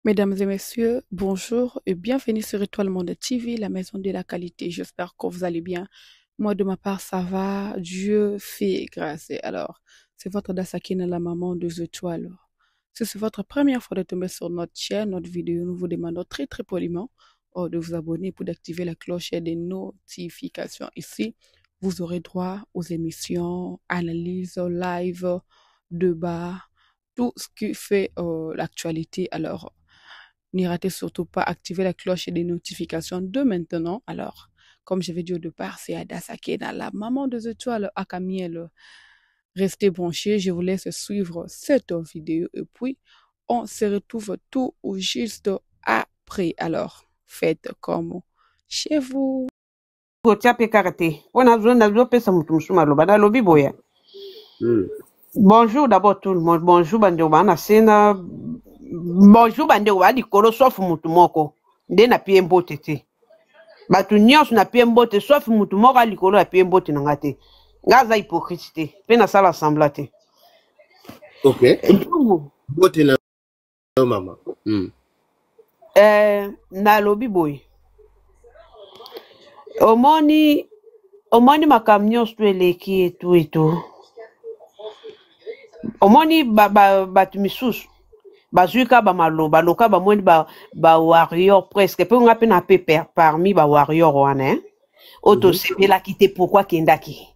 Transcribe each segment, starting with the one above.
Mesdames et messieurs, bonjour et bienvenue sur Étoile Monde TV, la maison de la qualité. J'espère que vous allez bien. Moi, de ma part, ça va. Dieu fait grâce. Alors, c'est votre Dasakina, la maman des étoiles. Si c'est votre première fois de tomber sur notre chaîne, notre vidéo, nous vous demandons très poliment de vous abonner pour d'activer la cloche des notifications. Ici, vous aurez droit aux émissions, analyses, live, débats, tout ce qui fait l'actualité. Alors, n'y ratez surtout pas, activer la cloche des notifications de maintenant. Alors, comme je l'ai dit au départ, c'est Ada Sakina, la maman des étoiles à Kamiel. Restez branchés, je vous laisse suivre cette vidéo et puis on se retrouve tout juste après. Alors, faites comme chez vous. Bonjour d'abord tout le monde. Bonjour Bandeo Banasena. Bonjour Bandeo Wadi Koro sauf mutu moko. Nde na pie mbote te. Batu nyonso na pie mbote sauf mutu moko alikolo na pie mbote na ngate. Ngaza hypocrite te. Pe na sala sembla te. OK. Mbote na mama. Na lobi boy. Omoni makam nyonso to eleki etu. Omoni batu misusu bazuika ba maloba loka ba moni ba warrior presque pe nga pe na pe parmi ba warrior wana auto sepela kite pourquoi kendaki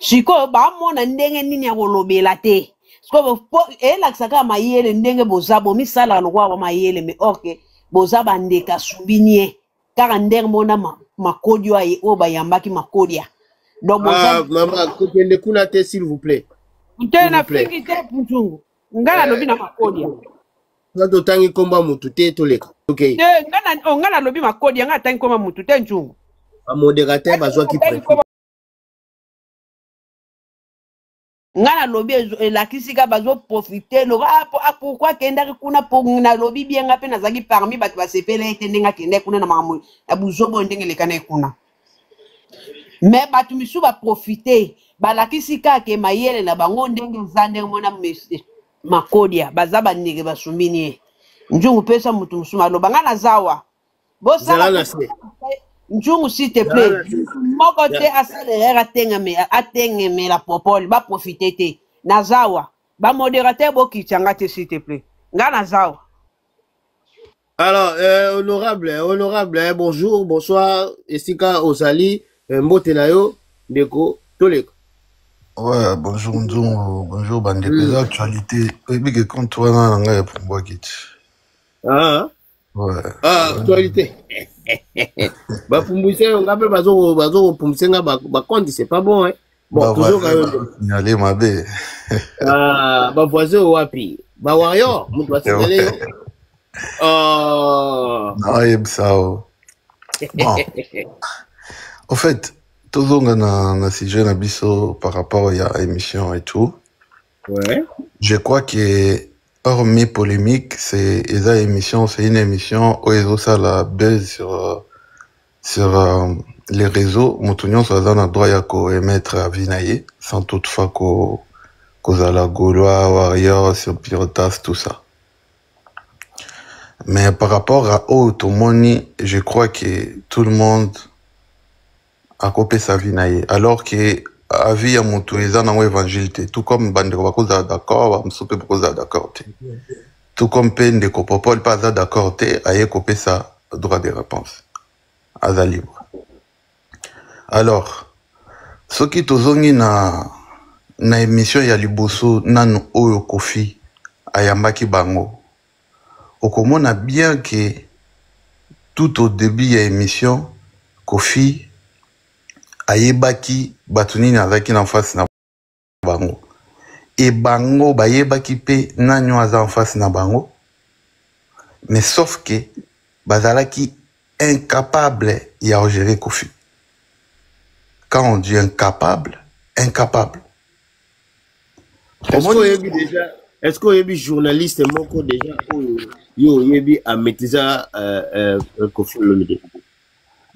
siko ba mona ndenge nini ya kolobela te siko ela kisaka mayele ndenge bozabo misala lokwa ba mayele me OK bozaba ndeka subinie kaka ndenge mona makodi aye o ba yambaki makodi donc maman kopende kuna te s'il vous plaît. Ntena fiki te punchungu. Ngala lobi na makodi. Ngato tangi komba mutu te toleka. OK. Ngala lobi makodi nga tangi komba mutu te nchungu. Ba modérateur bazwa ki préfet. Ngala lobi elakisika bazo profiter lo pourquoi kenda kuna po na lobi bien nga pe nazaki parmi batu basepela etende nga kende kuna na mamu na buzobo ndenge lekana kuna. Mais batu misu ba profiter balakisi kake mayele na bango ndenge zande mona makodia bazaba ndenge basumini njungu pesa mutu musuma lo bangana zawa bosa njungu s'il te plaît moko te asalera atengeme la popole ba profiter te na zawa ba modérateur bokitanga te s'il te plaît ngana zawa. Alors honorable bonjour bonsoir esika ozali mbote na yo ndeko toleka. Ouais, bonjour Nzungu, bonjour Bandé. Les actualités, que quand toi dans l'anglais pour moi quitte. Ah. Ouais. Ah, actualité. Bah pour moi c'est on appelle bazo pour moi ba compte c'est pas bon hein. Bon bah, toujours allez ma bé. Ah, bah voisin wapi. Bah warrior, moi dois signaler. Non, il ça. Bon. En fait, tout na sujet na biso par rapport à l'émission et tout. Ouais. Je crois que hormis polémique, c'est émission, c'est une émission où ça la buzz sur les réseaux. Moutunion ça a droit à émettre à vinailler sans toutefois qu'aux la Gaulois, Warrior, sur Pirotas, tout ça. Mais par rapport à Automoni, je crois que tout le monde a copié sa vie naïe. Alors que la vie à mon tour, ils ont évangile, tout comme Bandeko Bakoza d'accord, Msoupe Bakoza d'accord. Tout comme Pen de Kopopol pas d'accord, a copié sa droit de réponse. Aza libre. Alors, ce qui tozongi na émission ya liboso nanu oyo Kofi ayambaki bango. Okomona bien que tout au début de l'émission, Kofi ayebaki batunini azaki na face na bango et bango bayebaki pe nanyo aza en face na bango mais sauf que bazalaki incapable ya gérer Kofi. Quand on dit incapable est-ce qu'on est journaliste moko déjà yo yebi a maîtriser Kofi Olomide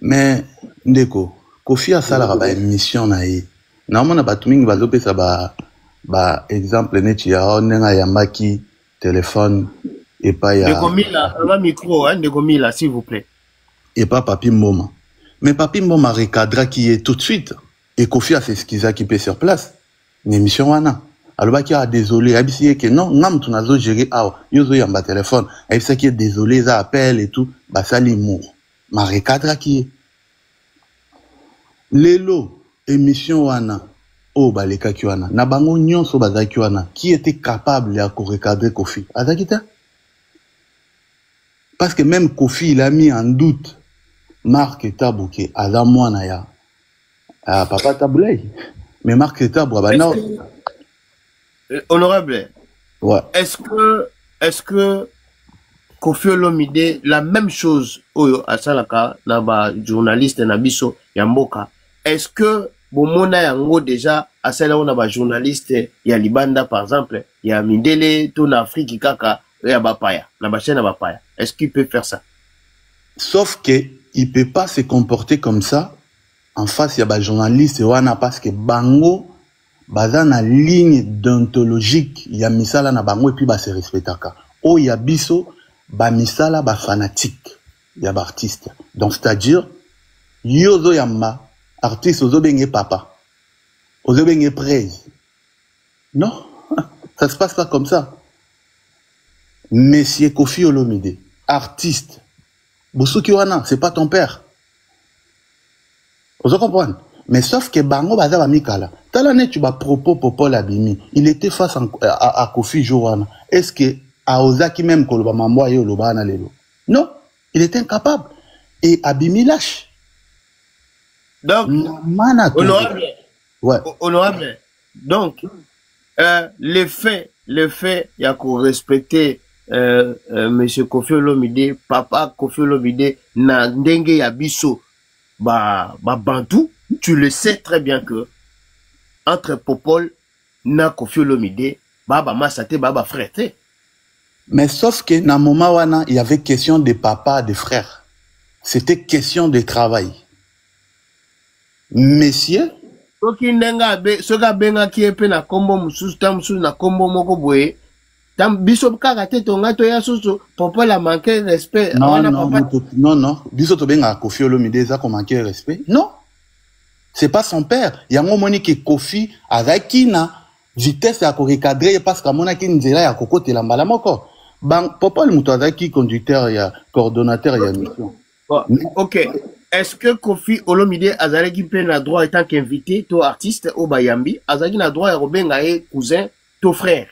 mais ndeko Kofi asalaka ba émission na ye na mona batu mingi bazopesa ba exemple neti ya onenga yambaki téléphone et pas ya Ndegomila, un micro, hein, Ndegomila, s'il vous plaît. et pas Papi Mboma. Mais Papi Mboma recadra qui est tout de suite. Et Kofi a fait ce qu'il a qui peut sur place. Une émission wana. Alors qui a désolé, abisi que non, ngam tu nazo gérer ah, yozo yamba téléphone. Abisi qui est désolé, ça appelle et tout, bah ça l'humour. Ma recadra qui est. Lelo émission wana. Oh bah les kaki wana. Na bango nyonso bazaki wana. Qui était capable de recadrer Kofi? Azakita? Parce que même Kofi, il a mis en doute Marc Tabouke, Adam Mwanaya, Papa Taboulay. Mais Marc Tabou, bah non. Honorable, Ouais. est-ce que Kofi Olomide, la même chose, Oyo, Asalaka, Naba, journaliste, Nabiso, Yamboka, est-ce que Bomona Yango déjà, Asala, on a journaliste, Yalibanda, par exemple, Yamindele, ton Afrique, Kaka, Yabapaya, Nabachène Abapaya. Est-ce qu'il peut faire ça? Sauf que il peut pas se comporter comme ça. En face, il y a des journalistes, parce que Bango, baza na ligne déontologique, il y a misala na Bango et puis se respectaka. Oh, il y a biso, ba misala, ba fanatique, il y a artiste. Donc, c'est-à-dire, yozo yamba, artiste, ozo benge papa, ozo benge praise. Non, ça se passe pas comme ça. Monsieur Kofi Olomide, artiste, Bousouki wana, c'est pas ton père. Vous comprenez? Mais sauf que Bango baza ba mikala. Talane tu vas propos Popol Abimi. Il était face à Kofi Jowana. Est-ce que à Ozaki même koloba mamwa yo loba na lelo? Non, il était incapable. Et Abimi lâche. Donc, honorable. Ouais. Honorable. Donc, le fait, il y a qu'on respecter Monsieur Kofi Olomide, Papa Kofi Olomide, na ndenge ya biso, bantou, tu le sais très bien que entre Popol na Kofi Olomide, masate, frère. Mais sauf que na moment wana, il y avait question de papa, de frère. C'était question de travail. Messieurs, soki ndenga be soka benga ki epe na kombo mususu ta mususu na kombo moko boye tam biso kaka te tonga to ya susu Popol la manquer respect non biso to benga Kofi Olomide za ko manquer respect non, c'est pas son père. Yango moni ke Kofi azaki na vitesse ya ko recadrer parce que mona ki nzela ya kokotela mbala moko Popol muto azaki conducteur ya coordonnateur ya mission. OK. Est-ce que Kofi Olomide azalaki pe na droit étant qu'invité to artiste au Bayambi azalaki na droit ya robenga e cousin to frère?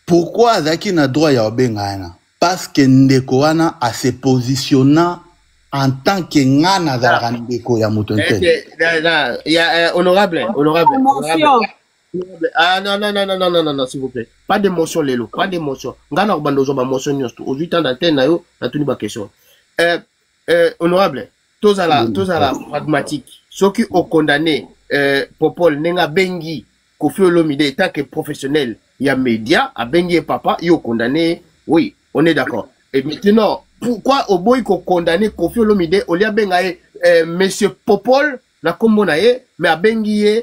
Pourquoi azalaki na droit ya robenga na? Parce que ndeko wana a se positionnant en tant que ngana za ndeko ya mutonte. Il y a honorable. Ah non, s'il vous plaît. Pas d'émotion lelo, pas d'émotion. Ngana bandozo ba motion nyos. Aujourd'hui tant d'antenne na yo na tuni ba question. Honorable, tous à la pragmatique. Ceux qui ont condamné Popol Nenga Bengi, Kofi Olomide, tant que professionnel, il y a média, à Bengi et Papa, ils ont condamné, oui, on est d'accord. Et maintenant, pourquoi au boy qu'on condamné Kofi Olomide, au lieu Bengaye, monsieur Popol, la combonaye, mais à Bengi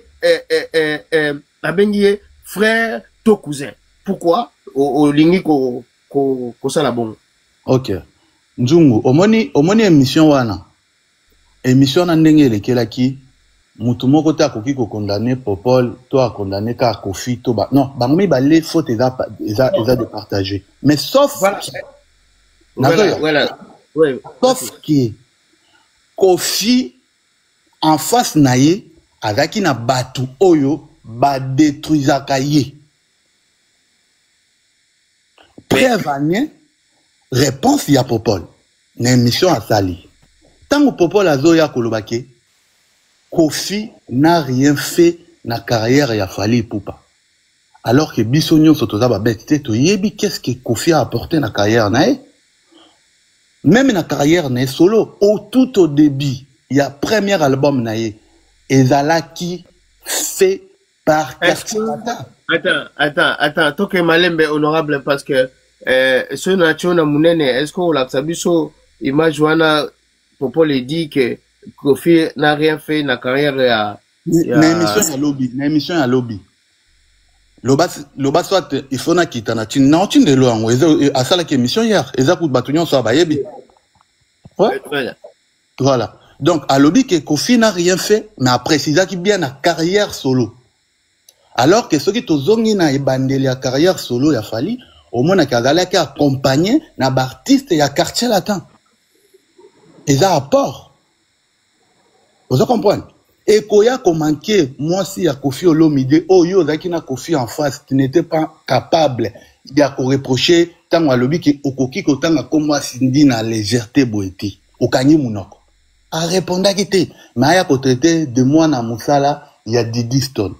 frère, ton cousin. Pourquoi au lingi ko ça la bon? Ok. Nzungu, omoni émission wana. Émission na ndenge elekelaki mutu moko ta koki ko condamner Popol, to a condamner ka Kofi to ba. Non, bangomi ba les fautes eza de partager. Mais sauf voilà. Ouais. Sauf que Kofi en face naye azaki na batu oyo ba détruisaka ye. Prévenir réponse ya Popol. Na émission à Sali. Tant que Popol a zoya kolobake, Kofi n'a rien fait na carrière ya Fally Ipupa. Alors que Bissonio Sotoza ba bête to yebi qu'est-ce que Kofi a apporté na carrière nae? Même na carrière nae solo, tout au début, il y a premier album nae, ezalaki fait par Attends, toi que Malembe honorable parce que ce nature na munene, est-ce qu'on l'a sabiso image wana Popol dit que Kofi n'a rien fait na carrière ya na émission ya lobby loba soit il faut na kitana tu non tu ne lo ngo à ça la émission hier eza ku batunyo so bayebi ouais voilà donc à lobby que Kofi n'a rien fait mais après c'est qui bien na carrière solo alors que ceux qui tozongi na ebandeli ya carrière solo ya Fally au moins na kazala ki accompagné na ba artiste ya quartier latin eza apport vous comprenez. Et Koya commenté, moi si à Kofi Olomide, oh yo, zaki na Kofi en face, tu n'étais pas capable de reprocher tant à lobby que okoki ko tant comme moi sindi na légèreté boété. Okani munoko. A répondre qui était, mais aya ko traiter de moi na musala, il y a 10 tonnes.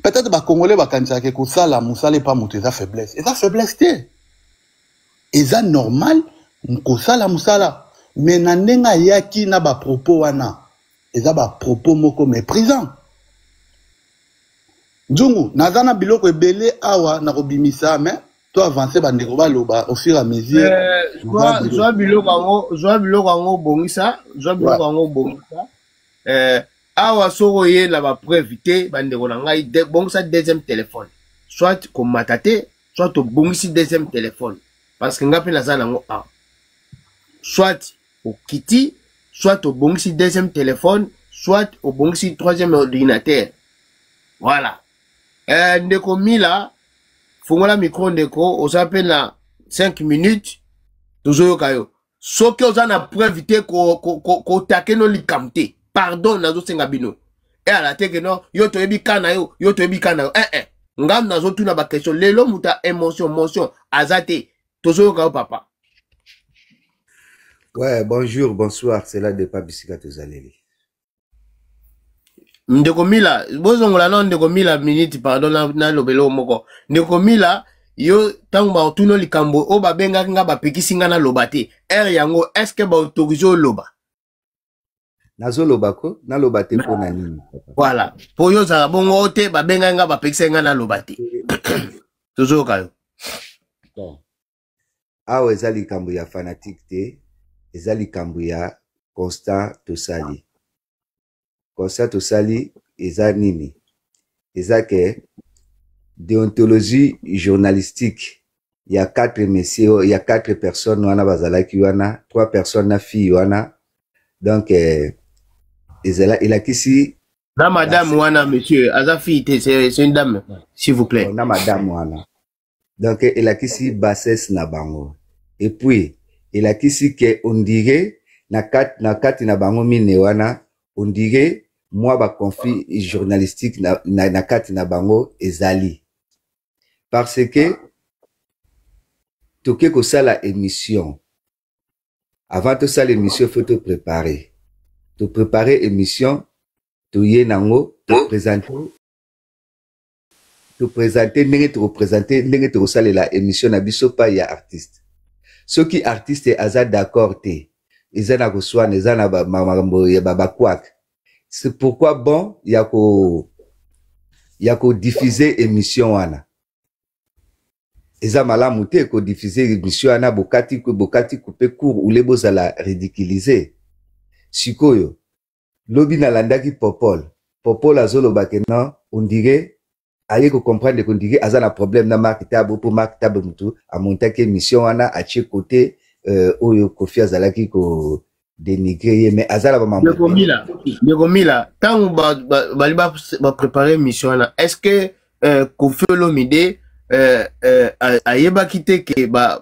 Peut-être ba Congolais ba kanisa ke ko sala musala pas monter sa faiblesse. Et sa faiblesse té. Et ça normal, ko sala musala. Mais na nenga yaki na ba propos wana. Et ça va propos moko méprisant. Djungu, nazana biloko ebele awa na kobimisa mais toi avancer bandeko baloba au fur et à mesure. Joa biloko ngo bongisa, awa soko ye la ba préviter bandeko na ngai bongisa deuxième téléphone. Soit comme matate, soit to bongisi deuxième téléphone parce que ngapi nazana ngo a. Soit au kiti soit au bongsi deuxième téléphone, soit au bongsi troisième ordinateur. Voilà. Ndeko Mila, fungola micro ndeko, on s'appelle na 5 minutes, toujours kayo. So que on a prévité ko take no likamte. Pardon, nazo senga bino. Et à la teke no, yo to ebi kana yo, Ngam nazo tuna ba question. Lelo muta émotion, azate. Toujours kayo papa. Ouais, bonjour, bonsoir, c'est là de Pabisika Tozaleli. Ndeko Mila, bozongola non ndeko Mila minute pardon na lobelo moko. Ndeko Mila, yo tango ba otuno likambo o ba benga nga ba pekisinga na lobate. Yango est-ce que ba autorizo loba? Nazo lobako, na lobate po na nini. Voilà. Po yo za bongo te ba benga nga ba pekisinga na lobate. Toujours kayo. Bon. Awa eza likambo ya fanatique te. Eza likambo ya Constant Tosali. Constant Tosali eza nini? Eza ke déontologie journalistique. Il y a 4 messieurs, il y a 4 personnes wana bazalaki wana, 3 personnes na fille wana. Donc il a kisi na madame wana monsieur, aza fille c'est une dame s'il vous plaît. Na madame wana. Donc il a kisi bassesse na bango. Et puis il a kisi que on dirait na kati na bango mine wana on dirait moi ba conflit journalistique na kati na bango ezali parce que toke ko sala émission avant de ça l'émission faut te préparer émission to ye nango te présenter ndenge to représenter ndenge to sala la émission na biso pa ya artiste. Ceux qui artistes aza d'accord te ezana ko swana ezana ba mamambo ya baba kwak. C'est pourquoi bon yako diffuser émission wana eza malamu te ko diffuser émission wana bokati couper court ou les bozala ridiculiser sikoyo lobi na landaki popol azoloba ke non on dirait aye ko comprendre qu'on dirait azana problème na marketable pour marketable mutu a montaki émission wana a che côté oyo Kofi azalaki ko dénigrer mais azala ba mambo Ndeko Mila tant ba préparer émission wana est-ce que Kofi Olomide ayeba kité ke ba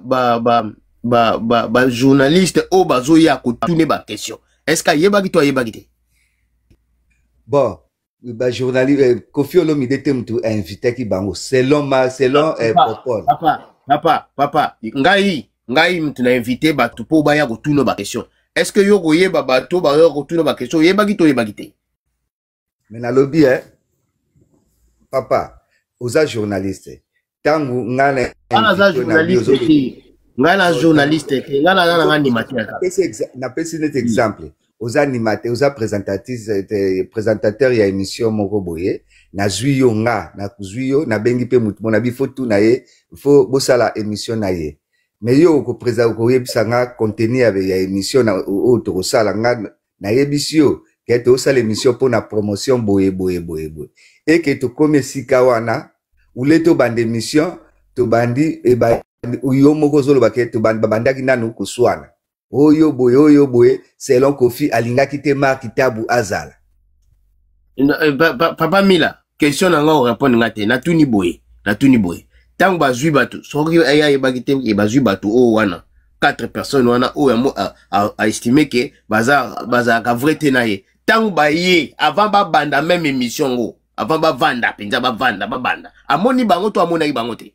journaliste o bazoya ko tourner ba question est-ce que ayeba kité bon ba journaliste Kofi Olomide temtu invité ki bango selon Popol papa ngai mtu na invité batu po baya ko tourner ba question est-ce que yo koyeba bato ba yo ko tourner ba question yeba kité mais na lobby papa oza journaliste tangu ngana journaliste ngana animateur na pesi net exemple oza animateur oza présentateur ya émission moko boye na zuyo nga na kuzuyo na bengi pe mutu mona bifo tu na ye fo bosala émission na ye mais yo ko présenter ko yebisa nga contenu ya émission na o to sala nga na yebisio ke to sala émission pour na promotion boye et que to comme sika wana ule to bande émission to bandi e ba yo moko zolo ba ke to bandaki nanu kuswana oyo boye selon Kofi alingaki te Mark Tabu azala. Papa Mila, question na nga o répondre ngate na tuni boye. Tant bazui batu, soki aya ebagite e bazui batu o wana 4 personnes wana o a estimé que baza ka vrai tenaye. Tant ba ye avant ba banda même émission go, avant ba vanda penza ba banda. Amoni bango to amonaki bango te.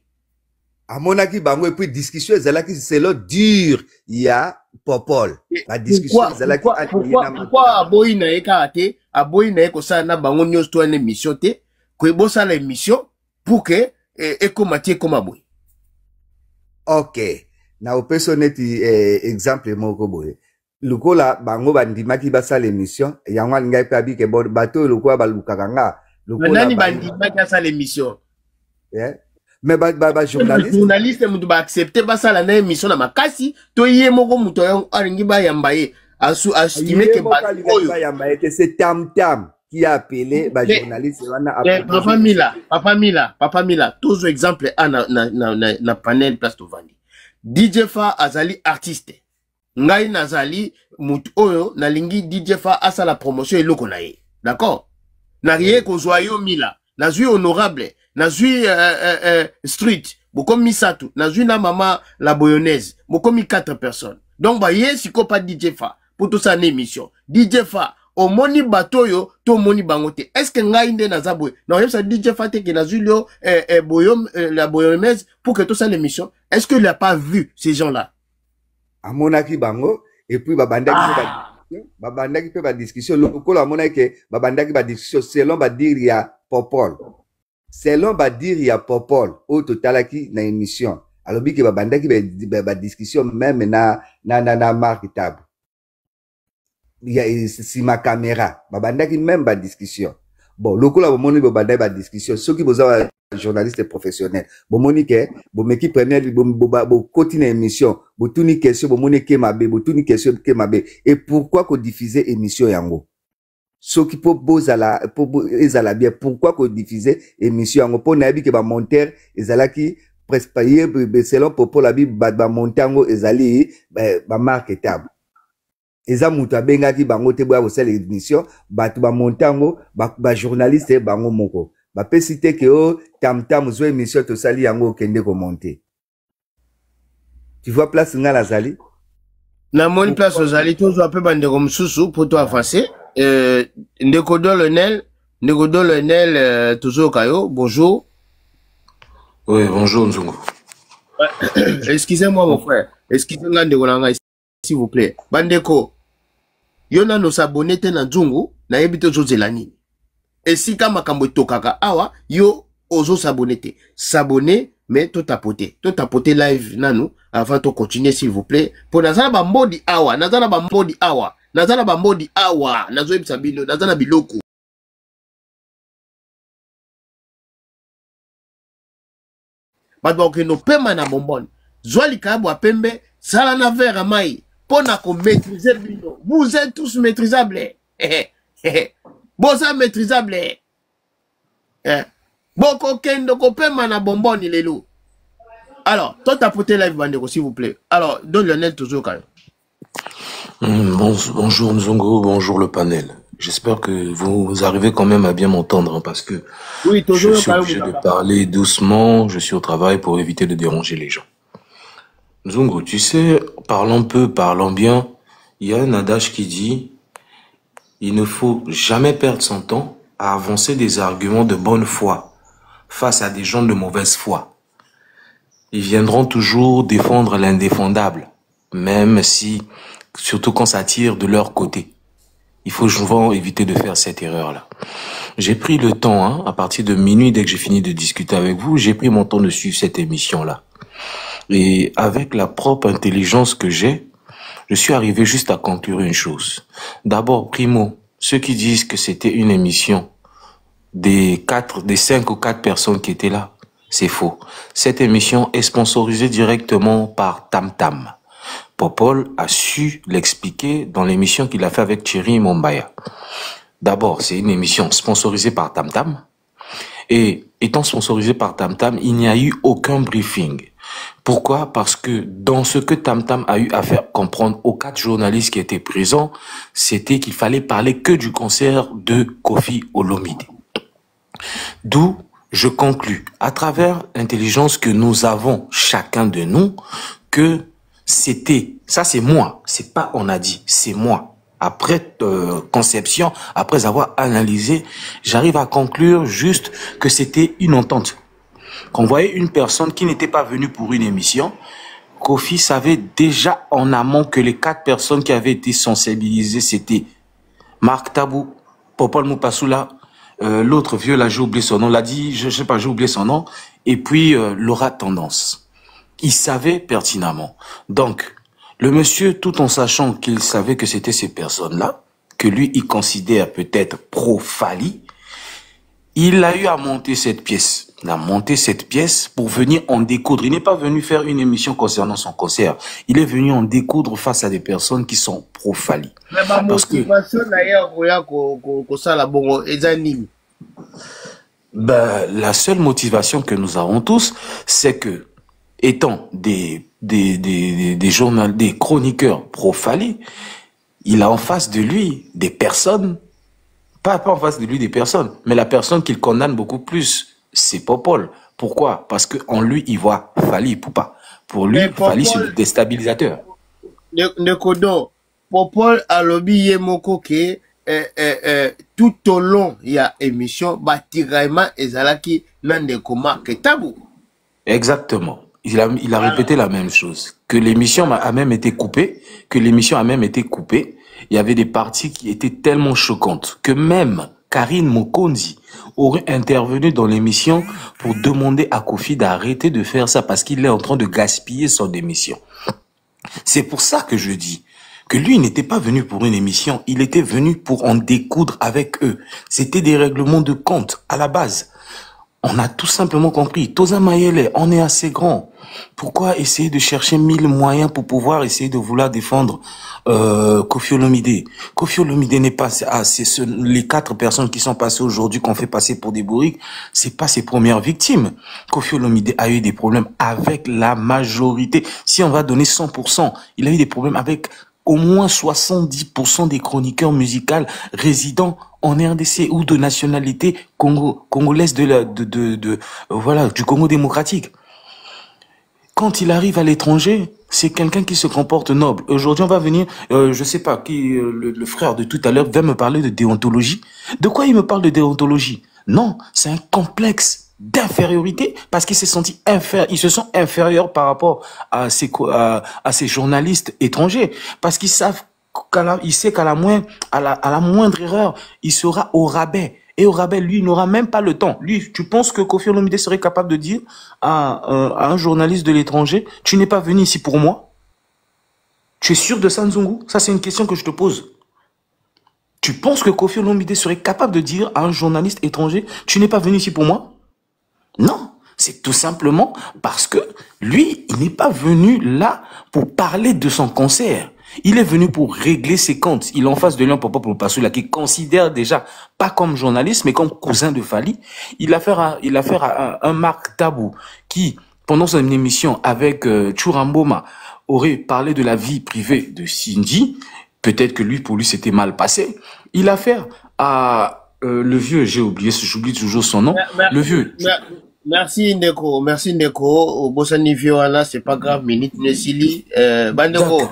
Amonaki bango et puis discussion ezalaki selo dur ya Popol. La discussion ezalaki pourquoi aboyi na ekate, aboyi na ekosa na bango nyos to une émission te, ko bosa la émission pour que ekomati ekoma boye. Ok. Na opesoneti exemple moko boye. Lukola bango bandimaki basa l'émission, yango alingai pe abi ke bon bato lukola balukaka nga. Nani bandimaki basa l'émission? Yeah. Mais journaliste mutu ba accepter basa la na émission na makasi to ye moko mutu alingi ba yambaye estimé que c'est Tam Tam qui a appelé ba journaliste wana Papa Mila toujours exemple na panel place to vandi DJ Fa azali artiste ngai nazali mutu oyo na lingi DJ Fa asa la promotion eloko na ye d'accord na rien ko joyeux Mila nazui honorable nazui street bokomi Misatu nazui na mama la boyonaise bokomi 4 personnes donc ba ye siko pas DJ Fa pour tout ça émission DJ Fa au moni batoyo to moni bangote est-ce que ngai nde nazaboy non yebsa DJ Fa te ke nazui lo boyom la boyonaise pour que tout ça l'émission est-ce que il a pas vu ces gens là amonaki bango et puis babandaki pe ba discussion lokolo amonaki ke babandaki ba discussion selon ba dire ya Popol. Selon ba dire ya Popol au totalaki na émission. Alors bi ke babandaki ba discussion même na Mark Tabu. Il y a si ma caméra babandaki même ba discussion. Bon lokola bomoni babandaki ba discussion ceux qui boza journaliste professionnel bomoni ke bomeki premier bo continue émission botuni question bomoni ke mabe botuni question ke mabe et pourquoi ko diffuser émission yango ceux qui pour ezala bien pourquoi ko diffuser émission yango pour na bi ke ba monteur ezalaki presque payer selon Popol la bi ba montango ezali ba marketable eza mutu abengaki bango te boya kosala émission batu ba montango ba journaliste bango moko ba pesite ke o Tam Tam zo émission to sali yango kende ko monter. Tu vois place nga la zali na moni place ozali toujours peu bande comme susu pour toi avancer ndeko Lionel toujours kayo bonjour. Oui bonjour Nzungu. Excusez-moi mon frère, excusez-moi ndeko nanga s'il vous plaît. Bandeko yona no s'abonner te na Nzungu na yebito zozelani. Et si kama kambo tokaka awa yo ozo s'abonner mais tout tapoter live nanu avant de continuer s'il vous plaît pour nazala ba mbodi awa nazala ba mbodi awa nazo ebisa bino nazala biloko badwa ke no pema na bombone zwali kabo apembe sala na verre mai pona ko maîtriser bino vous êtes tous maîtrisables bosa maîtrisable boko kendo ko pema na bombone lelo. Alors, toi tapoter live bandeko s'il vous plaît. Alors, Don Lionel toujours quand même. Bonjour Nzongo, bonjour le panel. J'espère que vous arrivez quand même à bien m'entendre parce que oui, toujours je suis obligé de parler doucement, je suis au travail pour éviter de déranger les gens. Nzongo, tu sais, parlons peu, parlons bien, il y a un adage qui dit il ne faut jamais perdre son temps à avancer des arguments de bonne foi face à des gens de mauvaise foi. Ils viendront toujours défendre l'indéfendable, même si, surtout quand ça tire de leur côté. Il faut souvent éviter de faire cette erreur-là. J'ai pris le temps, à partir de minuit, dès que j'ai fini de discuter avec vous, j'ai pris mon temps de suivre cette émission-là. Et avec la propre intelligence que j'ai, je suis arrivé juste à conclure une chose. D'abord, primo, ceux qui disent que c'était une émission des 5 ou 4 personnes qui étaient là, c'est faux. Cette émission est sponsorisée directement par Tam Tam. Popol a su l'expliquer dans l'émission qu'il a fait avec Thierry Mombaya. D'abord, c'est une émission sponsorisée par Tam Tam. et étant sponsorisé par Tam Tam, il n'y a eu aucun briefing. Pourquoi? Parce que dans ce que Tam Tam a eu à faire comprendre aux 4 journalistes qui étaient présents, c'était qu'il fallait parler que du concert de Koffi Olomide. D'où je conclus, à travers l'intelligence que nous avons chacun de nous, que c'était, ça c'est moi, c'est pas on a dit, c'est moi. Après conception, après avoir analysé, j'arrive à conclure juste que c'était une entente. Qu'on voyait une personne qui n'était pas venue pour une émission, Koffi savait déjà en amont que les 4 personnes qui avaient été sensibilisées, c'était Marc Tabou, Popol Mupasula, l'autre vieux, là, j'ai oublié son nom, l'a dit, je sais pas, j'ai oublié son nom, et puis Laura Tendance. Il savait pertinemment. Donc, le monsieur, tout en sachant qu'il savait que c'était ces personnes-là, que lui, il considère peut-être pro-Fali, il a eu à monter cette pièce. Il a monté cette pièce pour venir en découdre. Il n'est pas venu faire une émission concernant son concert. Il est venu en découdre face à des personnes qui sont pro-Fali. Parce que la seule motivation que nous avons tous, c'est que, étant des chroniqueurs pro-Fali, il a en face de lui des personnes, pas en face de lui des personnes, mais la personne qu'il condamne beaucoup plus, c'est Popol. Pourquoi? Parce qu'en lui, il voit Fali Poupa. Pour lui, Fali, c'est le déstabilisateur. Nekodo, Popol a lobby Yemoko que tout au long, il y a émission, Batiraima et Zalaki, Nandekoma, Ketabou. Exactement. Il a répété la même chose. Que l'émission a même été coupée, il y avait des parties qui étaient tellement choquantes que même Karine Mokondi aurait intervenu dans l'émission pour demander à Koffi d'arrêter de faire ça parce qu'il est en train de gaspiller son émission. C'est pour ça que je dis que lui n'était pas venu pour une émission, il était venu pour en découdre avec eux. C'était des règlements de compte à la base. On a tout simplement compris. Toza Mayele, on est assez grand. Pourquoi essayer de chercher 1000 moyens pour pouvoir essayer de vouloir défendre Koffi Olomide? Koffi Olomide n'est pas les 4 personnes qui sont passées aujourd'hui, qu'on fait passer pour des bourriques, c'est pas ses premières victimes. Koffi Olomide a eu des problèmes avec la majorité. Si on va donner 100%, il a eu des problèmes avec au moins 70% des chroniqueurs musicaux résidant en RDC ou de nationalité congolaise voilà, du Congo démocratique. Quand il arrive à l'étranger, c'est quelqu'un qui se comporte noble. Aujourd'hui, on va venir, je sais pas qui, le frère de tout à l'heure va me parler de déontologie. De quoi il me parle de déontologie? Non, c'est un complexe d'infériorité parce qu'il s'est senti ils se sont inférieurs par rapport à ces journalistes étrangers parce qu'ils savent il sait qu'à la moindre erreur, il sera au rabais. Et au rabais, lui, il n'aura même pas le temps. Lui, tu penses que Koffi Olomide serait capable de dire à un journaliste de l'étranger, tu n'es pas venu ici pour moi? Tu es sûr de ça, Nzungu? Ça, c'est une question que je te pose. Tu penses que Koffi Olomide serait capable de dire à un journaliste étranger, tu n'es pas venu ici pour moi? Non, c'est tout simplement parce que lui, il n'est pas venu là pour parler de son concert. Il est venu pour régler ses comptes. Il est en face de lui un Popol Mupasula qui considère déjà pas comme journaliste, mais comme cousin de Fali. Il a affaire à un Marc Tabou qui, pendant son émission avec Churamboma, aurait parlé de la vie privée de Cindy. Peut-être que pour lui, c'était mal passé. Il a affaire à le vieux, j'oublie toujours son nom. Le vieux. Merci Ndeko. Bosani Vioana, c'est pas grave, minute Nesili. Bandeko.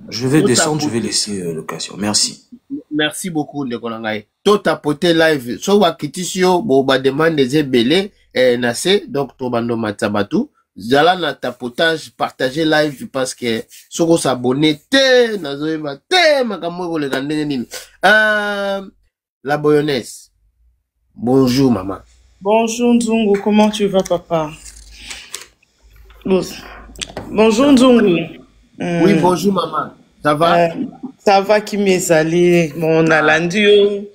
Je vais descendre, je vais laisser l'occasion. Merci. Merci beaucoup Ndeko Nangai. To tapoter live. So wakitisio bo ba demande des belé nase donc to bando matabatu. Zala na tapotage, partager live parce que soko s'abonner te nazoema te makamwe le gandenge nini. La Boyonnaise. Bonjour maman. Bonjour Nzungu, comment tu vas papa? Bonjour Nzungu. Oui, bonjour maman. Ça va? Ça va qui m'est allé. Mon alandio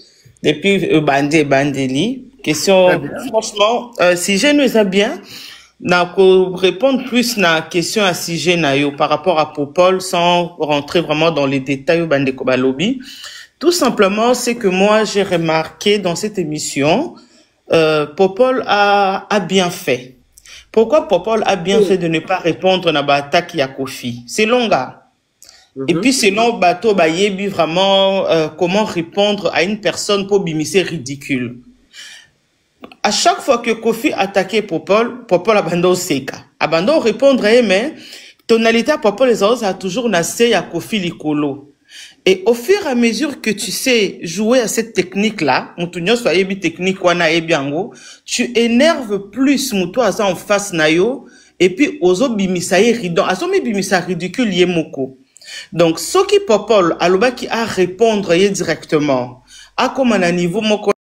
depuis Bandeli. Question, franchement, si je nous ai bien, n'a répondre plus na question à si je par rapport à Popol sans rentrer vraiment dans les détails au Bandeko Balobi. Tout simplement, c'est que moi j'ai remarqué dans cette émission Popol a bien fait. Pourquoi Popol a bien fait de ne pas répondre à l'attaque à Kofi? C'est long, gars. Et puis, selon Bato Bayebi, vraiment, comment répondre à une personne pour bimisser ridicule. À chaque fois que Kofi attaquait Popol, Popol abandonne Seka. Abandonne répondre, mais tonalité à Popol les autres a toujours nassé à Kofi Likolo. Et au fur et à mesure que tu sais jouer à cette technique-là, technique, tu énerves plus Mouto en face nayo, et puis ozo bimisaye ridon, azo bimisa ridicule yemoko. Donc, ce qui Popol, aloba qui a répondre directement, à comme un niveau moko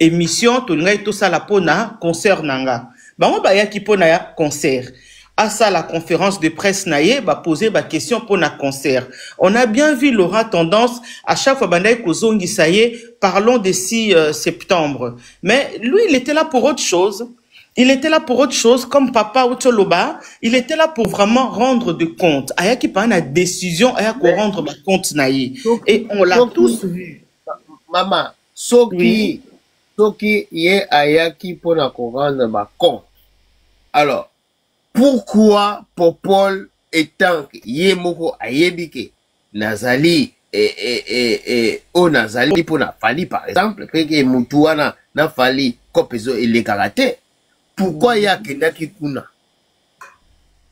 émission, tout ça la pona, concert nanga. Bango baya ki pona ya concert. À ça, la conférence de presse naye, va poser ma question pour na concert. On a bien vu Laura tendance, à chaque fois, bandaye kozongi saye, parlons de 6 septembre. Mais lui, il était là pour autre chose. Il était là pour autre chose, comme Papa Ucholoba, il était là pour vraiment rendre de compte. Aya qui prend la décision, aya ko rendre ma compte naye. Et on l'a tous vu. Maman, Soki, Soki, yé aya qui pour la rendre ma compte. Alors, pourquoi Popol étant yé moko ayebike nazali o nazali pour na fali par exemple que mutuana na fali kopezo et les karaté pourquoi ya kendaki kuna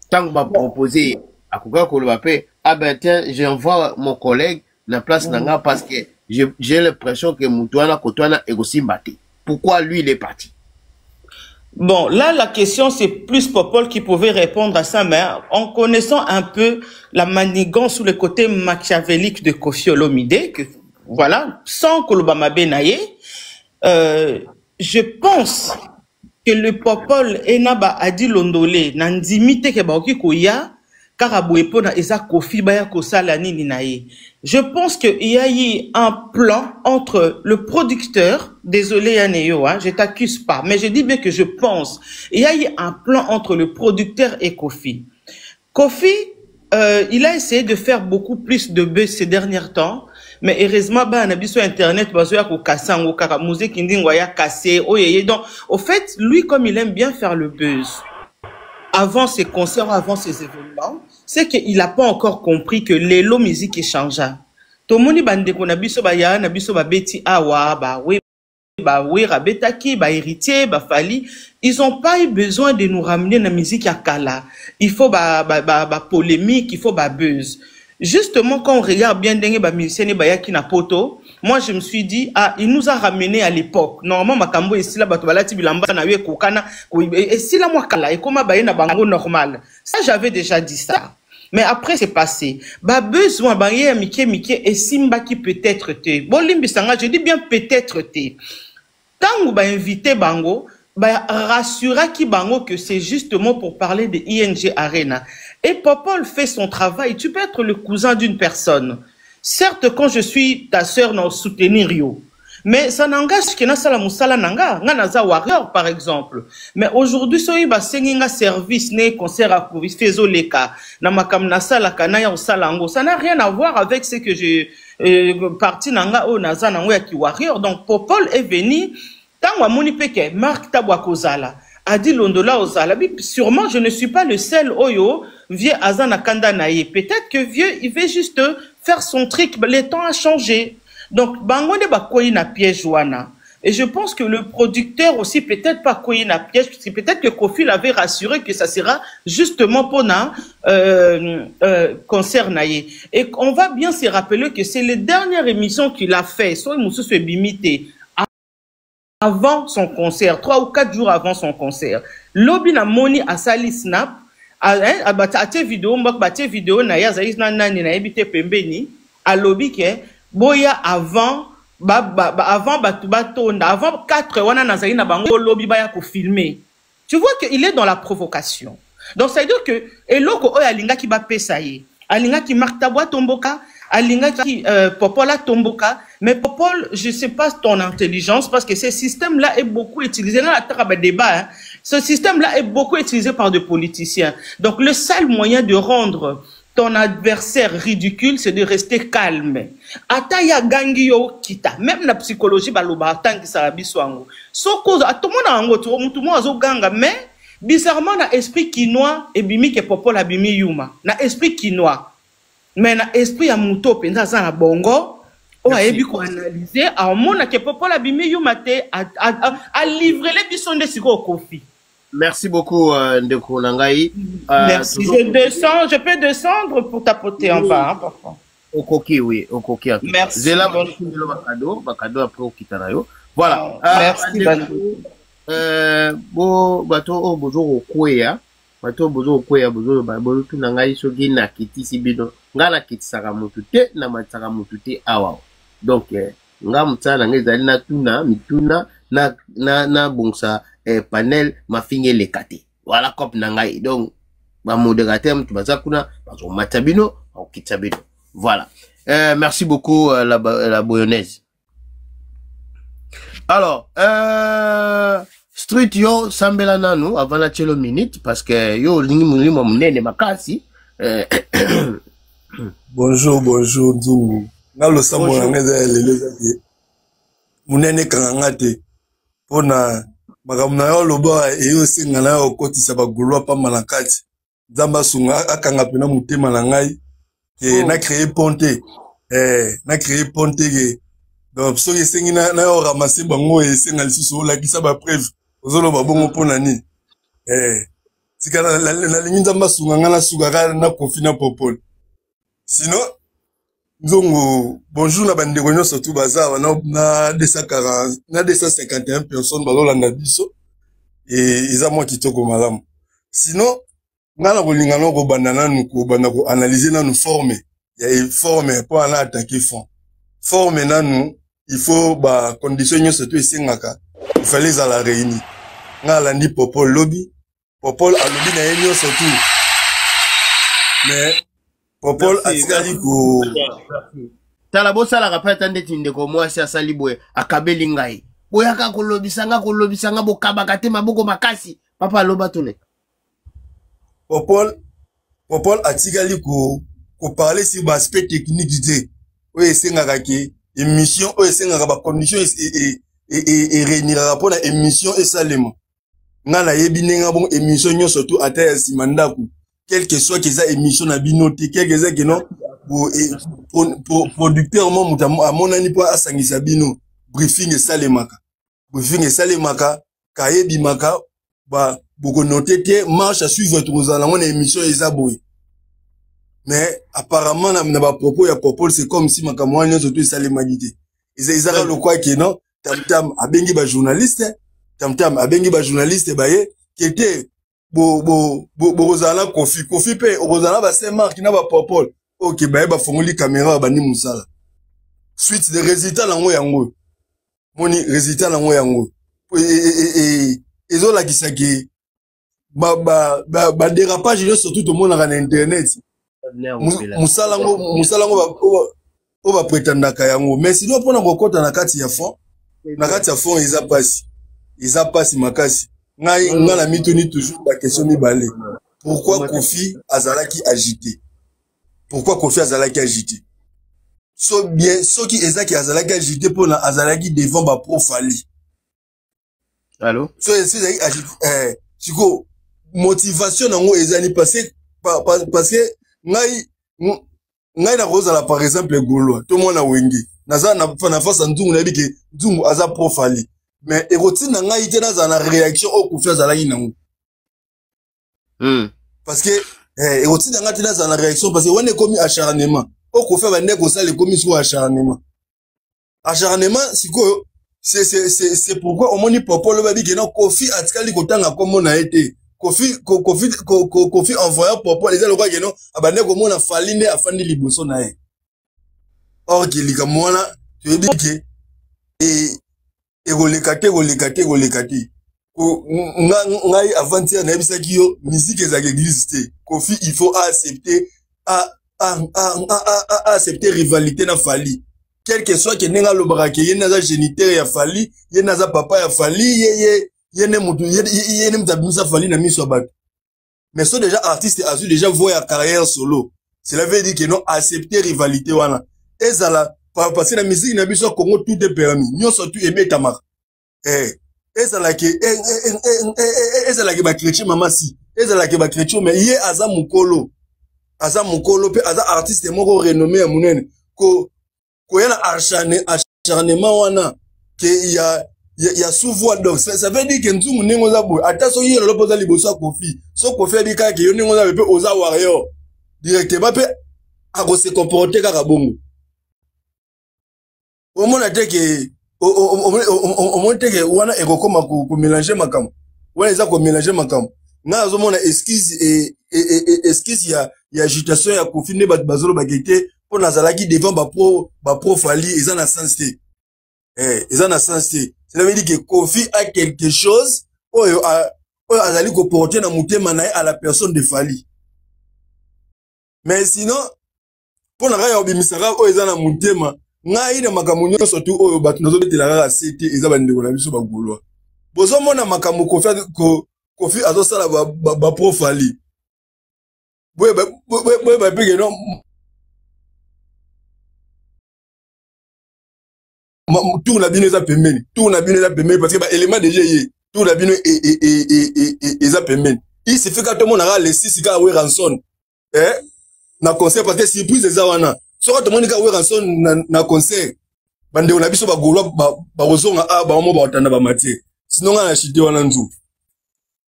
tant va proposer à koka koloba pe ah ben tiens j'envoie mon collègue na place nanga parce que j'ai l'impression que mutuana kotwana egosimbate pourquoi lui il est parti. Bon, là, la question, c'est plus Popol qui pouvait répondre à ça, mais en connaissant un peu la manigance sous le côté machiavélique de Kofi Olomide, que, voilà, sans Kolobama Benaye, je pense que le Popol Enaba Adi Londole, n'andimite ke baoki koya, Karabouepona Eza Kofi Baya Kosala Nini Naye. Je pense qu'il y a eu un plan entre le producteur, désolé Yaneyo, hein, je t'accuse pas, mais je dis bien que je pense, il y a eu un plan entre le producteur et Kofi. Kofi, il a essayé de faire beaucoup plus de buzz ces derniers temps, mais heureusement, bah, on a vu sur Internet, bah, il y a Kassango, Karamouze, Kindingwaya, Kassé, Oyeye. Donc, au fait, lui, comme il aime bien faire le buzz, avant ses concerts, avant ses événements, c'est qu'il n'a pas encore compris que l'élo musique est changeant. Tout le monde bande qu'on a biso ba ya, na biso ba beti awa, ba oui, rabetaki, ba héritier, ba fali. Ils ont pas eu besoin de nous ramener dans la musique à Kala. Il faut ba polémique, il faut ba buzz. Justement, quand on regarde bien dengue ba musicien ba yaki na poto, moi je me suis dit, ah, il nous a ramené à l'époque. Normalement, makambo ici là, batobala tibilamba na we kokana, et si la moi Kala, et comment ba na bango normal. Ça, j'avais déjà dit ça. Mais après, c'est passé. Bah, besoin, bah, yé, mike, et simba qui peut-être te. Bon, limbisanga, je dis bien peut-être te. Tant ou bah, invité bango, bah, rassura qui bango que c'est justement pour parler de ING Arena. Et Popol fait son travail. Tu peux être le cousin d'une personne. Certes, quand je suis ta sœur, non, soutenir yo. Mais ça n'engage que na sala musala nanga, naza warrior par exemple. Mais aujourd'hui soyi ba senginga service ne concert à Covid fezo leka na makam na sala kanaya osalango. Ça n'a rien à voir avec ce que j'ai parti nanga o naza nango ya ki warrior. Donc Popol est venu tangwa moni peke Marc Tabwakozala a dit londola ozala. Sûrement je ne suis pas le seul oyo vieux azana kanda naye. Peut-être que vieux il veut juste faire son truc, le temps a changé. Donc, bangonde ba koyi na piège wana. Et je pense que le producteur aussi peut-être pas koyi na piège, parce que peut-être que Kofi l'avait rassuré que ça sera justement pour na concert naye. Et on va bien se rappeler que c'est la dernière émission qu'il a fait, soit Moussou se bimité avant son concert, 3 ou 4 jours avant son concert. Lobi na moni a sali snap, a bate vidéo, mbak bate vidéo na ya zaïs na nani na ebite pembeni, a lobi ke boya avant avant 4 wana nazali na bango lobby baya ko filmer. Tu vois qu'il est dans la provocation. Donc ça veut dire que eloko oyo alinga ki ba pesa ye. Alinga ki Marc Tabwa tomboka, alinga ki Popola tomboka, mais Popol, je sais pas ton intelligence parce que ce système là est beaucoup utilisé dans la débat. Hein. Ce système là est beaucoup utilisé par des politiciens. Donc le seul moyen de rendre ton adversaire ridicule, c'est de rester calme. Ata ya gangi yo kita. Même la psychologie, baloba, tangi sarabiswango. So cause, à tout le monde tout le monde ganga, mais, bizarrement, na esprit quinois, et bimi ke popo la bimi yuma. Na esprit quinois. Mais na esprit ya muto, penza za na bongo, on a ébi ko analyser, a mona ke popo la bimi yuma te, a livrer les bisons de sigo au kofi. Merci beaucoup, Ndeko Nangai. Merci. Je peux descendre pour tapoter en bas, hein, parfois. Au coquille, oui, au coquille. Merci. Zela, Bakado, après au Kitanayo. Voilà. Merci, bato, bozo au Kwea. Bato, bozo au Kwea, bozo tu Nangai, sogi na kiti si bido. Ngala kiti saramutute, na matsaramutute awa. Donc, nga mutsa nangai zali na tuna, mituna, na bongsa, panel mafinge lekate voilà cop nangai donc ba modérateur tu baza kuna bazo matabino au kitabino voilà merci beaucoup la boyonaise. Alors street yo sambela nanu avant la chelo minute parce que yo lingi mulimo munene makasi bonjour Nzungu ngalo sambo ngeza lelo zaki munene kangate pona makamuna yo loba eyo singa na yo kotisa bagulwa pa malakati nzamba sunga akanga pena mutema na ngai ke na créer ponte ke donc so yesengi na yo ramasser bango esenga lisusu la kisa ba preuve ozolo babongo pona ni tika la lingi nzamba sunga ngala suka na confina popol sinon Nzongo, bonjour na bande réunion surtout bazar na 240 na 251 personnes balola na biso et ils a moi kitoko malamu. Sinon ngala bolinga no ko bandana nu ko banda ko analyser na nu forme. Il y a forme pour aller attaquer fond. Forme na nu il faut ba condition surtout esengaka. Il fallait à la réunir. Ngala ndi popol lobby. Popol a lobby na réunion surtout. Mais Popol atikali ko tala bosa la rapeta ndeti ndeko mwasi asali boye akabeli ngai boyaka kolobisanga bokaba kate maboko makasi papa loba tone Popol atikali ko parler sur l'aspect technique du o esengaka ke émission o esengaka ba condition et réunir rapport na émission esalema ngala yebinenga bon émission nyo surtout ata ya simandaku quel que soit qu'ils aient émission na binoté quel que soit que non pour producteur mo à mon ani pour asangisa bino briefing salemaka kaye bimaka ba boko noter te marche à suivre tous en la émission ezaboy mais apparemment na ba propos ya Popol c'est comme si makamwanya surtout salemagité ils a le quoi que non tam abengi ba journaliste baye qui était Rozala Kofi pe Rozala ba Saint-Marc na ba Popol OK ba fongoli caméra ba ni musala suite des résultats lango yango moni résultat lango yango ezo la kisaki ba dérapage surtout tout le monde na internet musala ngo ba prétendaka yango mais sinon pona kokota na kati ya fond isa passe makasi ngai ngala mitoni toujours la question mibale pourquoi Kofi azalaki agité so bien soki ezaki azalaki agité pona azalaki devant ba profali allô so ezaki agité siko motivation nango ezali parce que ngai na kozala par exemple Gaulois to mona wenge naza na face Nzungu na bike Nzungu aza profali mais eroti na ngai te na za réaction au Kofi azalaki nango parce que eroti na ngai te na za réaction parce que on est commis acharnement au Kofi ba ndeko ça le commis sur acharnement siko c'est pourquoi on moni Popol ba bike na Kofi atikali kotanga komo na été Kofi envoyé Popol les le quoi que non abande ko mona faline afandi liboso na ye or ki lika mwana tu dis que et golekate ko ngai avant-hier na bisaki yo musique ezaki existe Kofi il faut accepter accepter rivalité na Fali quel que soit que nenga lo barake yena za géniteur ya Fali yena za papa ya Fali yene mutu yene mtabimisa Fali na miso bato mais so déjà artiste a déjà voya carrière solo Cela veut dire que non accepter rivalité wana. Ezala parce que la musique na biso Congo tout est permis. Nyo surtout aimer tamar. Ezala ke ba chrétien mama si. Ezala ke ba chrétien mais yé aza mukolo. Aza mukolo pe aza artiste moko renommé ya munene. Ko yana acharnement wana que il y a sous-voix donc ça veut dire que nzungu nengo za boy attention yé lo poza liboso ya Kofi. So Kofi a dit ka ke yo nengo za pe oza warrior. Directement pe a ko se comporter kaka bongo. Au moins te que au moins te que wana e ko koma ko mélanger makam. Wana eza ko mélanger makam. Na zo mona esquisse esquisse ya agitation ya Kofi ne bazolo bagete pour nazalaki devant ba pro Fally eza na sens te. Eza na sens te. Cela veut dire que Kofi a quelque chose oyo azali ko porter na mutema na à la personne de Fally. Mais sinon pour na ya obimisaka oyo eza na mutema ngai na makambo nyonso tu oyo bato nazobetela kaka sete eza bandeko na biso bagolwa. Bozomona makambo Kofi azosala ba pro Fally. Boye ba peke non tout na bino eza pembeni. Tout na bino eza pembeni parce que ba élément déjà yé. Tout na bino eza pembeni. Il se fait que tout le monde a les 6 gars we ranson. Na concert parce que surprise eza wana. So tout le monde ka we ranson na concert. Bande on a biso ba golwa ba rozonga ba mo ba otanda ba matie. Sinon on a chité wana nzu.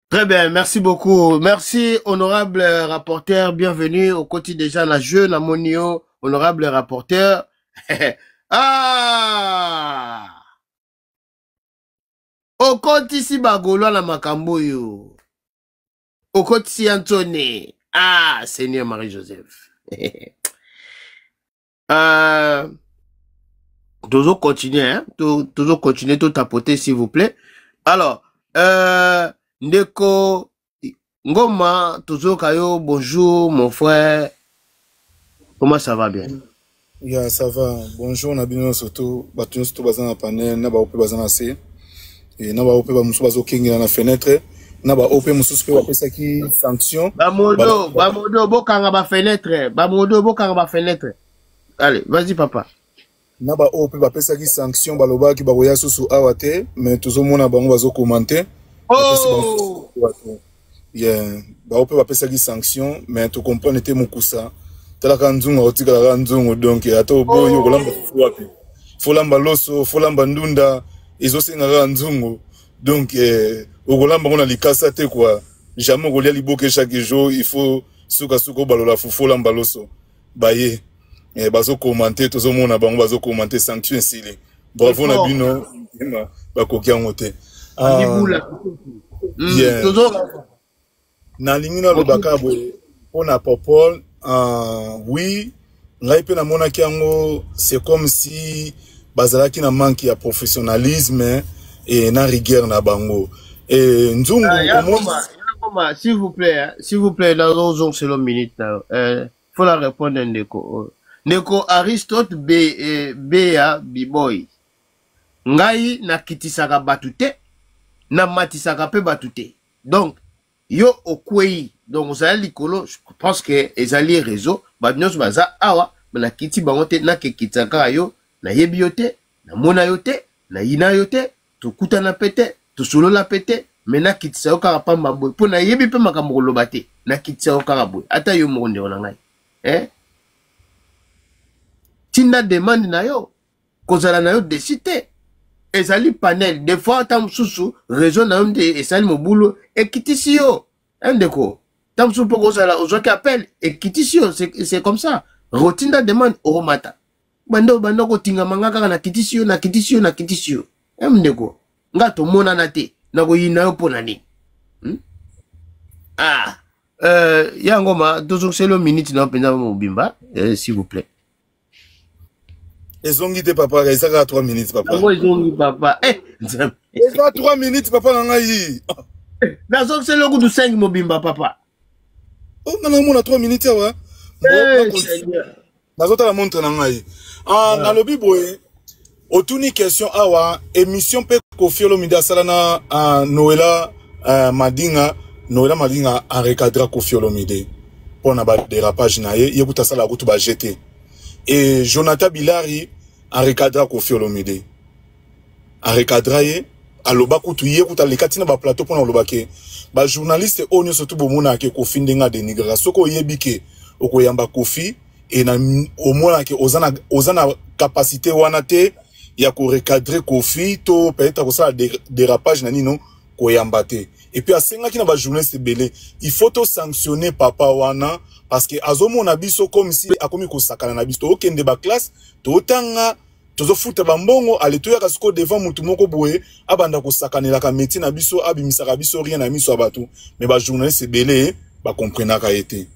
Très bien, merci beaucoup. Merci, honorable rapporteur. Bienvenue au quotidien déjà la jeune Amonio, honorable rapporteur. Ah! Au côté si bagolo la makambo yo. Au côté si Anthony. Ah, Seigneur Marie-Joseph. Toujours continuer, hein? Toujours continuer, tout tapoter, s'il vous plaît. Alors, Ndeko Ngoma, toujours Kayo, bonjour, mon frère. Comment ça va bien? Yeah, ça va. Bonjour, on a bien surtout. Batun surtout bazana panel, na ba opé bazana C. Et na ba opé ba musu bazo kingi na fenêtre. Na ba opé musu pe ba pesa ki sanction. Bamodo bokanga ba fenêtre. Bamodo bokanga ba fenêtre. Allez, vas-y papa. Na ba opé ba pesa ki sanction baloba ki ba boya susu awate, mais toujours mona bango bazo commenter. Oh! Yeah, ba opé ba pesa ki sanction, mais tu comprends était mukusa. Talaka nzungu otikala nzungu donc ato boyo kolamba fuapi folamba loso folamba ndunda ezosenga nzungu donc okolamba ngona likasa te quoi jamais kolia liboke chaque jour il faut suka balola folamba loso baye bazo commenter tozo mona bango bazo commenter sanction sile bravo na bino ba kokia ngote yeah na lingina lo bakabo ona popol. Oui, c'est comme si bazalaki na manque ya professionnalisme et na rigueur na bango. Et nzungu s'il vous plaît, la raison c'est le minute là. Faut la répondre Ndeko. Ndeko Aristote Bea B-boy. Ngai na kitisaka batute, na matisaka pe batute. Donc yo okwei. Donc, vous allez likolo, je pense que les alliés réseau, badnyos baza awa, na kiti bangote, na ke kitaka yo, na yebi yote, na mona yote, na ina yote, to kuta na pete, to solo la pete, mais na kitisa yo karapamba boy. Po na yebi pe makambo bate, na kitisa yo karaboy. Ata yo moronde onangai. Tinda demande na yo, kozala na yo desite. Ezali panel, des fois, tam susu, réseau na yon de esali mobulo, et kitisi yo. Ndeko. Tam sou poko sala, ozo ki appelle, et kitisio, c'est comme ça. Rotinda demande, oromata. Bando ko tinga manga kaka na kitisio. Ndeko. Nga to mona na te, na ko yina yo pona ni. Yangoma, toujours c'est le minute na penda mobimba, s'il vous plaît. Ezongi te papa, ezaka 3 minutes papa. Ezongi papa. Ezaka 3 minutes papa nangai. Nazok c'est le goût de 5 mobimba papa. Oh, on a 3 minutes, ouais. Nazota la montre nangai. Na lobi boye. Otuni question awa émission pe Koffi Olomide salana Noëlla Madinga a recadré Koffi Olomide. pour na ba dérapage na ye kuta sala kutu ba jeter. Et Jonathan Bilari a recadra Kofi Olomide. A recadra ye aloba kutu ye kuta le katina ba plateau pour na aloba ke ba journaliste onyo surtout bomona ke Kofi ndenga dénigrer soko yebike okoyamba Kofi et na au moins ke ozana capacité wana te ya ko recadrer Kofi to peut-être ko ça dérapage na nino ko yambate. Et puis à senga ki na ba journaliste belé, il faut to sanctionner papa wana parce que azomo na biso comme si akomi ko sakana na biso okende ba classe to tanga tozo futa ba mbongo ale to ya kasiko devant mutu moko boye abanda ko sakanela ka métier na biso abimisaka biso rien na miso abatu mais ba journaliste belé ba comprenaka été.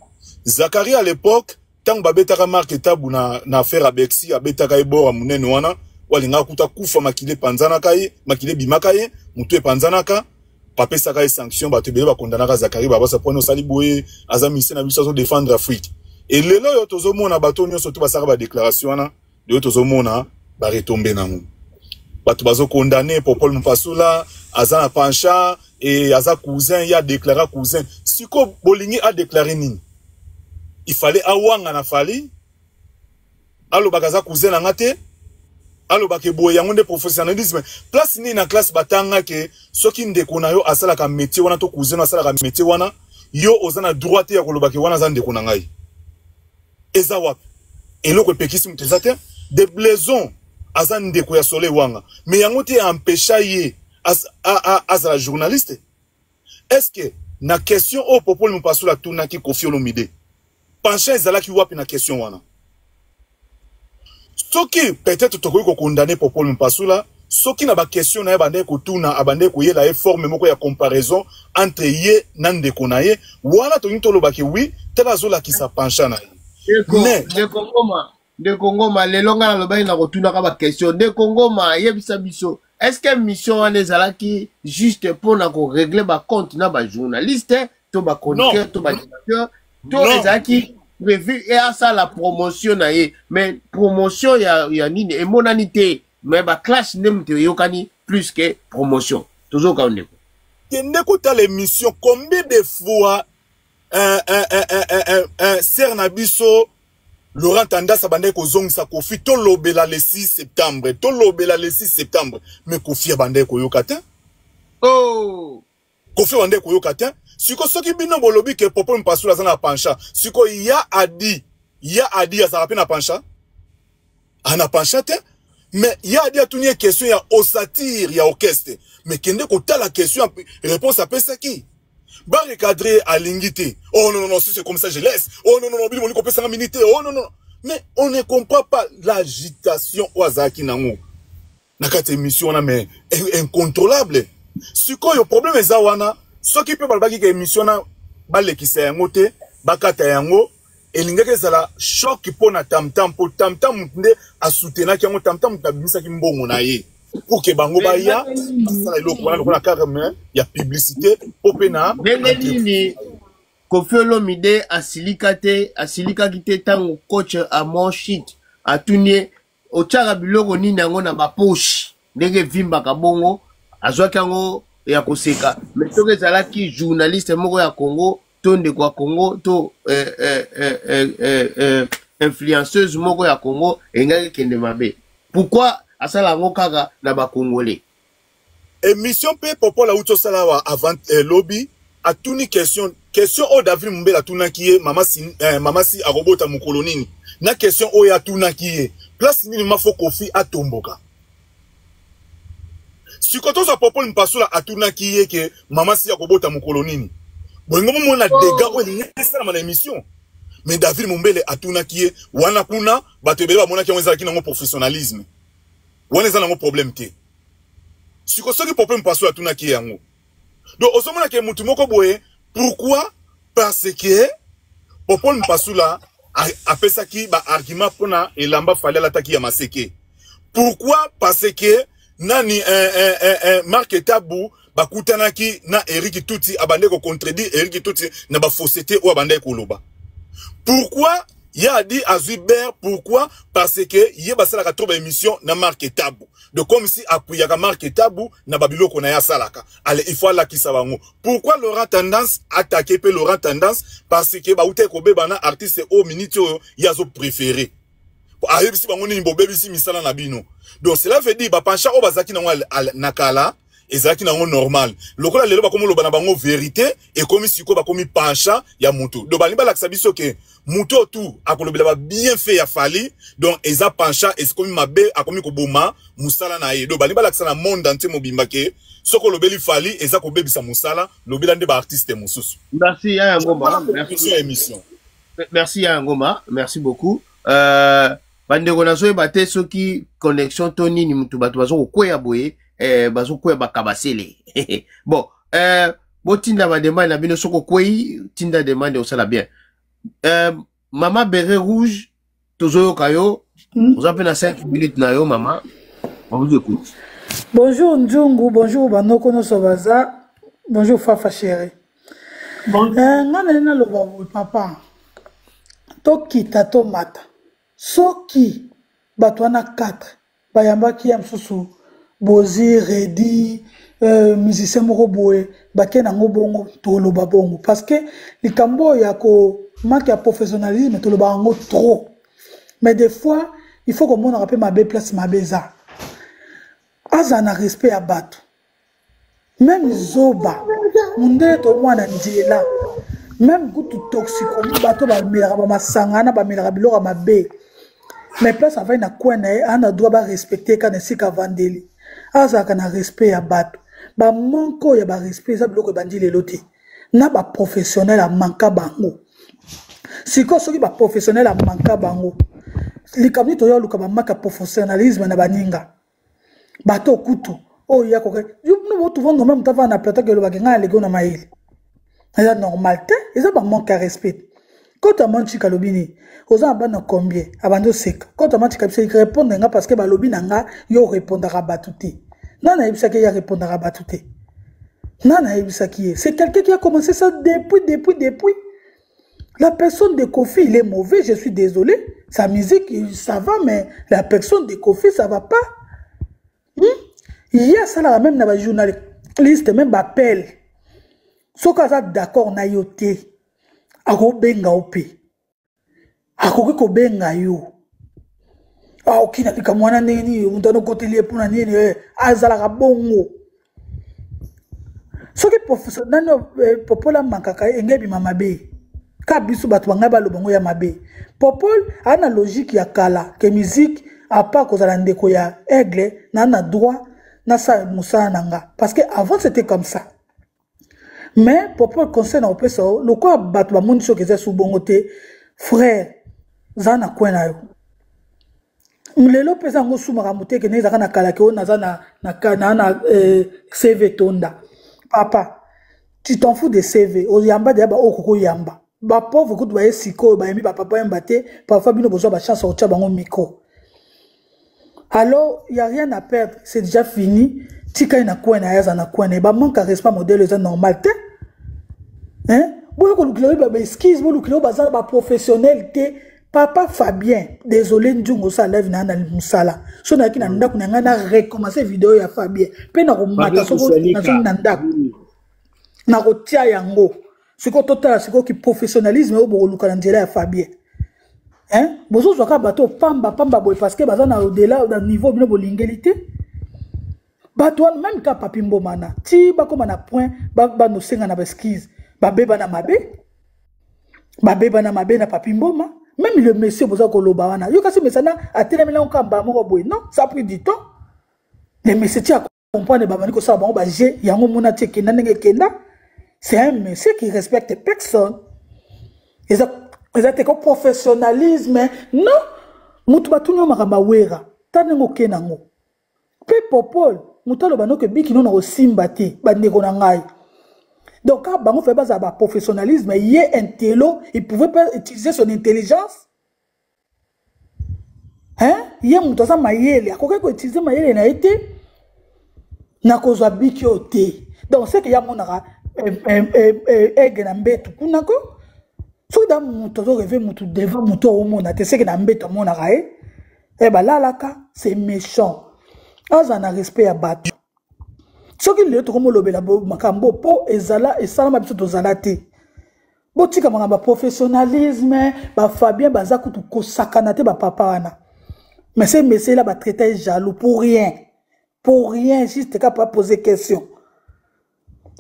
Zachary à l'époque tant babetaka marque tabu na affaire abexi abetaka ebora munene wana walinga kuta kufa makile panzana kaye makile bimaka ye mutu e panzana ka papé saka sanction bato bele ba kondanaka Zachary baba sa pona sali boye azamisi na biso défendre Afrique et lelo yo tozo mona bato nyonso to basaka ba déclaration wana de tozo mona ba retomber nango bato bazo condamner Popol Mpasula azana pancha et aza cousin ya déclaré cousin siko bolingi a déclaré nini il fallait awanga na fali alo bakaza cousin na ngate alo bakeboye yango nde professionnalisme place ni na classe batanga ke soki ndeko na yo asala ka métier wana to cousin asala ka métier wana yo ozana droite ya koloba ke wana za ndeko na ngai eza wapi eloko pekisi mutezate de blaison aza ndeko ya Soleil wanga mais yango te empêcha ye as la journaliste. Est-ce que na question au Popol Mpasula tuna ki Kofi Olomide pencha ezala ki wapi na question wana soki peut-être tokoki ko condamner Popol Mpasula soki na ba question na bande ko tuna abande ko yela e forme moko ya comparaison entre ye na ndeko na ye wana to nito lobaki oui tela zola ki sa pencha na mais de Congo lelonga na lobai na ko tuna ka ba question de Congo yebisa biso est-ce que mission wana ezalaki juste pour na ko régler ba compte na ba journaliste to ba chroniqueur to ba directeur to ezalaki prévu et à ça la promotion na ye mais promotion ya nini et monanité mais ba clash nem te yokani plus que promotion toujours ka ndeko ndeko ta l'émission combien de fois ser na biso Laurent Tandasa bande ko zongisa Kofi to lobela le 6 septembre mais Kofi bande ko yokata oh Kofi bande ko yokata siko soki bino bolobi ke Popol Mpasula zana pancha siko ya adi azara pe na pancha ana pancha te mais ya adi atunie question ya osatire ya orchestre mais kende ko ta la question réponse à pesa qui ba recadrer à l'ingité oh non si c'est comme ça je laisse oh non bino moni ko pesa minute oh non mais on ne comprend pas l'agitation wazaki nango nakate émission on a mais incontrôlable siko yo problème ezawana soki pe balbaki ke émission na balekisa yango te bakata yango elingeke zala choc pona tamtam po tamtam nde asoutenaki yango tamtam tabimisa ki mbongo na ye pour que bango ba ya asala eloko wana lokola carrément ya publicité opena nini Kofi Olomide asilikaki te tango coach a mon shit atunie otiaka biloko nini yango na bapoche ndenge vimbaka bongo azwaki yango ya koseka mais soki ezalaki journaliste moko ya Congo to ndeko ya Congo to influenceuse moko ya Congo engaki kende mabe pourquoi asala yango kaka na ba Congolais émission pe Popol la uto salawa avant lobby atuni question o David Mumbela tunaki ye mama si arobota mukolo nini na question o ya tunaki ye place nini mafo Kofi atomboka sikoto za Popol Mpasula atunaki ye ke mama si akobota mukolo nini bongo mona dégâts o linga na émission mais David Mumbele atunaki ye wana kuna bato ebele bamona ki onza ki nango professionnalisme wana eza nango problème te siko soki Popol Mpasula atunaki ye yango donc osomona ke mutu moko boye pourquoi parce que Popol Mpasula apesaki ba argument pona elamba fale alataki ya maseke pourquoi parce que nani Marc Tabu bakutanaki na Eric Tuti abande ko contredire Eric Tuti na ba fausseté ou abande ko loba pourquoi Il a dit à Zuber pourquoi? Parce que il y a la trop émission na marque tabou. Donc comme si appuyé à marque tabou na babilo qu'on a salaka. Allez, il faut là qui ça va. Pourquoi Laurent Tendance attaquer pe Laurent Tendance? Parce que ba outé ko be bana artiste au minute il y a zo préféré. Ayebi si bango ni bobe si misala na bino. Donc cela veut dire ba pancha o bazaki na nakala. Ezaki nango normal. Lokola lelo ba komo loba na bango vérité et comme si ko ba komi pancha ya mutu. Do bali ba la biso ke mutu tout akolobela ba bien fait ya fali donc eza pancha et komi mabe akomi ko boma musala na ye. Do bali ba la na monde entier mobimba ke soko lobeli fali eza ko bebisa musala lobela nde ba artiste mususu. Merci ya Ngoma. Merci émission. Merci ya Ngoma. Merci beaucoup. Bande konazo bate soki connexion Tony ni mutu batu bazo ko ya boye. Bazo kwe bakabasele. Bon, bo tinda ma demande na bino soko kwe tinda demande au sala bien. Maman Béret Rouge, tozo kayo, vous avez na 5 minutes na yo maman. On vous écoute. Bonjour Ndjungu, bonjour Banoko no Sobaza, bonjour Fafa chérie. Bon, ngana na lo babu papa. Toki tato mata. Soki batwana 4 bayamba ki am susu. Bozi, Redi, musicien moko boye, bake nango bongo, toloba bongo. Parce que les cambo yako manque ya professionnalisme, toloba nango trop. Mais des fois, il faut que mon rappelle ma belle place, ma beza. Aza na respect à batu. Même Zoba, munde to mwana ndiela. Même kutu toxico, bato ba milaka ba masangana ba milaka bilora mabe. Mais place avant na kwena ana doit ba respecter quand sika vandeli. Aza kana respect ya bato ba manko ya ba respect za biloko bandi lelo te na ba professionnel a manka bango siko soki ba professionnel a manka bango likamni to yo luka ba maka professionnalisme na baninga bato kutu o ya ko yo no tu vendre même ta va na plata que le bagenga lego na maili c'est normal te eza ba manque respect quand tu manchi kalobini oza abana combien abando sek quand tu manchi kabisa répondre nga parce que ba lobi nanga yo répondra batuté nana ebisa ki ya répondra batuté nana ebisa ki c'est quelqu'un qui a commencé ça depuis la personne de Kofi il est mauvais je suis désolé sa musique ça va mais la personne de Kofi ça va pas il y a ça là même na ba journaliste même ba appel soka ça d'accord na yoté ako benga ope ako ko benga yo okina tika mwana nini mutano kotelie pona nini azala ka bongo soki professionnel popola makaka engebi mamabe ka bisu batu banga balobongo ya mabe popol ana logique ya kala ke musique a pas kozala ndeko ya aigle na droit na sa musana nanga parce que avant c'était comme ça. Mais pour le conseil na opesa le quoi battu ba mundi so keza su bongote frère zana kwena yo mlelo pesa ngo su maramote ke neza kana kala ke ona zana na CV tonda papa tu t'en fous de CV o yamba de ba okoko yamba ba pauvre ko ba esiko ba yemi ba papa yambate parfois bino besoin ba chance au tchabango micro alors il y a rien à perdre c'est déjà fini. Tika ina kwena yaza na kwena ba manque respect modèle c'est normal te hein boyo ko lukilo ba excuse bo lukilo ba za ba professionnel te papa Fabien désolé ndungo sa live na na musala so na kina ndako na ngana recommencer vidéo ya Fabien pe na ko mata so na so na ndako na ko tia yango siko total siko ki professionnalisme o bo luka na ndela ya Fabien hein bozo zo ka bato pamba boy parce que baza na au-delà d'un niveau bino bolingélité. Bato même ka papi mbomana ti ba koma na point ba no senga na esquisse ba beba na mabe na papi mboma même le monsieur boza koloba wana yo kasi mesana atelemela nkamba moko boy non ça a pris du temps les messieurs ti a comprendre ba bani ko sa ba je yango mona ti kenda ndenge kenda c'est un monsieur qui respecte personne ils ont ko professionnalisme non mutu batunyo makamba wera tanengo kenango pe popol mutalo banoke biki non na simba te bandeko na ngai donc quand bango fait base à professionnalisme il est intello il pouvait pas utiliser son intelligence hein il est mutoza mayele akoka ko utiliser mayele na été na kozwa biki ote donc c'est que ya monaka ege na mbetu kunako so soda moto to rêver moto devant moto au monde te c'est que na mbeto mona rae eh ben là là c'est méchant aza na respect ya bato soki le to komo lobela makambo po ezala esala mabiso to zalate botika manga professionnalisme ba Fabien baza kutu kosakana te ba papa wana mais c'est monsieur là ba traiter jaloux pour rien juste capable poser question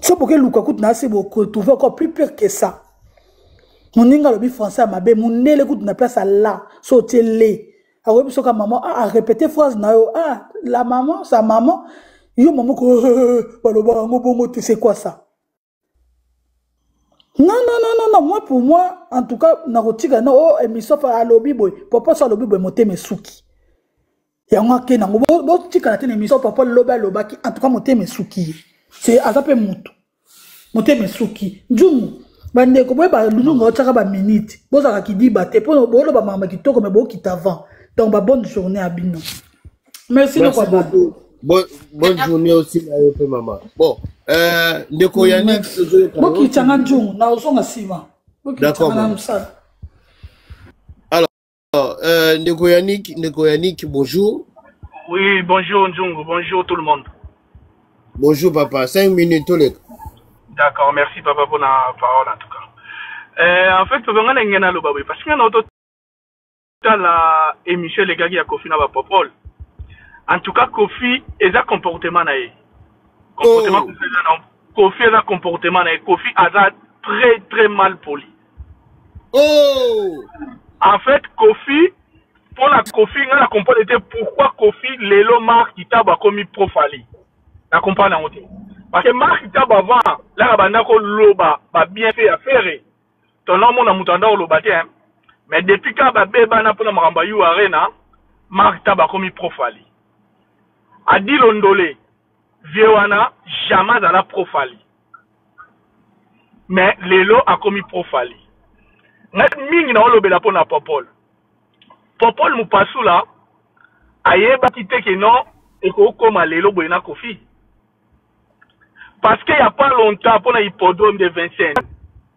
c'est pour que Lukaku na se beaucoup trouver encore plus pire que ça mon ninga lobi français mabe mon nele kutu na place là sauter ah oui parce que maman a répété phrase na yo ah la maman sa maman yo maman ko baloba ngo bongo c'est quoi ça non moi pour moi en tout cas na rotika na oh émission fa lobi boy papa sa lobi boy moté mesuki ya ngake na ngo bo tika na tene émission papa loba ki en tout cas moté mesuki c'est azape mutu moté mesuki njumu bande ko boy ba lulunga otaka ba minute bozaka ki di bate po bo loba mama kitoko me bo kitavant donc bonne journée à Bino. Merci beaucoup. Bonne journée aussi à vous, maman. Bon, Ndeko Yannick. D'accord. Alors, Ndeko Yannick, bonjour. Oui, bonjour Ndjungu, bonjour tout le monde. Bonjour papa, 5 minutes tous les. D'accord, merci papa pour la parole en tout cas. En fait, parce que dans la émission les gars qui a Kofi na ba popol en tout cas Kofi est un comportement na comportement Kofi est un comportement na Kofi a très très mal poli en fait Kofi pour la Kofi on a compris pourquoi Kofi lelo Mark Kitaba comme profali na comprendre en côté parce que Mark Kitaba avant là banda ko loba ba bien fait affaire ton nom on a mutanda loba hein. Mais depuis quand Baba n'a pas de arena, Mark Taba comme profali. Adi Londole, Viewana, jamais dans la profali. Mais Lelo a commis profali. Net ming na olobela po na Popol. Popol mu pasu la, ayeba kite ke non, et ko koma Lelo boyena Kofi. Parce qu'il n'y a pas longtemps, pour la hippodrome de Vincennes,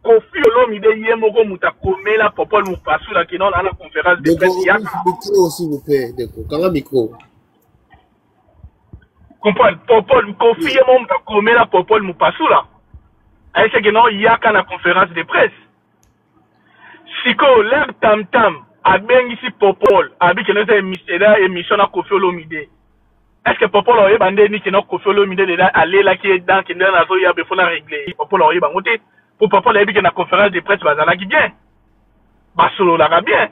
Kofi Olomide Yemoko Mutakomela Popol Mupasula qui est dans la conférence de presse. Micro s'il vous plaît, Quand micro. Comprendre Popol Kofi Yemoko Mutakomela Popol Mupasula. Est-ce que non il y a qu'à la conférence de presse. Siko l'air tam tam a bien ici Popol avec une émission à Kofi Olomide. Est-ce que Popol a bandé ni que non Kofi Olomide là aller là qui est dans la zone il y a besoin de régler. Popol a bangoté. Pour papa la la conférence de presse bazala qui bien basolo la bien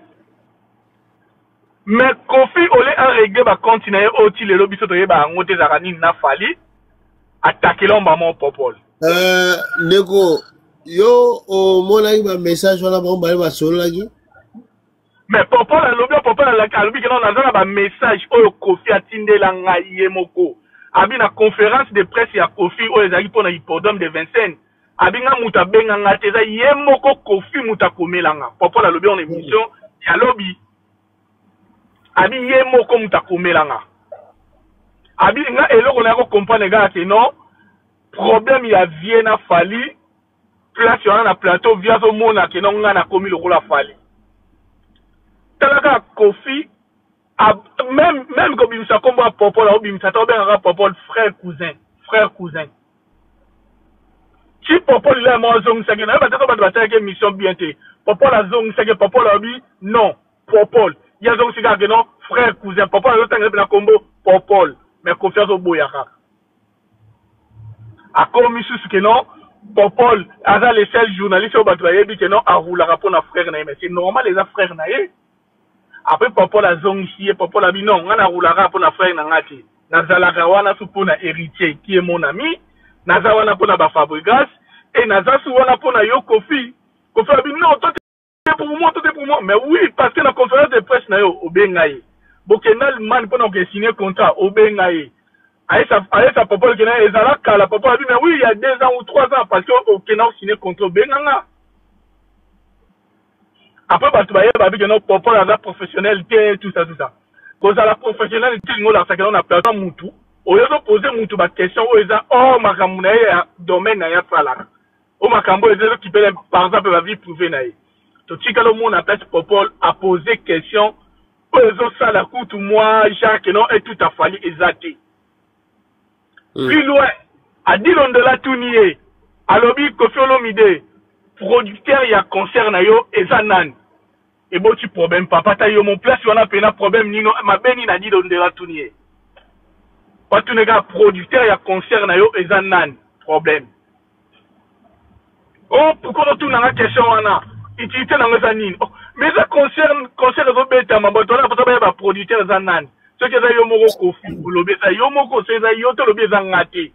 mais Kofi olé a réglé ba continuer oti le lobby soto ba ngote zarani na fali attaquer l'homme mon popol Nego yo o mona ba message wala ba solo la gi mais popol la lobby que non na ba message o Kofi atinde la ngaye moko abi na conférence de presse ya Kofi o ezaki pona hippodrome de Vincennes abinga muta benga ngateza yemoko Kofi muta komelanga papa la lobby en émission ya lobby abi yemoko muta komelanga abi nga eloko na ko comprendre ga que non problème ya Viena fali place yana na plateau via zo mona que non nga na komi le la fali talaka Kofi même comme il s'acomba papa la obi mta to benga papa frère cousin si Popol il est mort zong sage na ba to ba batake mission bien té Popol a zong sage Popol a bi non Popol il y a zong sage que non frère cousin Popol a tangé na combo Popol mais confiance au boyaka a commis sous que non Popol a les seuls journalistes au batwaye bi que non a roula rapport na frère na mais c'est normal les frères na après Popol a zong ici Popol a bi non on a roula rapport na frère na ngati na zalaka wana supona héritier qui est mon ami naza wana pona ba Fabregas et naza su wana pona yo Kofi abi non toi t'es pour moi mais oui parce que la conférence de presse na yo obengaye bokenal man pona que signer contrat obengaye aesa Popol que na ezala kala Popol abi mais oui il y a 2 ans ou 3 ans parce que okena signer contrat obenganga après batu baye babi que non Popol a professionnel tout ça cause à la professionnalité ngola ça que on a plateau mutu oyo poser mutu ba question o eza makambo na ya domaine na ya sala o makambo ezelo qui peut par exemple la vie privée na ye totika le monde à place Popol a posé question ça la coûte moi Jacques non et tout a fallu exacter plus loin a dit l'on de la tournier à lobby Koffi Olomide producteur ya concert na yo ezanan et bon tu problème papa ta yo mon place on a pena problème nino ma beni na dit l'on de la tournier pas tout nega producteur ya concert na yo ezanan problème oh pourquoi tout na question wana utilité na ngeza nini oh, mais ça concerne zo beta mabato na pota ba producteur za nani ce que za yo moko Koffi lobe za yo moko c'est za yo to lobe za ngati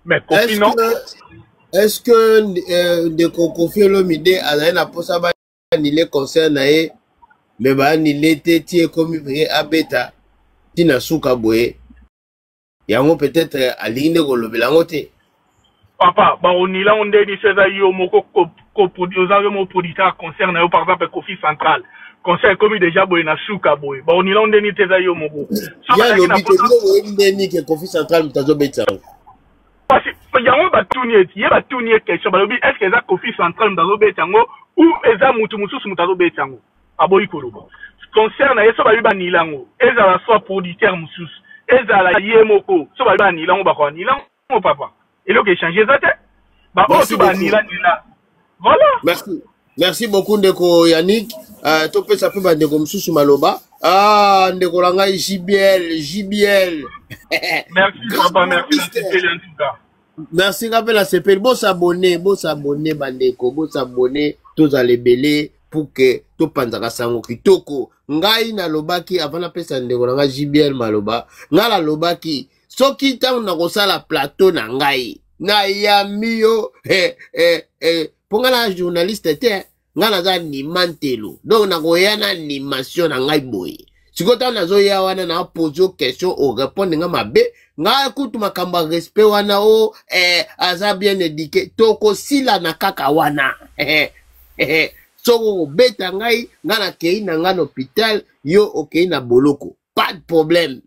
mais Koffi non est-ce que de Koffi Olomide a na posa ba ni les concerts na e mais ba ni l'été tie comme a beta tina suka boye yango peut-être aline ko lobe la ngote papa ba onila onde di c'est za yo moko producteur concerne par exemple Koffi Central concert comme déjà boy na suka boy ba on ilonde ni teza yo moko ya lo bito ni ke Koffi Central mutazo betsa parce que yango ba tournier question ba lobi est-ce que ça Koffi Central mutazo betsa ngo ou eza mutu mususu mutazo betsa ngo aboyi koloba concert na yeso ba bi ba nilango eza la soit producteur mususu eza la ye moko so ba bi ba nilango ba ko nilango papa et lo que changer ça te ba o so ba nila voilà. Merci beaucoup ndeko Yannick. Topé ça peut ba ndeko msusu maloba. Ah ndeko langa JBL. Merci papa, merci la CPL en tout cas. Merci ngapela la CPL. Bon s'abonner bandeko, bon s'abonner tous à lebele pour que to panzaka sango kitoko. Ngai na lobaki avant na pesa ndeko langa JBL maloba. Ngala lobaki soki tango na kosala plateau na ngai. Na yamio ponga la journaliste te nga na za nimantelo donc na koyana animation na ngai boye sikota na zo ya wana na poser question o répondre nga mabe nga kutu makamba respect wana o aza bien éduqué toko sila na kaka wana soko beta ngai nga na kei na nga hôpital yo okei na boloko pas de problème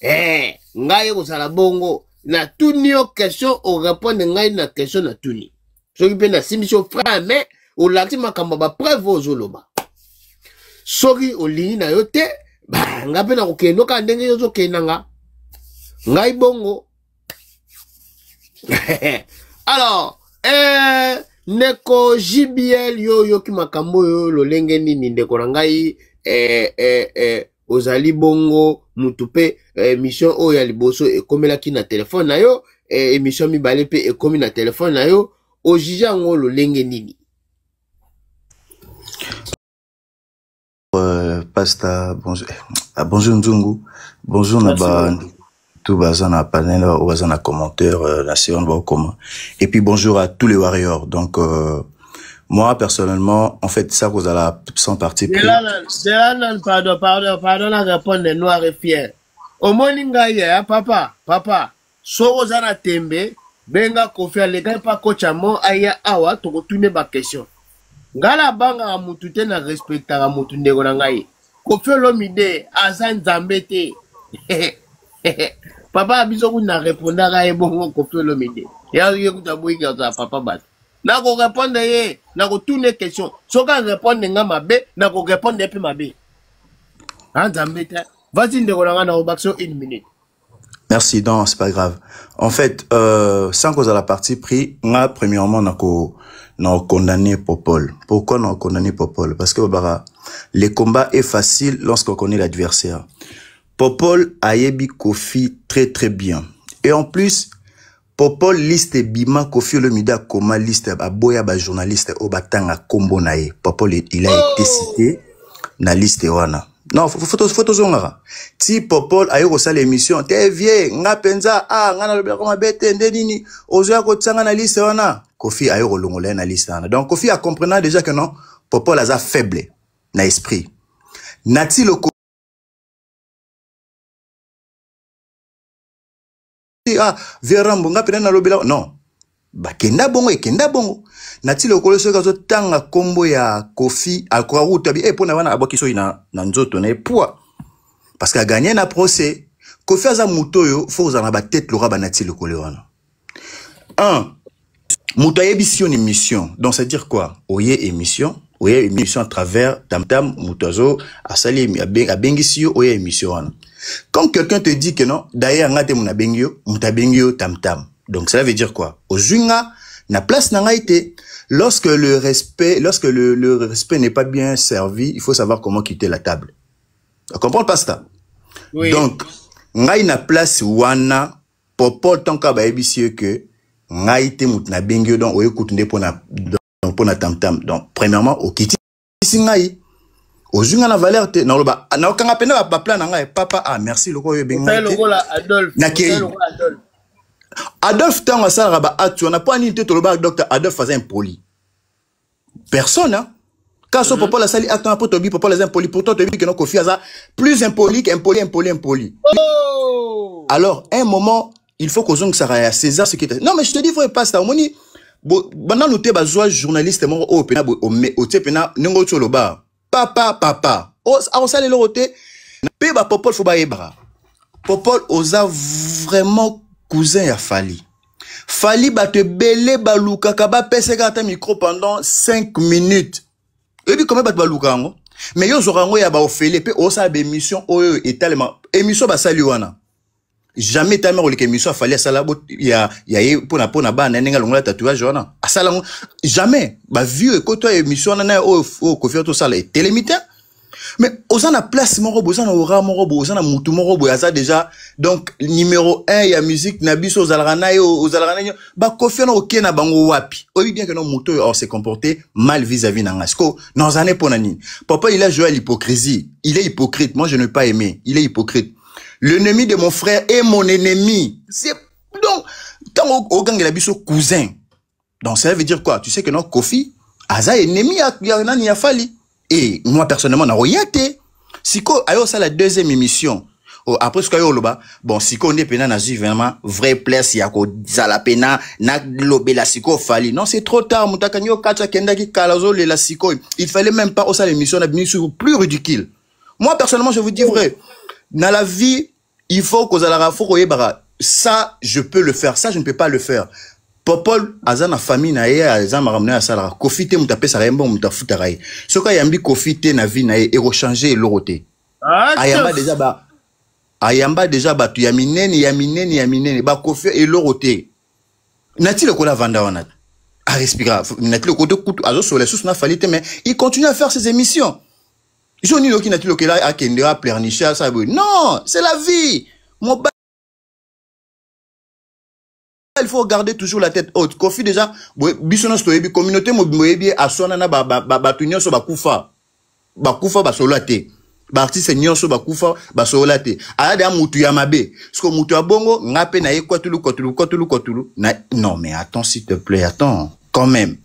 ngai ko sala bongo na tunio question o répondre ngai na question na tuni soki pe na simisio frère mais o lati makamba ba preuve ozoloba soki olingi na yo te ba nga pe na kokendo ka ndenge yo zo kenanga ngai bongo alors neko JBL yo ki makambo yo lolenge nini ndeko na ngai ozali bongo mutu pe émission oyo ya liboso ekomelaki na telefone na yo émission mibale pe ekomi na telefone na yo ojija ngo lolenge nini Pasta bonjour Nzungu bonjour Naba tout bazan na panel ou bazan na commentaire la séance va comment et puis bonjour à tous les warriors donc moi personnellement en fait ça vous allez sans parti pris pardon la répondre de noir et fier au moninga ya papa soko zana tembe benga Koffi alega pa kocha mo aya awa to tune ba question ngala banga mutu te na respecta mutu ndeko na ngai Koffi Olomide azan zambete papa biso kuna répondre ga ebongo Koffi Olomide ya yekuta boyika za papa bat na ko répondre ye na ko tune question soka répondre nga mabe na ko répondre pe mabe zambete vas-y ndeko na na obaction 1 minute. Merci, non, c'est pas grave. En fait, sans cause à la partie pris, moi, premièrement, on condamné Popol. Pourquoi on condamné Popol? Parce que, le combat est facile lorsqu'on connaît l'adversaire. Popol a yebi Koffi très très bien. Et en plus, Popol liste bima Koffi Olomide comme liste aboya ba journaliste au batanga kombo nae. Popol il a été cité na liste wana. Non, photo zongara. Si Popol a eu aussi l'émission, t'es vieux, nga penza, nga na lobby comme bête, ndeni, ozoya ko tsanga na liste wana. Koffi a eu longolé na liste wana. Donc Koffi a compris déjà que non, Popol a faible na esprit. Nati le Verambo nga pena na lobby non. Ba kenda bongo. Nati le kolo so kazo tanga kombo ya Koffi akwa ruta bi pona wana aboki so ina na nzoto na poids parce que gagner na procès Koffi aza mutoyo faut za na ba tête lora ba nati le kolo wana 1 muto yebisi une émission donc c'est dire quoi oye émission oya émission à travers Tam-Tam Mutozo asali abengisi yo oya émission wana. Quand quelqu'un te dit que non, d'ailleurs ngate muna bengio, muta bengio Tam-Tam. Donc cela veut dire quoi? Ozunga na place na ngaite. Lorsque le respect n'est pas bien servi, il faut savoir comment quitter la table. Tu comprends pas ça? Oui. Donc ngai na place wana popol tonka ba ebisi que ngaite mutna bengio donc oye kutunde pona Tam-Tam. Donc premièrement au kiti singai ozunga na valeur te na loba na okanga pena ba plan ngai papa merci loko yo benga Adolphe tango asala ba atu on a pas ni te toloba docteur Adolphe faisait impoli personne hein quand son papa la sali attend pour tobi papa les impoli pourtant tobi que non Kofi Aza plus impoli impoli. Oh! Alors un moment il faut qu'ozong Saraya César ce qui était non mais je te dis faut pas ça moni bana noté ba journaliste mo o pena o te pena ningo toloba papa o sale le roté pe ba popol faut ba ebra popol oza vraiment cousin ya Fali ba te belé baluka kaba pese kata micro pendant 5 minutes et puis comment ba baluka ngo mais yo zorango ya ba ofele pe o sa be émission oyo etalement émission ba sali wana jamais tellement que l'émission fallait ça là il y a pour na ba na ninga longola tatouage wana asala jamais ba vieux ko toi émission na o Kofi to sala télémité mais aux na place mon robo na aura mon robo na mutu mon robo ça déjà donc numéro 1 il y a musique na biso aux alrana ba Kofi na ok na bango wapi o bien que non mutu on s'est comporté mal vis-à-vis na ngasko dans année pour nani papa il a joué à l'hypocrisie il est hypocrite moi je ne pas aimé il est hypocrite. L'ennemi de mon frère est mon ennemi. C'est donc tant au gang la biso cousin. Donc ça veut dire quoi? Tu sais que non Kofi Aza ennemi a Fali. Et moi personnellement na royate. Siko ayo ça la deuxième émission. Après ce que loba bon siko on est pena na vraiment vrai place ya ko zala pena na lobe la siko Fali. Non c'est trop tard mutakanyo kacha kenda ki kalazo le la siko. Il fallait même pas au ça l'émission na sur plus ridicule. Moi personnellement je vous dis vrai. Dans la vie, il faut que ça, je peux le faire. Ça, je ne peux pas le faire. Popol, azana famille na ye, azana ramener à ça. Kofi te mutape sa rembo mutafuta rai. Ce qu'il y a un Kofi te na vie na ye, et rechanger l'oroté. Ayamba déjà ba tu yaminene ba Kofi et l'oroté. Nati le kola vanda wana. A respirer. Nati le kodo kutu azo sur les sous na falite mais il continue à faire ses émissions. Johnny Loki n'a pas là à Kendra pleurnicher ça. Non, c'est la vie. Mon il faut garder toujours la tête haute. Kofi déjà, bisonos toyebi communauté moyebi asona na ba tunyo so ba kufa ba solate. Ba artiste nyonso ba kufa ba solate. Aya da mutu ya mabe. Parce que mutu ya bongo ngape na ye kwatulu. Non mais attends s'il te plaît, attends quand même.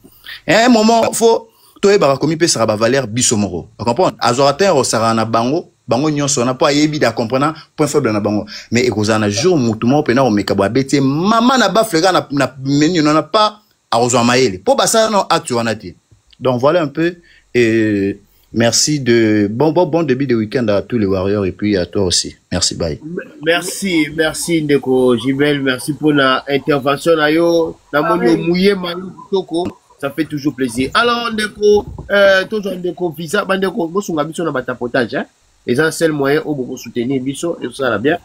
À un moment faut toi ba komi pe sera ba valeur bisomoro. Tu comprends? Azoratin o sera na bango nyonso na pas yebi da comprendre point faible na bango. Mais ekozana jour mutu mo pe na o mekaba bete mama na ba flega na menu na pas a ozwa maele. Po ba ça non actu wana ti. Donc voilà un peu et merci de bon début de week-end à tous les warriors et puis à toi aussi. Merci bye. Merci Ndeko Jibel, merci pour la intervention na yo. Na moni mouye manu toko. Ça fait toujours plaisir. Alors, Ndeko, toujours Ndeko visa, Ndeko, vous avez besoin de tapotage, hein? Et c'est un seul moyen où vous soutenir Bisso, et ça va bien,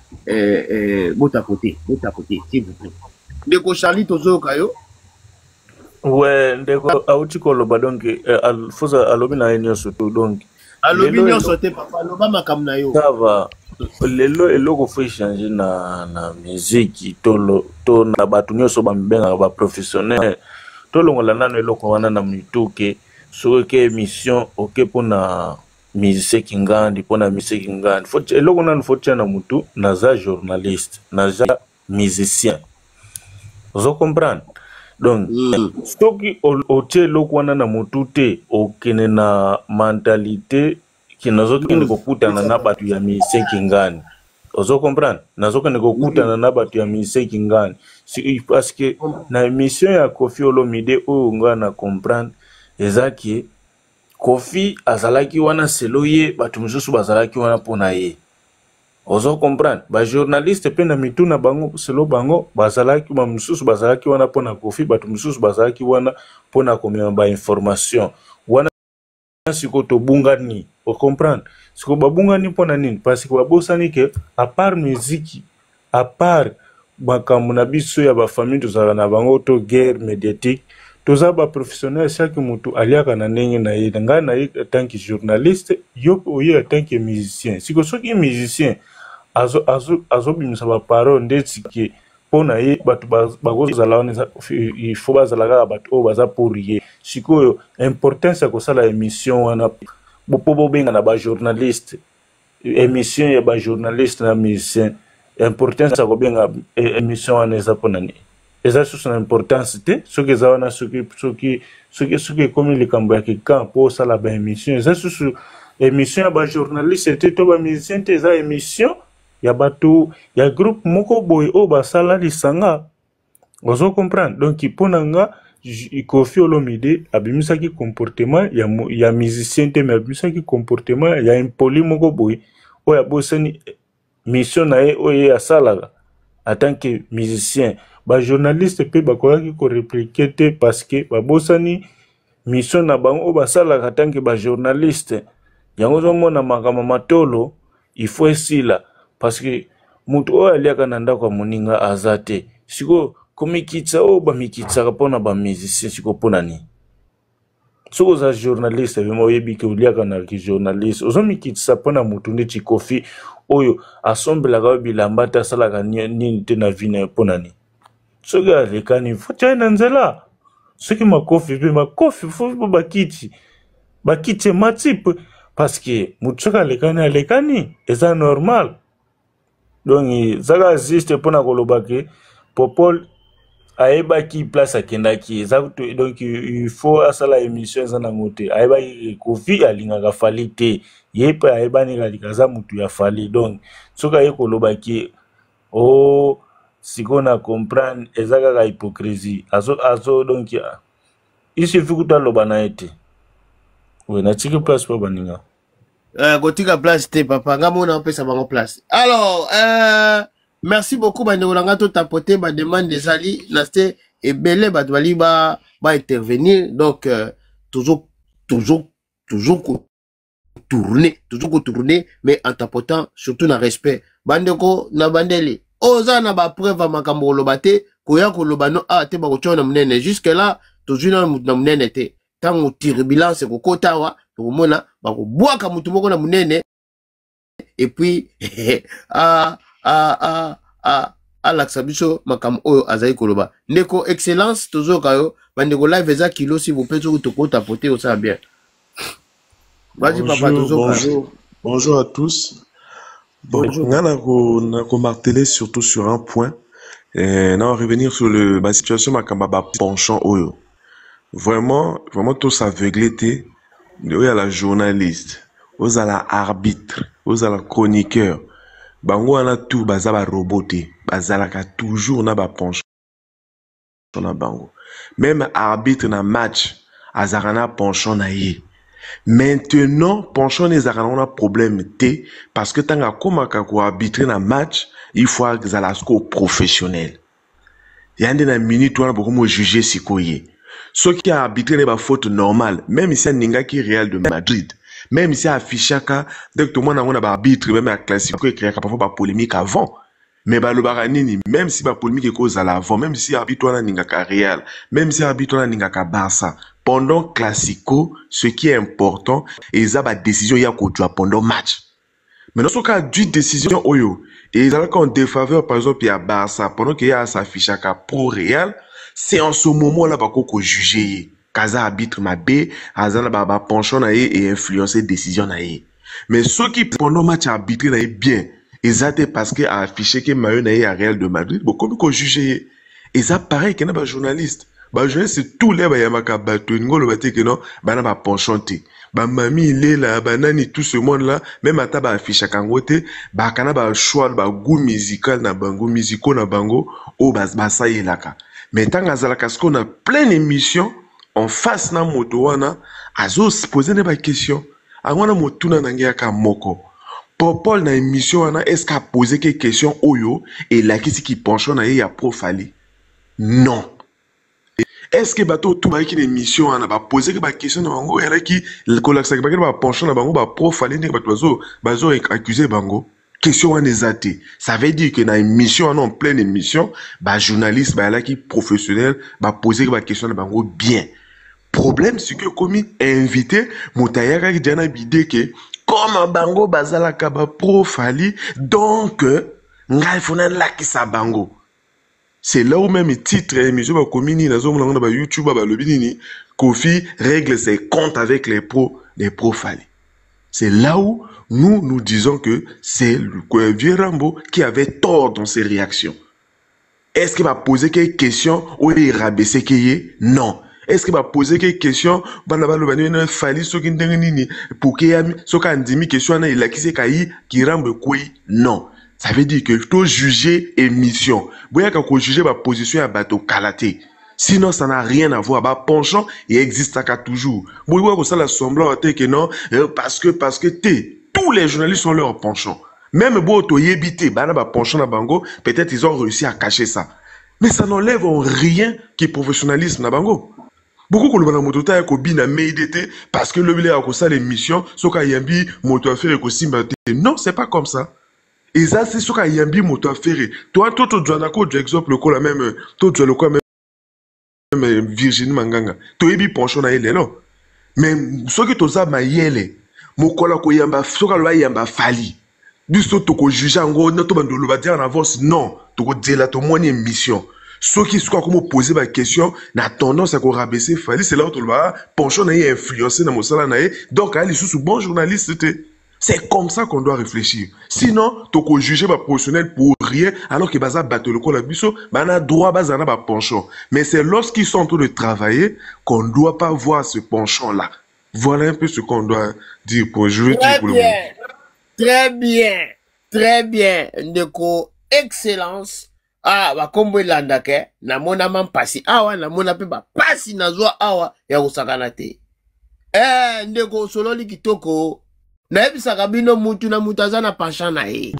vous tapoter, s'il vous plaît. Ndeko Charlie, toujours Kayo? Ouais, Ndeko, Aouti Koloba, donc, faut à l'obina union surtout, donc. À l'obina sauté, papa, l'obama kamnayo. Ça va. Le logo faut changer na musique, to na batunyo so bambenga ba professionnel. Tout le monde a na mituke sur que émission ok pour na musique ngandi pour na musique ngandi faut eloko na faut na mutu na za journaliste na za musicien vous comprenez donc stoki oche eloko na mutu te okene na mentalité qui nazo kende kokutana na batu ya musique ngandi vous comprenez nazo kende kokutana na batu ya musique ngandi parce que na émission ya Kofi Olomide o nga na comprendre ezaki Kofi azalaki wana seloye batu mususu bazalaki wana pona ye. Ozo comprendre ba journaliste pe na mitu na bango selo bango bazalaki ba mususu bazalaki wana pona Kofi batu mususu bazalaki wana pona komema ba information wana siko to bungani, o comprendre siko babungani pona nini parce que babosani ke à part musique, à part makambo na biso ya ba famille tozala na bango to guerre médiatique, toza ba professionnel chaque mutu aliaka na ndenge na ye nga na ye en tant que journaliste yo oye en tant que musicien siko soki musicien azo bimisa ba parole ndeti ke pona ye batu bakozala wana il faut bazala kaka batu oyo baza pour ye sikoyo importance ya kosala émission wana po bobenga na bajournaliste émission ya bajournaliste na musicien importance ya kobenga émission wana eza mpona nini eza susu na importance te soki eza wana soki ekomi likambo ya kika mpo osala baémission eza susu émission ya bajournaliste te to bamusicien te eza émission ya bato ya groupe moko boye oyo basala lisanga ozo comprendre donc mpona nga Koffi Olomide abimisaki comportement ya musicien te mais abimisaki comportement ya impoli moko boye oyo abosani mission na ye oyo asalaka en tant que musicien bajournaliste mpe bakoki koreplike te parce que babosani mission na bango oyo basalaka en tant que bajournaliste yango ozomona makambo matolo il faut esila parce que mutu oyo aliaka na ndako ya moninga aza te siko komikitsa oyo bamikitsaka mpona bamusicien siko mpona nini soki oza journaliste vema oyebi ke oliaka na journaliste ozomikitisa mpona mutu ndeti Koffi oyo asombelaka oyo bilamba te asalaka nini te na vi na ye mpona nini soki alekani fo tia ye na nzela soki makofi mpe makofi fo bakiti matipe parce que mutu soki alekani eza normal donc zaka juste mpona koloba ke Popol ayebaki place akendaki donc il faut asala émission eza nango te ayebaki Koffi alingaka Fally te ye mpe ayebani alikaza mutu ya Fally donc soki aye kolobaki o siko na comprendre eza kaka hypocrisie azo donc il suffit kuta aloba na ye te we natiki place mpo baninga Gotika place te papa ngamona opesa bango place. Alors merci beaucoup bandeko nanga to tapoter ba demande des ali naste ebele ba bali ba intervenir donc toujours tourner mais en tapotant surtout na respect bandeko na bandeli oza na ba preuve makambo lobate koya ko lobano te ba ko chona munene jusque là toujours na munene te tango turbulence ko kotawa komona bakobwaka mutu moko na munene et puis alakisa biso makambo oyo azali koloba ndeko excellence tozoka yo bandeko live eza kilo si vous pouvez tokota poter ça bien. Vas-y papa tozoka. Bonjour à tous. Bon, ngana ko marteler surtout sur un point et on revenir sur la situation makamba ba penchant oyo. Vraiment tous aveuglés té il y a la journaliste, aux à la arbitre, aux à la chroniqueur. Bango ana tout bazaba roboté, bazalaka toujours na ba penchant na bango. Même arbitre na match, azarana penchant na ye. Maintenant, penchant les arana problème té parce que tanga komaka ko arbitrer na match, il faut zalasko professionnel. Yande na minute wana bokomo juger sikoye. Ceux qui a arbitré les fautes normales, même si c'est Ninga qui est Real de Madrid, même si c'est Affichaka, dès que tout le monde a arbitre, même à classique, il y a parfois polémique avant. Mais le baranini, même si la polémique est cause à l'avant, même si arbitre na Ninga Real, même si arbitre na Ninga Barça, pendant classico, ce qui est important, et ça la décision il y a pendant match. Maintenant, ce cas d'une décision oyo, et ils ont en défaveur par exemple il y a Barça, pendant qu'il y a Affichaka pro Real. C'est en ce moment-là qu'on juge kaza arbitre mabé, azana ba penchant na et influencer décision na ye. Mais ceux qui pendant match arbitré na bien, exact parce que a affiché que Mayo na à Real de Madrid, beaucoup qu'on juge et ça pareil qu'il y a ba journaliste. Ba journaliste c'est tous les ba yamaka bato ngolo baté que non, ba na ba penchanté. Ba mami il est là, ba nani tout ce monde là, même ata ba affiche kangote, ba kana ba choix ba goût musical na bango, musico na bango, o ba ça y laka. Mais tant qu'on a plein d'émissions, en face na moto wana, azo se poser des questions. Angwana motuna nangia ka moko. Popol na émission wana, est-ce qu'a posé quelques questions oyo, et la qui penchon na ya pro Fally? Non. est-ce que bato tout ba qui une émission on a poser que ba question na bango era qui kolaksa ba ba penchant na bango ba profaler ne ba bazo accuser bango question on ezate ça veut dire que na émission on en pleine émission ba journaliste ba là qui professionnel ba poser que ba question na bango bien problème c'est que comme invité mutayaka ki jana bidé que comme bango bazala ka ba profali donc ngai fona lakisa bango. C'est là où même le titre émission va communiquer dans YouTube ba lobinini Kofi règle ses comptes avec les profilés. C'est là où nous disons que c'est le vieux Rambo qui avait tort dans ses réactions. Est-ce qu'il va poser quelques questions ou il rabaisser qu'il non. Est-ce qu'il va poser quelques questions pour qu'il y ait question qui rambe quoi non. Ça veut dire que tu dois juger émission. Vous voyez quand juger ma position à bateau calaté. Sinon, ça n'a rien à voir. Bah, penchant, il existe à toujours. Vous voyez que ça, la semblant que non, parce que tous les journalistes sont leurs penchants. Même Boto Yebité, bah, penchant à Bango, peut-être ils ont réussi à cacher ça. Mais ça n'enlève en rien qui est professionnalisme à Bango. Beaucoup de gens ont été kobina meidete parce que le billet a ça l'émission, soka yambi moto affaire ko simbate. Non, c'est pas comme ça. Et ça, c'est ce qu'il y a un moto à faire. Toi, tu as exemple, le même, tu as le quoi même Virginie Manganga. Tu as un penchant à elle, non? Mais ce que tu as maïele, mon kola ko yamba, ce que tu yamba fali. Du saut, tu as jugé en gros, tu as dit en avance, non. Tu as dit là, tu as une mission. Ceux qui sont comme poser ma question, n'a tendance à rabaisser fali, c'est là où tu vas penchant à influencer dans mon salon. Donc, elle est sous bon journaliste, c'est comme ça qu'on doit réfléchir. Sinon, tu peux juger ma professionnel pour rien, alors que baza battre le col à biso, on a droit à un penchant. Mais c'est lorsqu'ils sont en train de travailler qu'on ne doit pas voir ce penchant-là. Voilà un peu ce qu'on doit dire pour jouer. Très bien, très bien, très bien. Ndeko, excellence. Ah, bah, comme vous l'avez na mona man passi. Ah, ouais, na mona pe ba passi na zo awa ya usakanate. Ndeko, solo li kitoko. Na ebisaka bino mutu na mutu aza na penchant na ye.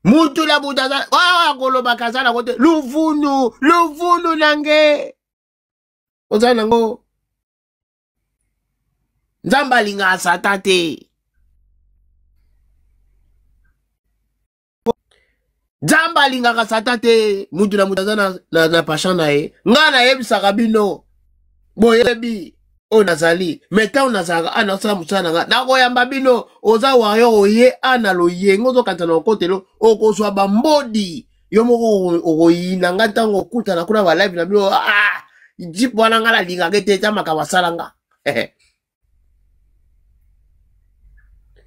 Mutu la mutu aza koloba kaza na kote luvunu nange. Oza nango. Nzamba alinga asata te. Nzamba alinga asata te. Mutu na mutu aza na penchant na ye. Nga na ebisaka bino. Boyebi. O nazali meta o nazaka ana sala musana nga na koyamba bino oza wayo oye ana lo yengo zo kantana okotelo okozwa bambodi yo moko okoyina nga ntango okuta na kuna ba live na bino jipo wana nga la linga kete ta makawasala nga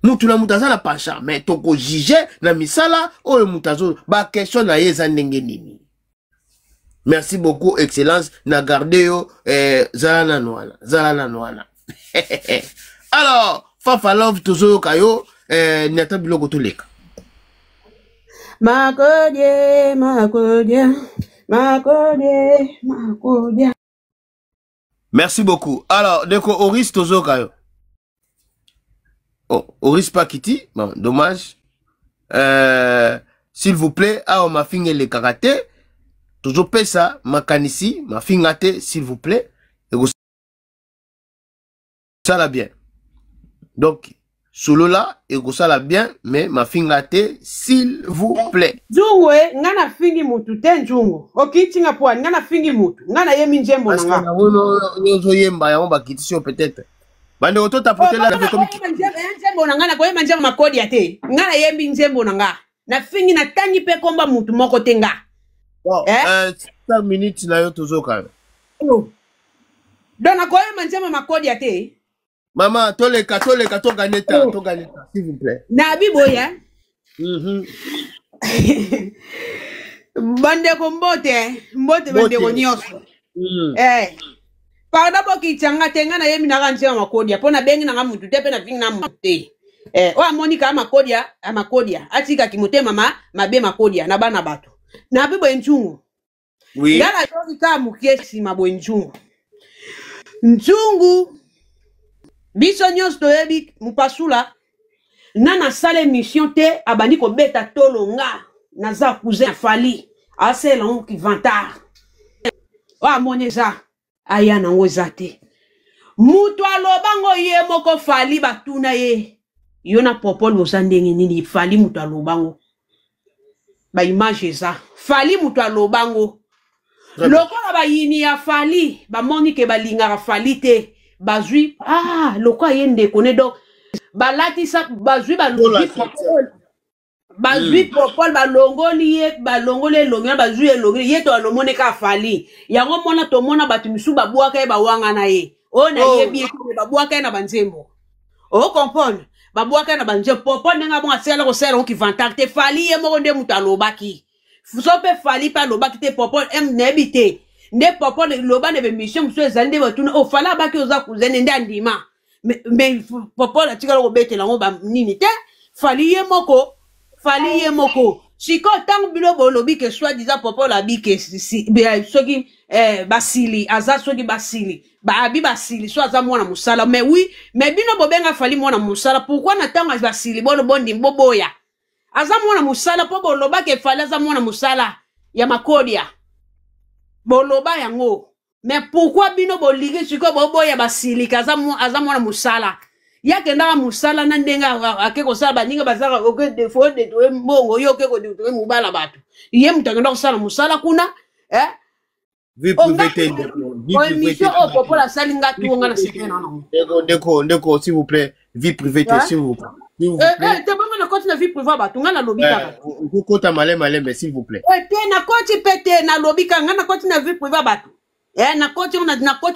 mutu na mutu aza na pasha mais toko jige na misala oyo mutu azo ba question na ye eza ndenge nini. Merci beaucoup, excellence. Na garde yo, zala na noana. Alors, Fafa Love, toujours kayo, nyata biloko tuleka. Makodie. Merci beaucoup. Alors, deko Oris, toujours kayo. Oh, Oris pas Kitty, bon, dommage. S'il vous plaît, on m'a fini les karaté. Toujours paie ça, ma canisi, ma fingate, s'il vous plaît. Et vous ça la bien. Donc, solo là, et vous ça la bien, mais ma fingate, s'il vous plaît. Jungwe, ngana fingi mutu, ten jungu. Ok, tinga poa, ngana fingi mutu. Ngana yemi njembo na nga. Parce yemba ya omba kitisio peut-être. Bande oto tapote la comme njembo na ngana, koyema njembo makodi ya te. Ngana yemi njembo na nga. Na fingi na tangi pe komba mutu moko tenga. Bon, 5 minutes na yo toujours quand même. Dona koye manjema makodi ya te. Maman, toleka toganeta, s'il vous plaît. Na biboya. Bande ko mbote bande ko nyoso. Parda boki changa tenga na yemi na kanjema makodi ya pona bengi na ngamutu tepe na fingi na mute. Wa Monica makodia. Atika kimote mama mabe makodia na bana bato. Na bibo enchungu. Oui. Ngala toki ka mukiesi mabo enchungu. Nchungu. Biso nyos toyebi mupasula. Nana sale mission te abani ko beta tolo nga. Naza cousin fali. Ase langu ki vantar. Wa moneza aya nango zate. Mutu alobango ye moko fali batuna ye. Yona popol bozandenge nini fali mutu alobango. Ba image za. Fali mutu alobango. Lokola ba yini ya fali ba moni ke balinga fali te. Bazui lokola yende kone do balati sa bazui bazui popol balongoli ye balongole longa bazui elongoli ye to alomone ka fali yango mona to mona batu misu babwaka ye bawanga na ye ona ye bi babwaka ye na banzembo o comprendre babwaka na banzembo popol nga bon asela ko sera ki vantakte fali ye moko nde mutu alobaki fusope fali pa lobaki te popol nebite nde popol loba ne be mission musu ezande batuna o fala baki oza kuzene nde andima mais popol atikala ko betela ngo ba nini te fali ye moko Chiko tangu bilo bolobi ke soit disant popol abi ke soki basili aza soki basili ba abi basili soit aza mwana musala mais oui mais bino bobenga fali mwana musala pourquoi na tangu basili bolo bondi boboya aza mwana musala po boloba ke fali aza mwana musala ya makodia boloba yango mais pourquoi bino boligi chiko boboya basili aza mwana musala yake ndaka musala na ndenga akeko sala baninga bazaka oke defo de to mbongo yo ke ko de to mubala batu ye mutanga ndaka sala musala kuna vie privée de popola salinga tuonga na sekena non Ndeko s'il vous plaît vie privée s'il vous plaît te bonga na koti na vie privée batu ngana lobika ko kota malé mais s'il vous plaît te na koti pete na lobika ngana koti na vie privée batu na koti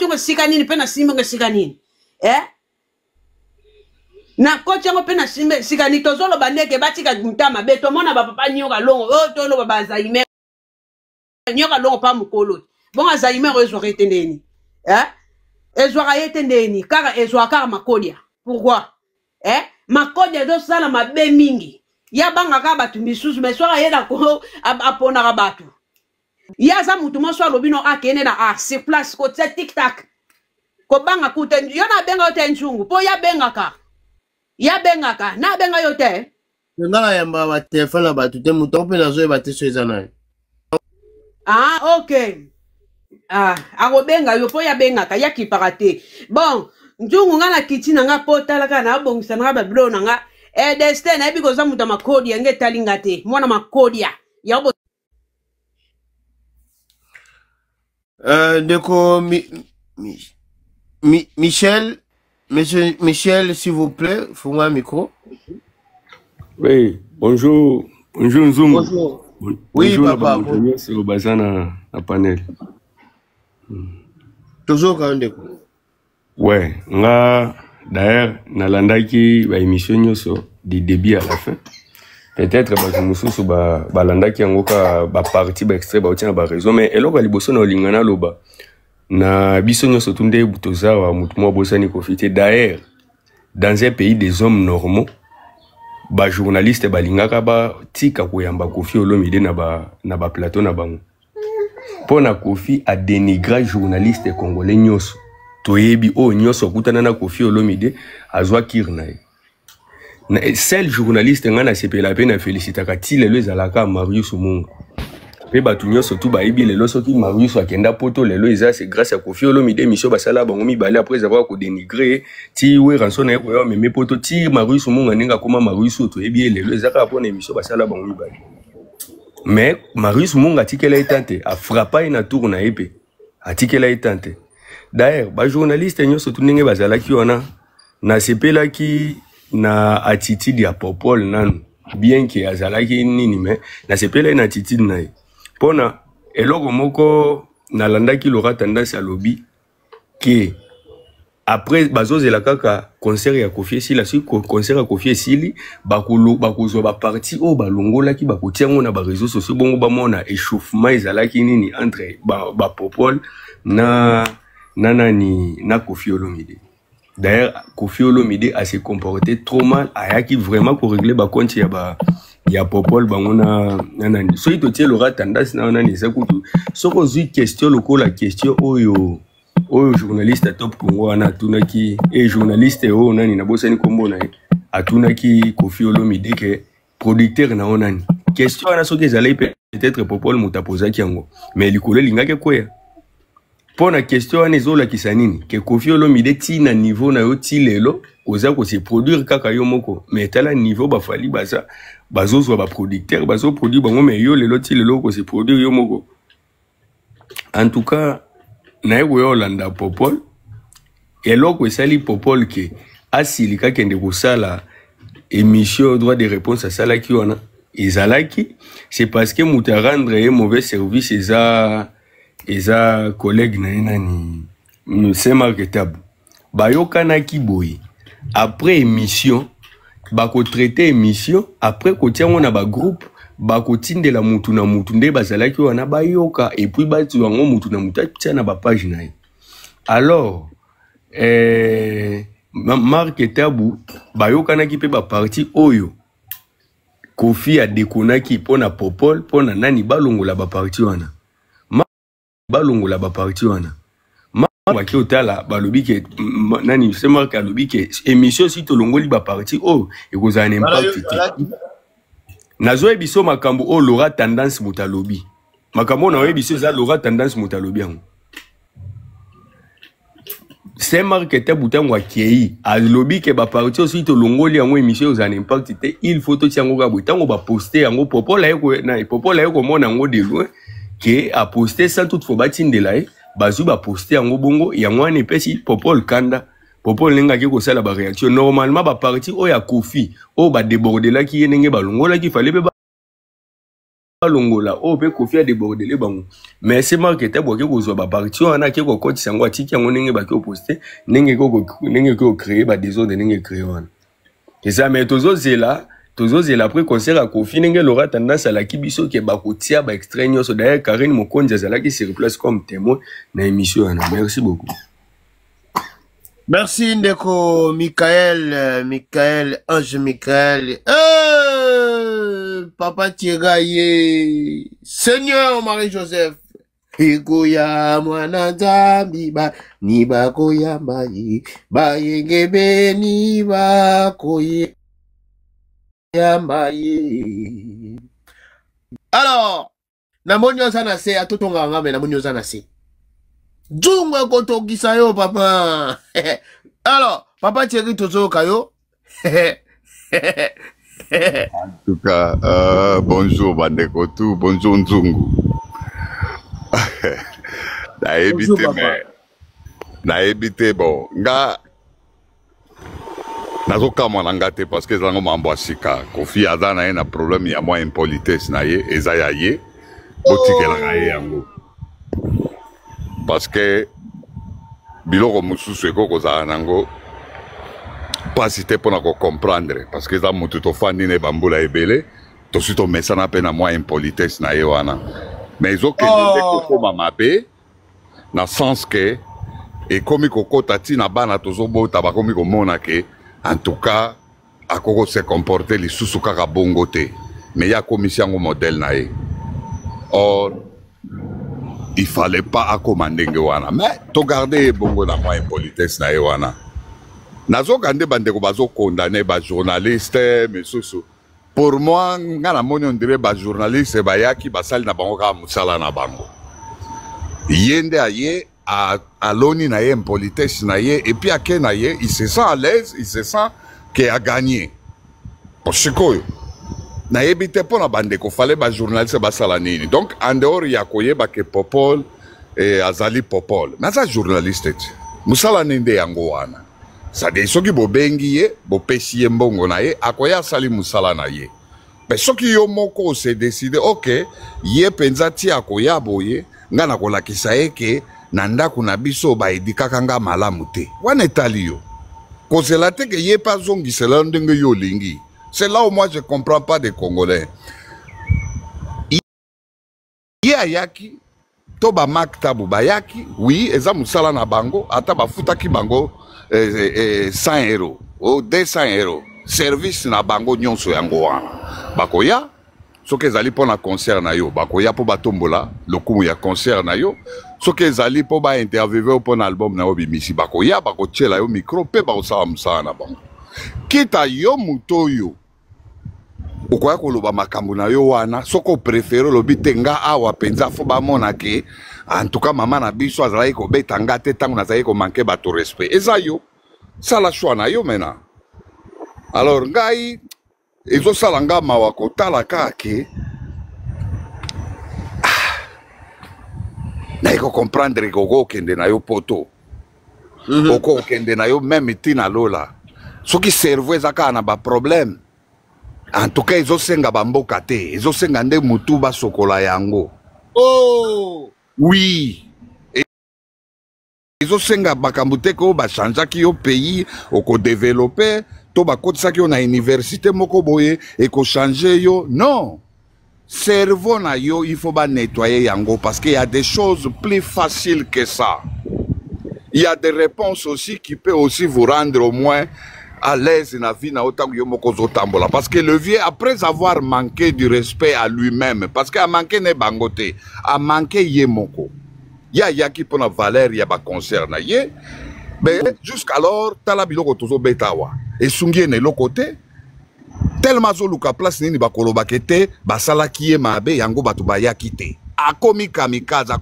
on sika nini pe na simba sika nini na kocha ngo pena simbe sika ni tozolo bandeke batika mutama beto mona ba papa nyoka longo to lo ba zaime nyoka longo pa mukolo bonga zaime rezo retendeni ezwaka yetendeni kaka ezwaka makodia pourquoi makodia do sala mabe mingi ya banga ka batu misusu meswaka yeda ko apona ka batu ya za mutu mo so lobino akene na se place ko TikTok ko banga kuten yona benga yote nchungu po ya benga ka ya bengaka na benga yote ngala yamba ba telefone ba tu te muto pe na zo ba te so ezana okay ako benga yo po ya bengaka ya kiparate bon njungu ngala kitina nga potala kana abongisa nga bablo nga destin na biko za muta makodi yange talinga te mwana makodi ya bo Ndeko Monsieur Michel, s'il vous plaît, faut un micro. Oui, bonjour. Bonjour, Nzungu. Bonjour. Oui, bonjour, papa. C'est au bazar à panel. Toujours quand même. Ouais, d'ailleurs, nalandaki ba émission nyoso du début à la fin. Peut-être ba mususu ba landaki ngoka ba partie ba extrait ba otina ba raison mais eloko liboso na lingana loba. Na biso nyoso tunde butoza wa mutu mwa bosani profiter d'ailleurs dans un pays des hommes normaux ba journaliste balingaka ba tika koyamba Koffi Olomide na ba plateau na bango pona Koffi a dénigré journaliste congolais nyoso toyebi o nyoso kutana na Koffi Olomide azwa kirna na seul journaliste ngana sepela pe na félicitaka tilelo ezalaka Marius Munga pe batu nyoso tu bayibi lelo soki Marius akenda poto lelo eza c'est grâce à Koffi Olomide mission basala bango mibale après avoir ko dénigrer ti we ranso na ko yo meme poto ti Marius Munga ninga koma Marius to ebi lelo eza ka pona mission basala bango mibale mais Marius Munga tikela etante a frappa ina tour na épée atikela etante d'ailleurs ba journaliste nyoso tu ninge bazala ki ona na sepela ki na attitude ya popol nanu bien que azalaki nini mais na sepela ina attitude na pona eloko moko nalandaki lora tendance à lobby que après bazozela kaka concert ya Koffi Esili la suite concert ya Koffi Esili bakozwa ba parti o balongolaki bakotiango na ba réseaux sociaux bongo ba mona échauffement ezalaki nini entre ba popol na Koffi Olomide. D'ailleurs Koffi Olomide a se comporté trop mal ayaki vraiment pour régler ba compte ya popol bango na nani so ito tie lora tendance na nani za kutu soko zui question lokola question oyo journaliste top Congo ana tunaki journaliste o nani na bosani kombo na atunaki Koffi Olomide ke producteur na onani question ana soki ezalai peut-être popol mutapoza kiango mais likolo lingake koya Pour la question, on est là qui s'anime. Que Kofi Olomide ti na niveau na yo ti lelo, oza ko se produire kaka yo moko. Mais tel niveau ba fali baza, bazo so ba producteur, bazo produire bango mais yo lelo ti lelo ko se produire yo moko. En tout cas, na yo Yolanda Popol, et loko sali Popol ke asilika kende ko sala émission droit de réponse à sala ki wana. Ezalaki, c'est parce que mouta rendre un mauvais service eza collègue na nani c'est marketable bayoka na kiboyi après émission bako traiter émission après ko tia na ba groupe bako tindela mutu na mutu nde bazalaki wana bayoka et puis batu wango mutu na mutu tia na ba page na ye. Alors marketable bayoka na ki pe ba parti oyo Kofi a déconaki pona Popol pona nani balongola ba parti wana. Balongola ba parti wana. Ma waki otala balobi ke nani c'est marqué alobi ke émission si to longoli ba parti oh e ko za impact te. Nazo ebiso makambo o lora tendance mutalobi. Makambo na ebiso za lora tendance mutalobi yango. C'est marqué te butango akei alobi ke ba parti aussi to longoli yango émission za impact te il faut to tiango ka butango ba poster yango Popol ayeko na Popol ayeko mona yango de loin. Qui a posté sans toutefois batin de là bazu ba posté en bongo yango ane pesi Popol kanda Popol lenga ki ko sala ba réaction normalement ba parti o ya Kofi o ba déborder là ki yenenge balongola ki fallait ba balongola o pe Kofi a déborder le bango mais c'est marqué te boke ko zo ba parti on a ki ko koti sango atiki yango nenge ba ki posté nenge ko créer ba désordre nenge créer on et ça mais tozo zela après concert à Kofi nenge l'aura tendance à la kibiso qui bakotia ba extraigno so d'ailleurs Karine Mokonja zala qui se replace comme témoin na émission. Merci beaucoup. Merci Ndeko Michael Ange Michael Papa Thierry Seigneur Marie-Joseph Ikoya mwana nzambi ba ni bakoya mai ba yengebe ni bakoye. Alors, na monyo sana se atotonga ngame na monyo sana se. Jungwe koto gisayo papa. Alors, papa Thierry tozo kayo. En tout cas, bonjour Bandeko tout, bonjour Nzungu. Na évité bon, nga nazo kama nangate parce que zango mambo asika Kofi azana na problème ya moi impolitesse na ye ezaya ye botikela ga ye yango parce que biloko mususu ekoko za nango pas cité pour na ko comprendre parce que za mutu to fandi ne bambula ebele to suto mesana pe na moi impolitesse na ye wana mais oke ndeko koma mabe na sens que et comme kokota tina bana tozo bota ba komi ko mona ke en tout cas, à quoi se comporter les sous-kaka bongote. Mais il y a commission au modèle naïe. Or, il fallait pas accommander wana. Mais to garder bongo na moi impolitesse naïe wana. Nazo gande bande ko bazo condamner ba journaliste mais soso. Pour moi, ngana moni on dirait ba journaliste ba yaki ba sali na bango ka musala na bango. Yende aye à l'ONU na ye impolitesse na ye et puis à Ken na ye il se sent à l'aise, il se sent qu'il a gagné parce que na yebite pour na bande ko fallait ba journaliste ba sala nini donc en dehors ya koyeba ke Popol et azali Popol na za journaliste musala ninde yango wana ça de soki bo bengi ye bo pesi ye mbongo na ye akoya sali musala na ye mais soki yo moko se décider OK ye penza ti akoya boye ngana ko lakisa ye ke nanda kuna biso ba edikaka nga malamu te wana etali yo kozela te ke ye pas zongisela ndenge yo lingi c'est là où moi je comprends pas des Congolais ye ayaki to ba maktabu bayaki oui eza musala na bango ata bafutaki bango 100 € ou 200 € service na bango nyonso yango wana bakoya soki ezali mpo na concert na yo bakoya mpo batombola lokumu ya concert na yo soki ezali mpo bainterviewe mpo na album na yo bimisi bakoya bakotiela yo micro mpe bakosala mosala na bango kita yo moto oyo okoya koloba makambo na yo wana soko préféré lobi te nga awa penza fo bamona ke en tout cas mama na biso azalaki kobeta nga te ntango nazalaki komanke bato respect eza yo sala shwa na yo mena alors ngai ezosala nga mawa kotala kaka ke naye kocomprendre kokokende na yo poto okokende na yo meme ntina lola soki cerveau eza kaka na baproblème en tout cas ezosenga bamboka te ezosenga nde mutu basokola yango oui ezosenga makambo te ko bachangeaki yo pays okodevelope to bakotisaki yo na université moko boye ekochange yo non cerveau na yo il faut nettoyer yango parce qu'il y a des choses plus faciles que ça. Il y a des réponses aussi qui peuvent aussi vous rendre au moins à l'aise dans la vie parce que le vieux, après avoir manqué du respect à lui-même, parce qu'il a manqué ne bangote, a manqué yemoko. Il y a qui pour la valeur, il y a pas concert na ye, mais jusqu'alors, tala biloko tozo betawa. Et sungie ne côté tellement zoluka place nini bakoloba kete basala kiye mabe yango batu bayaki te. Akomi kamikaze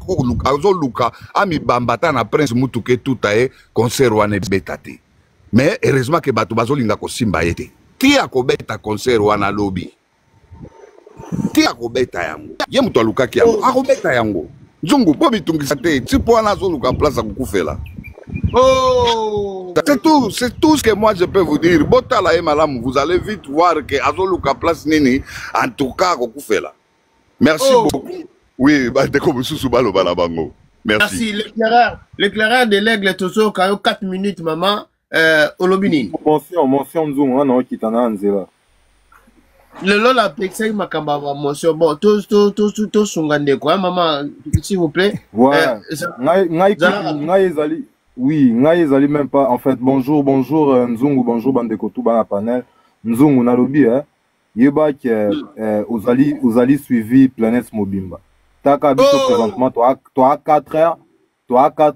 azoluka ami bambata na prince mutuke tutae concert wana betate. Mais heureusement que batu bazolinga kosimba yete. Ti akobeta concert wana lobby. Ti akobeta yango. Ye mutu alukaki yango. Akobeta yango. Nzungu po bitungisa te. Ti po wana azoluka place akukufela. C'est tout ce que moi je peux vous dire. Botala e malamu, vous allez vite voir que azoluka place nini en tout cas akukufela. Merci beaucoup. Oui, merci. L'éclaireur de l'aigle Tozo Kayo 4 minutes maman Olobini. Mention Nzungu na kitana nzela. Le lola pexei makamba wa mention bon to sungande quoi maman s'il vous plaît. Ouais. Ngai ezali. Oui, ngai ezali même pas en fait bonjour Nzungu bonjour bandeko tout bana panel. Nzungu na lobi yeba que ozali suivi Planète Mobimba. Taka biso présentement toi 4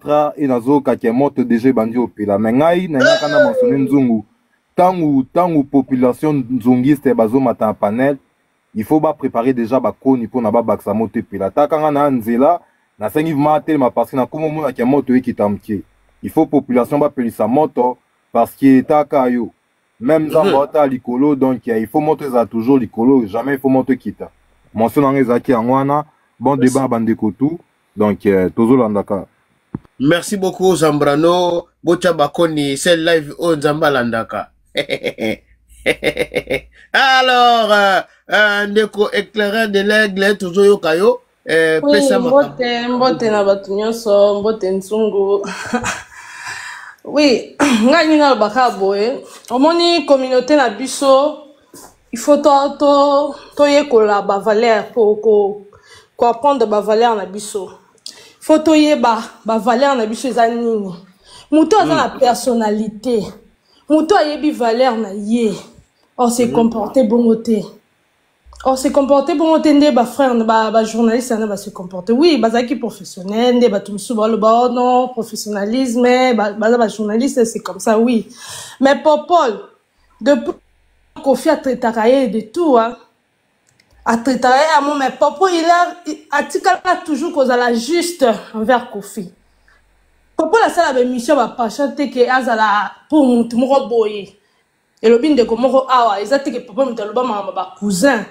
heures et nazo kake monte déjà bandi au pila mais ngai na kana mentionner Nzungu tangu population nzungiste bazo mata panel il faut ba préparer déjà ba koni pour na ba baksa monte pila taka nga na nzela na sengi vimate ma parce na komo mona ke moto ekitamkie il faut population ba pelisa moto parce que taka yo même zambota likolo donc il faut monter ça toujours likolo jamais il faut monter kita mention nga ezaki angwana bon débat bandeko tout donc tozolandaka. Merci beaucoup Zambrano bocha bakoni c'est live on Zambalandaka. Alors ndeko éclaireur de l'aigle toujours yokayo pesa mbote na batu nyonso mbote Nzungu. Oui, ngani na baka boye omoni communauté na biso il faut to yekola ba valeur pour apprendre ba valeur na biso. Faut to yeba ba valeur na biso eza nini. Muto aza na personnalité. Muto ayebi valeur na ye. On s'est comporté bongoté. On s'est comporté bongoté nde ba frère ba journaliste na ba se comporter. Oui, bazaki professionnel nde ba tumsu ba le ba non professionnalisme ba journaliste c'est comme ça oui. Mais Popol depuis Kofi a traité de tout hein. A traité à mon mais Popol il a toujours cause à la juste envers Kofi. Popol a ça la mission va pas chanter que azala pour mon boy. Et le bin de komoro awa exacte que Popol mutaloba ma cousin.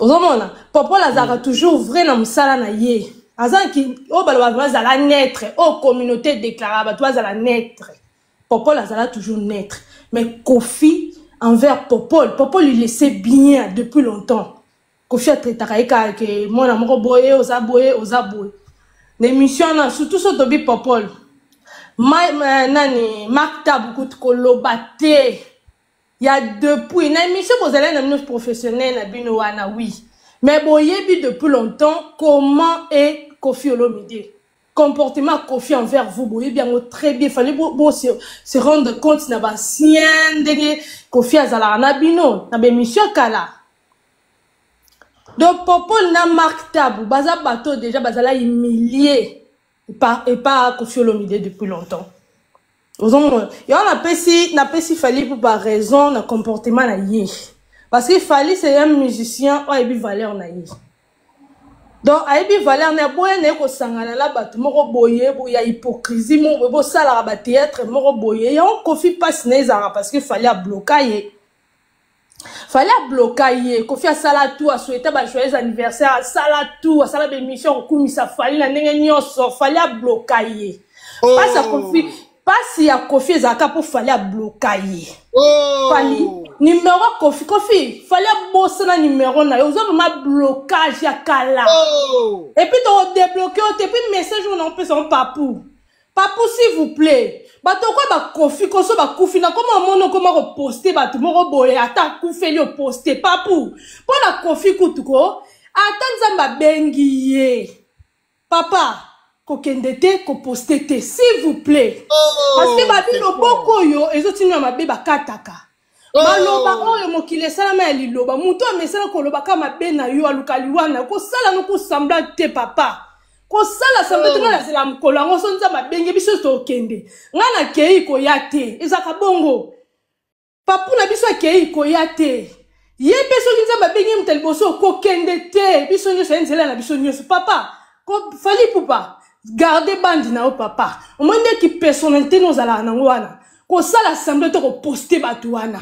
Ozomona Popol azara toujours vrai na musala na ye. Azan ki o balwa azala naître o communauté déclarée toi azala naître. Popol azala toujours naître. Mais Kofi envers Popol il le sait bien depuis longtemps. Kofi a traité que mon amour boye ozaboye. L'émission là surtout sur Tobi Popol. Nani makta beaucoup de kolobate. Il y a depuis une émission vous allez dans professionnel na bino wana oui. Mais boyebi depuis longtemps comment est Kofi Olomide. Comportement Kofi envers vous boyebi bien très bien fallait se rendre compte na ba sien de Kofi azala na bino na émission kala. Donc Popol na marque tabou baza bateau déjà bazala humilié et pas Kofi Olomide depuis longtemps. Ozomona yo na pesi fali pour par raison na comportement na ye. Parce que Fally, c'est un musicien, il a une valeur naïve. Donc, il a une valeur naïve. Il y a une sangana là, il y a hypocrisie, il y a un théâtre, il y a un Kofi passe parce qu'il fallait bloquer. Fallait bloquer. Kofi a sala tout, a souhaité un joyeux anniversaire, a sala tout, a sala d'émission, au coup, ça fallait la n'engagnant sort, fallait bloquer. Pas à Kofi, pas si à Kofi Zaka pour fallait bloquer. Fallait numéro Kofi, fallait bosser le numéro na, vous avez ma blocage ya kala. Et puis tu débloqué, et puis message on en peut son papou. Papou s'il vous plaît. Bato quoi ba Kofi koso ba Kofi na comment mono comment poster bato moro boye ata Kofi li poster papou. Pour la Kofi kutuko, ata nzamba bengiye. Papa kokendete ko postete s'il vous plaît. Parce que babi loboko yo ezotinu ma beba kataka. Maloba oyo mokile sala ma liloba muto amesala ko loba kama bena yo alukaliwana ko sala no ko sembla te papa. Ko sala sembla te na zela mkola ngo nza mabenge biso to kende. Ngana kei ko yate ezaka bongo. Papu na biso kei ko yate. Ye peso nza mabenge mtelboso ko kende te biso nyo senzela na biso nyo papa. Ko Fally Ipupa garder bandi na o papa. O monde ki personnalité nos ala na ngwana. Ko sala sembla te ko poster batuana.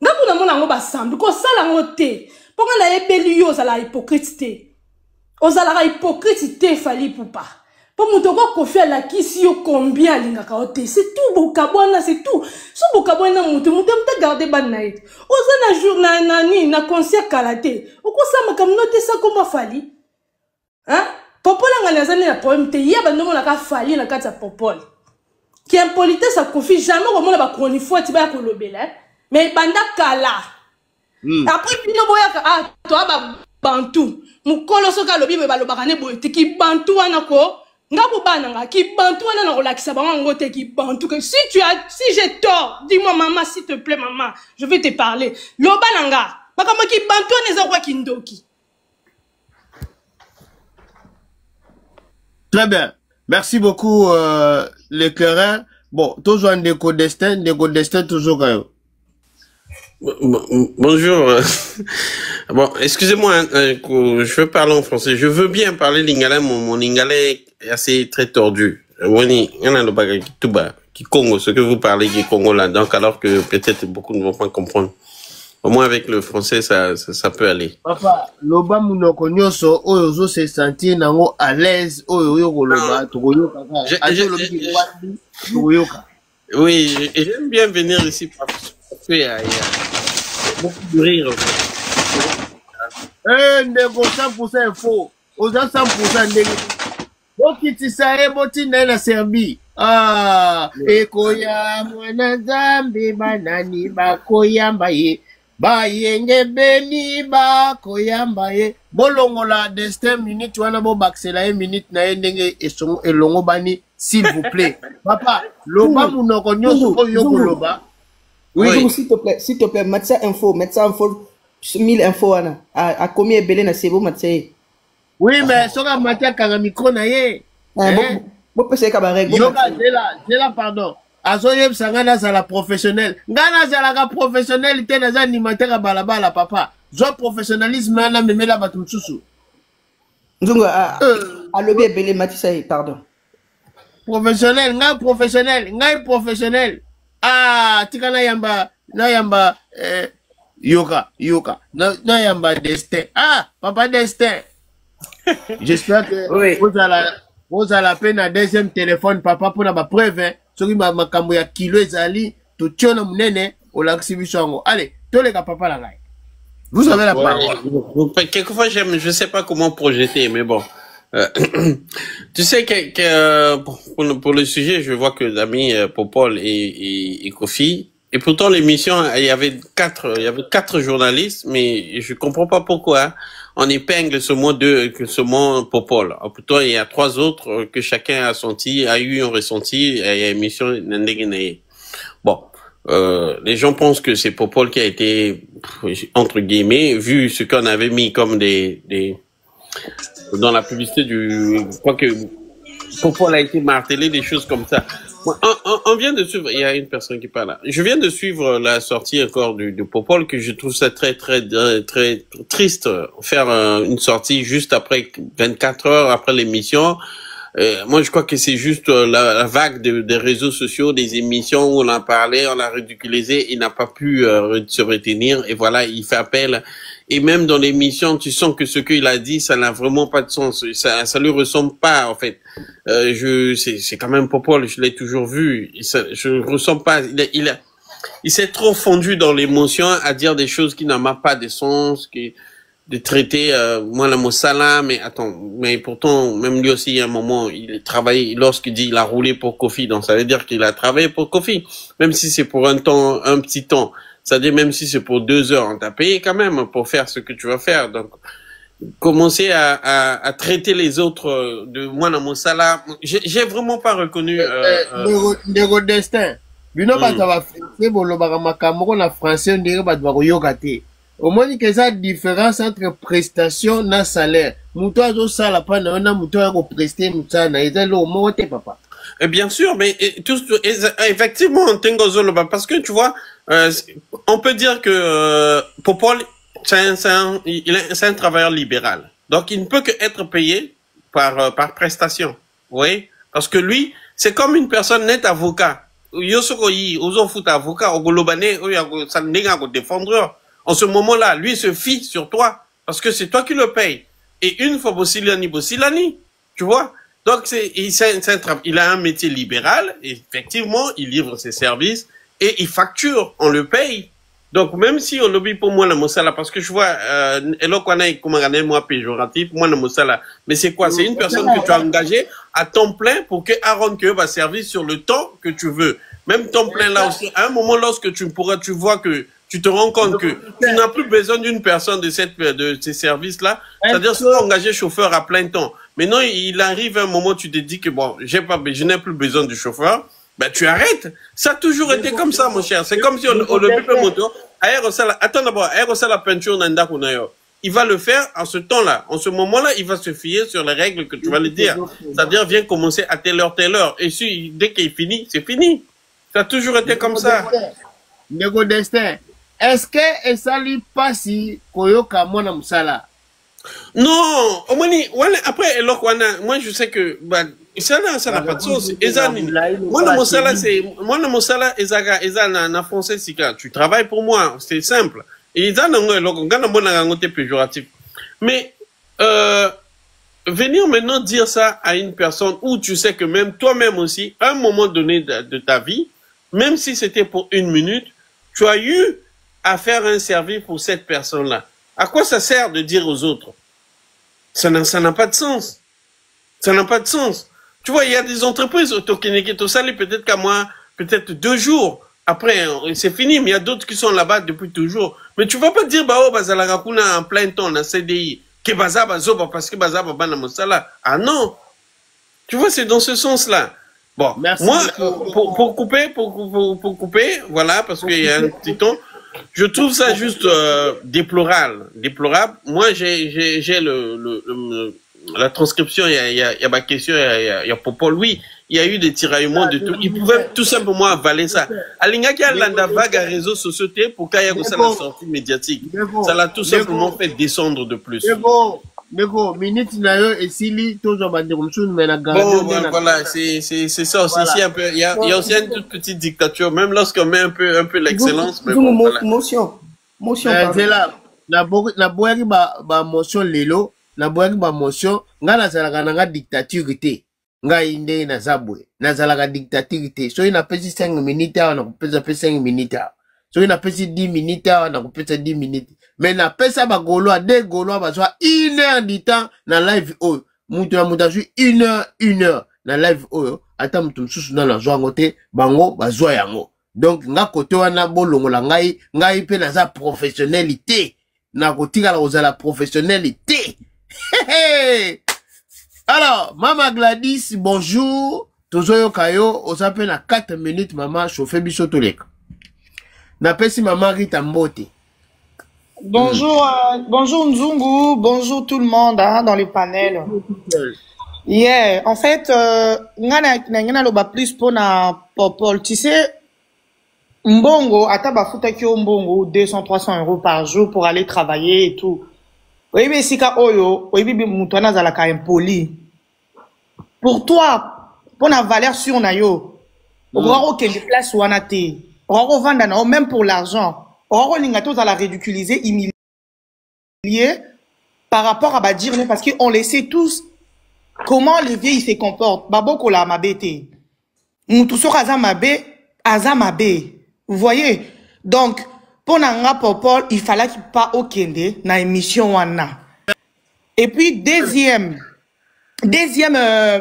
Ngaku na mona ngo ba sambi ko sala ngo te. Ponga na ebeli yo sala hypocrite te. Ozala hypocrite te Fally Ipupa. Pour moutoko Kofi la kisi yo combien lingaka ote. C'est tout bokabwana, c'est tout. So bokabwana moutou mte garder ban naït. Oza na jour na concert kalate. Oko sa makam note sa komba Fally. Hein? Popol nga nazane na problème te. Ya ba nomo na ka Fally na kata popol. Qui impolitesse sa Kofi jamais comme on ba chronique ti ba kolobela. Mais banda kala. Après pino boyaka toi ba bantu. Mukolo soka lobi be balobaka ne boye te ki bantu wana ko ngabu bana nga ki bantu wana na kolakisa bango ngote ki bantu que si j'ai tort dis-moi maman s'il te plaît maman je vais te parler loba nanga bakama ki bantu wana eza kwa kindoki. Très bien, merci beaucoup l'éclaireur. Bon toujours un déco destin toujours quand même. Bonjour. Bon, excusez-moi, je veux parler en français. Je veux bien parler lingala, mon lingala est assez très tordu. Wani, il y en a le bagage qui tuba, qui Congo, ce que vous parlez qui est Congo là. Donc alors que peut-être beaucoup ne vont pas comprendre. Au moins avec le français, ça peut aller. Papa, loba munoko nyoso oyo se sentir nango à l'aise oyo koloba tokoyoka. Oui, j'aime bien venir ici parce que il y a beaucoup de rire. Ndeko 100% faux. Aux 100% ndeko. Bokitisa eboti na Serbie. Ekoya mwana Zambi banani bakoyamba ye. Bayenge beni bakoyamba ye. Bolongola destin minute wana bo baksela e minute na ndenge esongo elongo bani s'il vous plaît. Papa, loba munoko nyoso oyo koloba. Oui, s'il te plaît, mettre ça info, 1000 infos à combien est belé na sebo matse. Oui, mais soka matia kanga micro na ye. Bo pese ka ba règle. Yoka zela pardon. Azoyeb sangana za la professionnel. Ngana za la professionnel te na za animateur balabala papa. Zo professionnalisme na memela batu msusu. Nzungu a lobby belé matisa pardon. Professionnel, ngai professionnel. Tika na yamba yoka na yamba destin. Papa destin. J'espère que vous allez la peine à deuxième téléphone papa pour la preuve soki makambo ya kilo ezali to tchona munene o la exhibition. Allez, tous les gars papa la ngai. Vous avez la parole. Quelquefois je sais pas comment projeter mais bon. Tu sais que pour le sujet, je vois que l'ami Popol et Kofi, et pourtant l'émission, il y avait quatre journalistes, mais je comprends pas pourquoi on épingle ce mot Popol. Pourtant, il y a 3 autres que chacun a eu un ressenti à l'émission Nandegene. Bon, les gens pensent que c'est Popol qui a été, entre guillemets, vu ce qu'on avait mis comme dans la publicité je crois que Popol a été martelé, des choses comme ça. On vient de suivre, il y a une personne qui parle là. Je viens de suivre la sortie encore du Popol, que je trouve ça très triste, faire une sortie juste après 24 heures après l'émission. Moi, je crois que c'est juste la vague des réseaux sociaux, des émissions où on en parlait, on l'a ridiculisé, il n'a pas pu se retenir, et voilà, il fait appel. Et même dans l'émission, tu sens que ce qu'il a dit, ça n'a vraiment pas de sens. Ça lui ressemble pas, en fait. C'est quand même Popol, je l'ai toujours vu. Je ressens pas. Il s'est trop fondu dans l'émotion à dire des choses qui n'ont pas de sens, de traiter moi la Mossala, mais attends, mais pourtant même lui aussi à un moment il travaille, lorsqu'il dit il a roulé pour Kofi, donc ça veut dire qu'il a travaillé pour Kofi, même si c'est pour un petit temps, c'est-à-dire même si c'est pour 2 heures, on t'a payé quand même pour faire ce que tu vas faire. Donc commencer à traiter les autres de moi la Mossala, j'ai vraiment pas reconnu Ndeko Destin bino bato ba français bolobaka makambo na français ndenge bato bakoyoka te. Au moins, il y a une différence entre prestation et salaire. Mouto azo sala pa na ona mouto ya ko prester mouta na eza lo mo te papa. Et bien sûr, mais effectivement, parce que tu vois, on peut dire que Popol, c'est un travailleur libéral. Donc, il ne peut qu'être payé par prestation. Oui, parce que lui, c'est comme une personne nette avocat. Yosoko yi, ozo fout avocat, ogolobane, ça n'est ko défendre. En ce moment-là, lui se fie sur toi, parce que c'est toi qui le payes. Et une fois Bossilani, tu vois. Donc, il a un métier libéral, et effectivement, il livre ses services, et il facture, on le paye. Donc, même si on lobby pour moi, la Mossala, parce que je vois, moi péjoratif, moi, la Mossala, mais c'est quoi? C'est une personne que tu as engagée à temps plein pour que Aaron Keo va servir sur le temps que tu veux. Même temps plein là aussi, à un moment, lorsque tu vois que tu te rends compte que tu n'as plus besoin d'une personne de ces services-là. C'est-à-dire, si tu as engagé chauffeur à plein temps. Maintenant, il arrive un moment où tu te dis que bon, je n'ai plus besoin de chauffeur. Ben, tu arrêtes. Ça a toujours été comme ça, mon cher. C'est comme si on le pipe moto. Attends d'abord, la peinture nanda kunayo. Il va le faire en ce temps-là. En ce moment-là, il va se fier sur les règles que tu vas lui dire. C'est-à-dire, viens commencer à telle heure. Et si, dès qu'il finit, c'est fini. Ça a toujours été comme ça. Ndeko Destin. Est-ce que ça lui passe koyoka mona musala? Non, après moi je sais que ça n'a pas de sens. Moi le musala na français sika. Tu travailles pour moi, c'est simple. Et péjoratif. Mais venir maintenant dire ça à une personne où tu sais que même toi-même aussi, à un moment donné de ta vie, même si c'était pour 1 minute, tu as eu à faire un service pour cette personne-là. À quoi ça sert de dire aux autres? Ça n'a pas de sens. Ça n'a pas de sens. Tu vois, il y a des entreprises autokénéquées, tout ça, peut-être qu'à moi, peut-être 2 jours. Après, c'est fini, mais il y a d'autres qui sont là-bas depuis toujours. Mais tu vas pas dire, bazalakuna en plein temps, na CDI, que bazabazoba, parce que bazaba na mosala. Ah non. Tu vois, c'est dans ce sens-là. Bon. Merci moi, pour couper, voilà, parce qu'il y a un petit ton. Je trouve ça juste déplorable. Moi, j'ai la transcription, il y a ma question, il y a Popol. Oui, il y a eu des tiraillements de tout. Ils pouvaient tout simplement avaler ça. Alingaki a landa vague à réseaux sociaux pour qu'il y ait la sortie médiatique. Ça l'a tout simplement fait descendre de plus. Bon, voilà, c'est ça aussi. Voilà. Il y a aussi une toute petite dictature, même lorsqu'on met un peu l'excellence. Motion. C'est là. La boyari ba motion lelo, la boyari ba motion, nga nazalaka nanga dictature te. Nga inde na zabwe. Nazalaka dictature te. So ina pesi 5 minutes na kupesa 5 minutes. So ina pesi 10 minutes na kupesa 10 minutes. Mais na pesa ba golo a de golo ba so 1 heure du temps na live oyo. Mutu na mutu ju 1 heure na live oyo. Ata mutu msusu na zo ngote bango bazwa yango. Donc nga kote wana bolongola ngai pe na za professionnalité. Na kotika la ozala professionnalité. Alors, Mama Gladys, bonjour. Tozoyo kayo, osape na 4 minutes maman chauffer biso toleka. Na pesi maman Rita Mbote. Bonjour, bonjour Nzungu, bonjour tout le monde dans le panel. Yeah, en fait, ngana loba plus pour na Popol. Tu sais, mbongo, ata bafuta ki mbongo, 200, 300 € par jour pour aller travailler et tout. Oyebi sika oyo, oyebi mutwana zalaka impoli. Pour toi, pour la valeur sur na yo, on que les places wana te, on vendre na même pour l'argent, on lingato za la ridiculiser, humilier par rapport à dire non parce qu'on le sait tous comment les vieux ils se comportent. Baboko la mabete. Mutu so azamabe. Vous voyez? Donc pour nanga Popol, il fallait qu'il pas au kende na émission wana. Et puis deuxième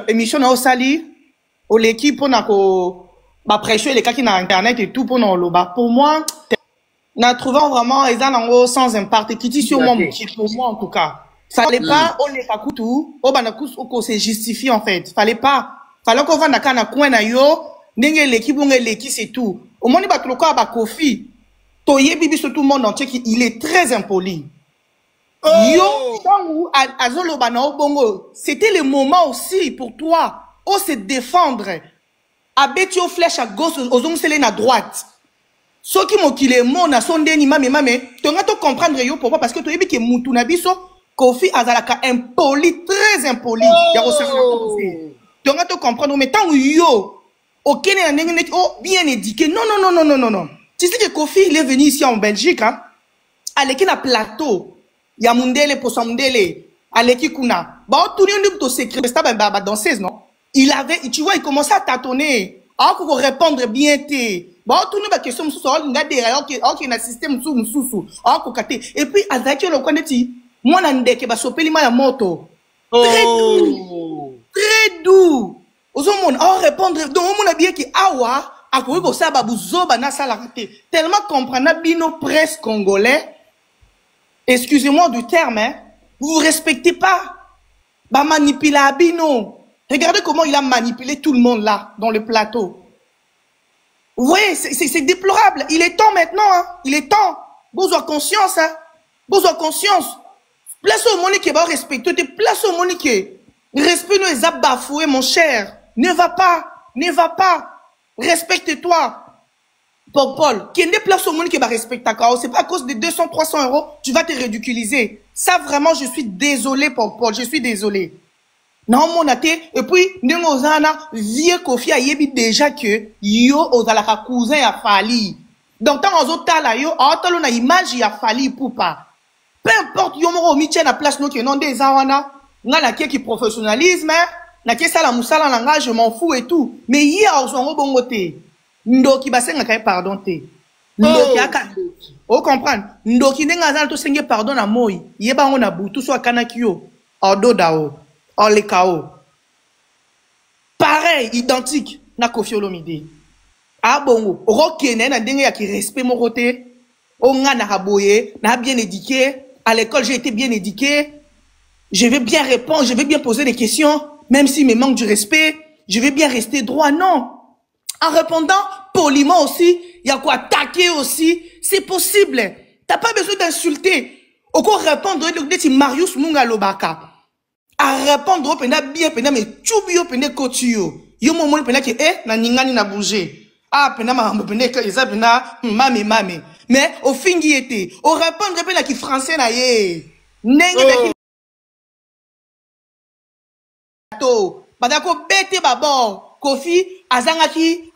émission na osali au l'équipe pour na ko ba prêcher les cas qui na internet et tout pour na loba. Pour moi, na trouvant vraiment ezanango sans impact qui dit sur moi pour moi en tout cas. Fallait pas on les kakutu, o banakus ko se justifie en fait. Fallait qu'on va na kana coin na yo, ndenge l'équipe on l'équipe c'est tout. Au moment ba troka ba Kofi, toye bibi sur tout le monde entier qui il est très impoli. Yo, azolo bana obongo, c'était le moment aussi pour toi, on se défendre. Abetio flèche à gauche, aux ongles à droite. Ce qui m'a qu'il est mon à son déni, mame, tu vas te comprendre yo pourquoi parce que tu as vu que Moutou Nabiso, Kofi azalaka impoli, très impoli. Tu vas te comprendre, mais tant yo, ok, bien éduqué, non. Tu sais que Kofi, il est venu ici en Belgique, hein, à l'équipe à plateau. Ya mundele pour son mundele aleki kuna ba tout le monde to secret c'était ba danseuse non il avait tu vois il commençait à tâtonner à pour répondre bien té ba tout le monde question mususu nga derrière OK na système mususu à ko kate et puis avec le connaîti moi na ndeke ba sopeli ma ya moto très doux aux hommes à répondre donc on a bien qui awa a ko ça ba buzoba na sala kate tellement comprendre bino presse congolais. Excusez-moi du terme, hein. Vous ne respectez pas. Bah, manipuler Abino. Regardez comment il a manipulé tout le monde là, dans le plateau. Vous voyez, c'est déplorable. Il est temps maintenant, hein. Il est temps. Vous avez conscience, hein. Vous avez conscience. Place au monde qui va respecter. Place au monde qui respect nous les a bafoués, mon cher. Ne va pas. Respecte-toi. Popol, qui est déplacé au monde qui va respecter ta c'est pas à cause de 200, 300 €, tu vas te ridiculiser. Ça, vraiment, je suis désolé, Popol, je suis désolé. Non, mon athée, et puis, Nengozana, vieux Kofi a yebi déjà que, yo, ozalaka cousin a fali. Donc, tant aux autres là, yo, on a image a fali pour pas. Peu importe, yo, moro, mi tient la place, non, qui non des awana, n'a la qui professionnalisme, n'a qui ça la moussala, l'anga, je m'en fous et tout. Mais hier, on s'en rebongote. Ndoki basenga kay pardon te. Ndoki aka. O comprendre. Ndoki ndenga zala to senge pardon na moi. Yeba on na butu so akana kiyo. Odo dao. Olekao. Pareil, identique na Kofi Olomide. Ah bongo. Rokene na ndenge ya ki respect mon côté. O nga na haboye, na bien éduqué. À l'école, j'ai été bien éduqué. Je vais bien répondre, je vais bien poser des questions, même s'il me manque du respect, je vais bien rester droit. Non. En répondant poliment aussi, il y a quoi attaquer aussi, c'est possible. T'as pas besoin d'insulter. Au quoi répondre, il Marius Munga Lobaka. À répondre, bien, mais tchoubio, kotio. Yo moment, que, na ningani na bouger. Ah, ma que les mame. Mais, au fin qui était, au répondre, qui français na ye. Nenge, badako bete babor. Kofi, Azangaki,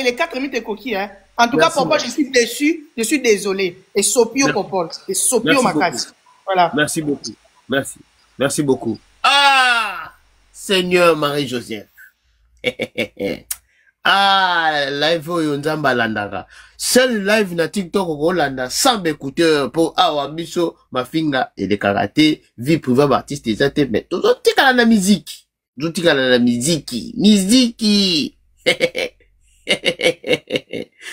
les 4 minutes de coquille, hein. En tout cas, Popol, je suis déçu, je suis désolé. Et Sopio Popol, et Sopio Makati. Voilà. Merci beaucoup. Merci beaucoup. Ah, Seigneur Marie-Joseph. Ah, live Yonzamba Landara. Seul live na TikTok au Hollanda, sans écouteur pour Awabiso, ma finga et des karaté, vie privée d'artiste et ça, mais tout le monde la musique. Zotika la miziki.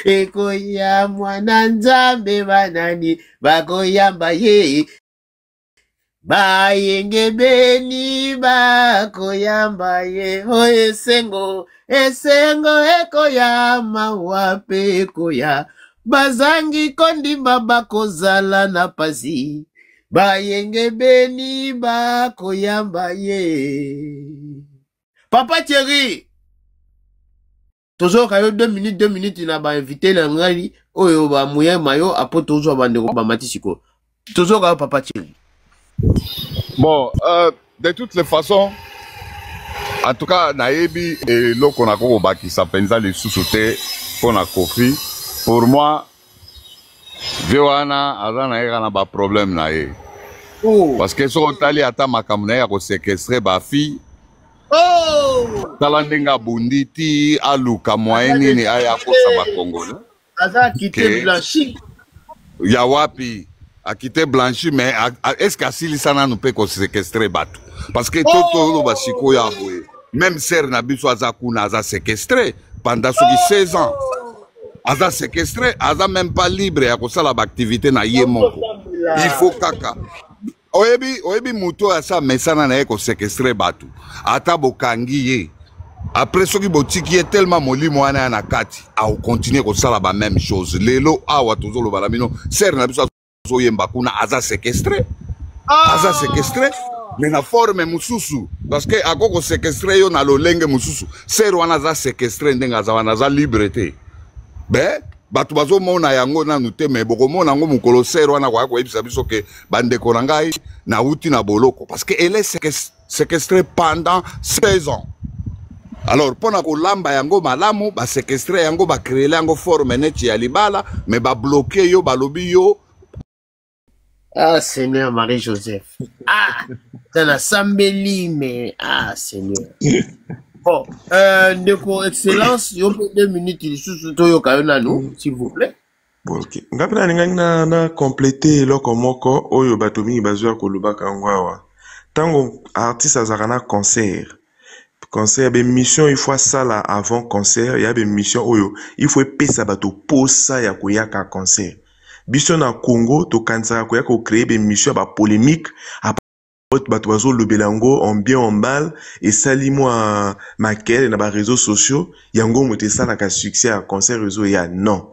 Eko ya mwana nzambe banani, bako yamba ye. Bayenge beni, bako yamba ye. O esengo, eko ya mawape eko ya. Bazangi kondimba bako zala na pasi. Bayenge beni ba koyamba ye. Papa Thierry. Toujours quand 2 minutes, il a invité l'angari. Oyo ba moyen mayo après toujours ba ndeko ba matisiko. Toujours quand Papa Thierry. Bon, de toutes les façons, en tout cas, Naebi et l'Okonako qui s'appelle les sous-sautés qu'on a Kofi. Pour moi, Véwana, Azana n'a pas de problème. Parce que si on a allé à Tamakamuna, on a séquestré ma fille. Talandenga Bunditi, Aluka Moyeni, ni Ayakosa Bakongo. Aza quitté Blanchi. Yawapi. A quitté Blanchi, mais est-ce qu'Assili Sana nous peut séquestrer Batou? Parce que tout le Basiko Yaboué, même Ser Nabiso Azakuna a séquestré pendant 16 ans. Aza séquestré, Aza même pas libre à cause de l'activité na Yemoko. Il faut kaka. Oebi Muto a ça, mais ça n'a pas séquestré Batou. Ata Bokangi. Après ce qui botiki est tellement molli moana na kati, a continuer comme ça la même chose. Lelo awa toujours le balamino. Ser Nabiso Yembakuna Aza séquestré. Aza séquestré. Mais na forme mususu parce que akoko séquestré yo na lolenge mususu ser wana za séquestré ndenga za wana za liberté be batu bazo mona yango na nute me boko mona ngo mukolo ser wana kwa ko ebisa biso ke bandeko ngai na uti na boloko parce que elle est séquestrée pendant 16 ans. Alors pona ko lamba yango malamu ba séquestré yango ba créer yango forme neti ya libala mais ba bloquer yo ba lobi yo. Ah, Seigneur Marie-Joseph. Ah, c'est la Sambeli, mais ah, Seigneur. Bon, de excellence, il y a 2 minutes, il sous s'il vous plaît. Bon, ok. Ngapena ninga na compléter loko moko oyo batomi bazwa koluba kangwawa. Tango artiste azakana concert. Concert be mission il faut ça là avant concert, il y a be mission oyo il faut pesa bato posa ya koyaka concert. Biso na Congo to kanza ko yako créer des missions ba polémique après bato bazo lobelango en bien en mal et sali moi maquette na ba réseaux sociaux yango mote ça na ka succès à concert réseau ya non